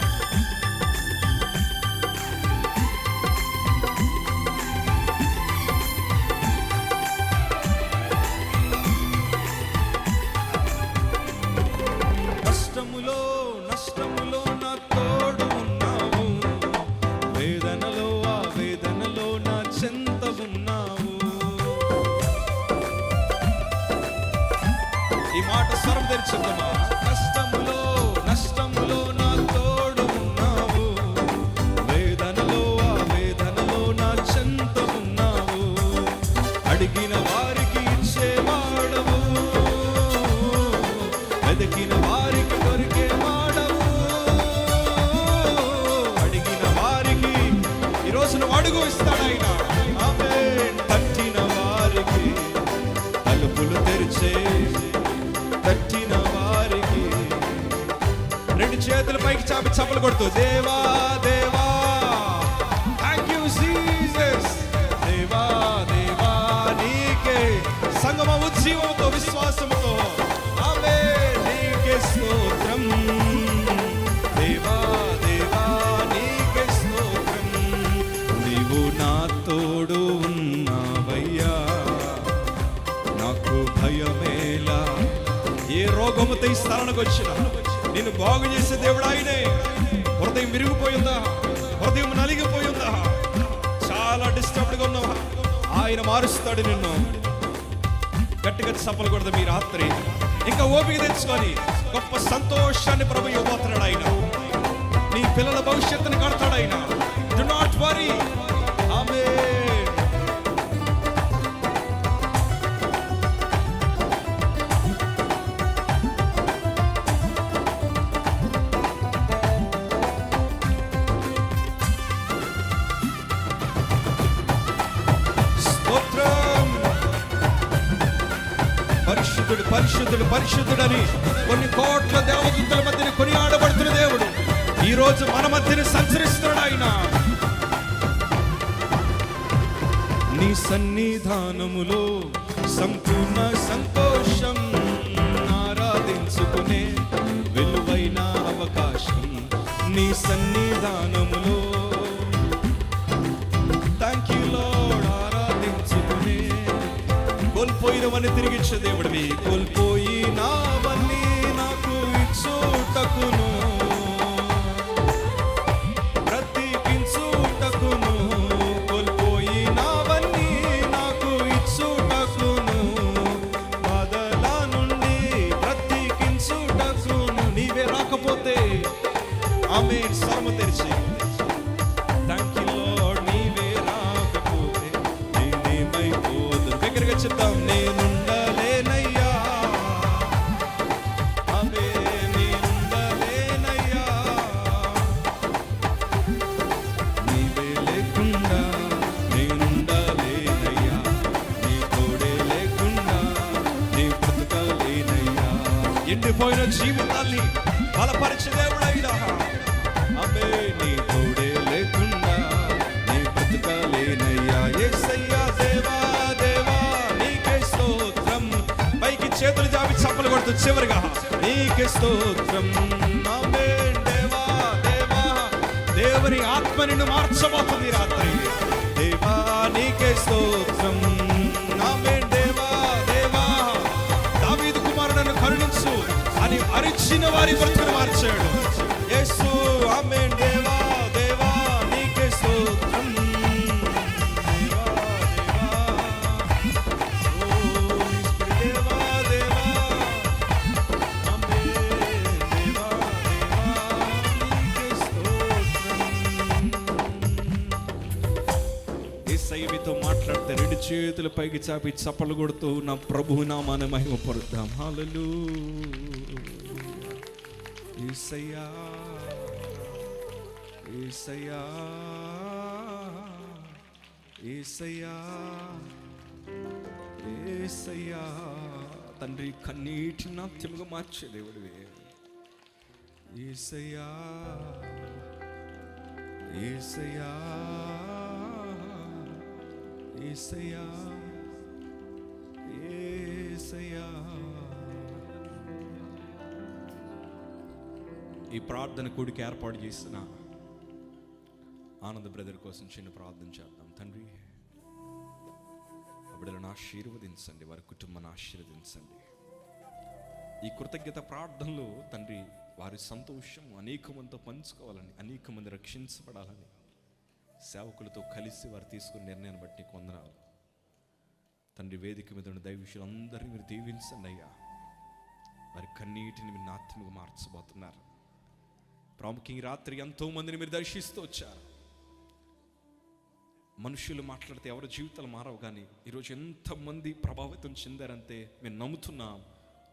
కష్టములో నా తోడు ఉన్నావు, వేదనలో ఆ వేదనలో నా చెంత ఉన్నావు. ఈ మాట స్వరం తెరిచిద్దామా? కష్టములో నష్టములో నా తోడు ఉన్నావు, వేదనలో ఆ వేదనలో నా చెంత ఉన్నావు. అడిగిన వారికి ఇచ్చేవాడవు, వెతికిన వారికి దొరికే వాడవు. అడిగిన వారికి ఈరోజు నువ్వు అడుగు ఇస్తాడాయన. ఆమేన్. తట్టిన వారికి తలుపులు తెరిచే, తట్టిన వారికి రెండు చేతుల పైకి చాపి చప్పలు కొడుతూ దేవా దేవా థాంక్ యూ జీసస్, దేవా దేవా నీకే సంగమ ఉజ్జీవంతో విశ్వాసముతో ఆమేన్ నీకే స్తోత్రం, దేవా దేవా నీకే స్తోత్రం. నీవు నా తోడు ఉన్నావయ్యా, నాకు భయమేలా. ఏ రోగముతో ఈ స్థలానికి వచ్చినా నిన్ను బాగు చేసే దేవుడు ఆయనే. హృదయం విరిగిపోయిందా, హృదయం నలిగిపోయిందా, చాలా డిస్టర్బ్డ్గా ఉన్నావా, ఆయన మారుస్తాడు నిన్ను. గట్టిగా చప్పలు కొడతా మీ రాత్రి. ఇంకా ఓపిక తెచ్చుకొని గొప్ప సంతోషాన్ని ప్రభు ఇవ్వబోతున్నాడు ఆయన. నీ పిల్లల భవిష్యత్తుని కడతాడు ఆయన. Do not worry. ఆమేన్. పరిశుద్ధుడు పరిశుద్ధుడు పరిశుద్ధుడని కొన్ని కోట్ల దేవదూతల మధ్యన కొనియాడబడుతున్న దేవుడు ఈ రోజు మన మధ్యన సంచరిస్తున్నాడు ఆయన. నీ సన్నిధానములో సంపూర్ణ సంతోషం, ఆరాధించుకునే విలువైన అవకాశం. నీ సన్నిధానములో థాంక్ యూ లార్డ్, ఆరాధించుకునే కోల్పోయినవన్నీ తిరిగిచ్చే దేవుడివి. కోల్పోయినవన్నీ నాకు ఇచ్చుటకును, బ్రతికించుటకును, కోల్పోయినవన్నీ నాకు ఇచ్చుటకును, బాధల నుండి బ్రతికించుటకును. నీవే రాకపోతే ఆమేన్. స్వరము తెరిచి థాంక్ యూ లార్డ్, నీవే రాకపోతే నేనేమైపోదు. దగ్గరగా చెప్తాం. నేనుండలేనయ్యా, ఆమేన్, నేనుండలేనయ్యా, నీవే లేకుండా నేనుండలేనయ్యా, నీ తోడే లేకుండా నీ బ్రతకలేనయ్యా. ఎండిపోయిన జీవితాన్ని బలపరిచే దేవుడైనా ఆమేన్, నీ తోడే లేకుండా నీ బ్రతకలేనయ్యా. యేసయ్యా దేవా దేవా నీకే స్తోత్రం. పైకి చేతులు జాపి చప్పలు కొడుతూ చివరిగా నీకే స్తోత్రం. ఆమేన్. దేవా దేవా దేవుని ఆత్మ నిన్ను మార్చబోతుంది రాత్రి. దేవా నీకే స్తోత్రం. ఆమేన్. దేవా దేవా దావీదు కుమారుడను కరుణించు అని అరిచిన వారి బ్రతుకును మార్చాడు యేసు. ఆమేన్. దేవా దేవా నీకే స్తోత్రం. యేసయ్యతో మాట్లాడితే రెండు చేతుల పైకి చాపి చప్పలు కొడుతూ నా ప్రభువు నామాన్ని మహిమపరుద్దాం. హల్లెలూయా. యేసయ్యా యేసయ్యా యేసయ్యా యేసయ్యా. తండ్రి కన్నీటి నాట్యముగా మార్చే దేవుడివే. యేసయ్యా యేసయ్యా యేసయ్యా యేసయ్యా. ఈ ప్రార్థన కూడికి ఏర్పాటు చేసిన ఆనంద్ బ్రదర్ కోసం చిన్న ప్రార్థన చేద్దాం. తండ్రి, బిడ్డలను ఆశీర్వదించండి, వారి కుటుంబాన్ని ఆశీర్వదించండి. ఈ కృతజ్ఞత ప్రార్థనలో తండ్రి వారి సంతోషం అనేక మందితో పంచుకోవాలని, అనేక మంది రక్షించబడాలని సేవకులతో కలిసి వారు తీసుకున్న నిర్ణయాన్ని బట్టి నీకు వందనాలు తండ్రి. వేదిక మీద ఉన్న దైవవిషయాలందరినీ మీరు దీవించండి అయ్యా. వారి కన్నీటిని మీరు నాట్యముగా మార్చబోతున్నారు. ప్రాముఖ్యంగా రాత్రి ఎంతో మందిని మీరు దర్శిస్తూ వచ్చారు. మనుషులు మాట్లాడితే ఎవరి జీవితాలు మారవు, కానీ ఈరోజు ఎంతమంది ప్రభావితం చెందారంటే మేము నమ్ముతున్నాం,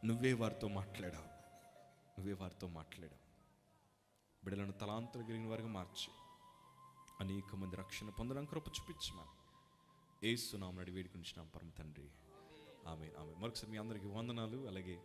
నువ్వే వారితో మాట్లాడావు, నువ్వే వారితో మాట్లాడావు. బిడ్డలను తలాంతులు కలిగిన వారిగా మార్చి అనేక మంది రక్షణ పొందడానికి కృప చూపించమని యేసు నామమున వేడుకొంచున్నాం పరమ తండ్రి. ఆమేన్. మరొకసారి మీ అందరికీ వందనాలు. అలాగే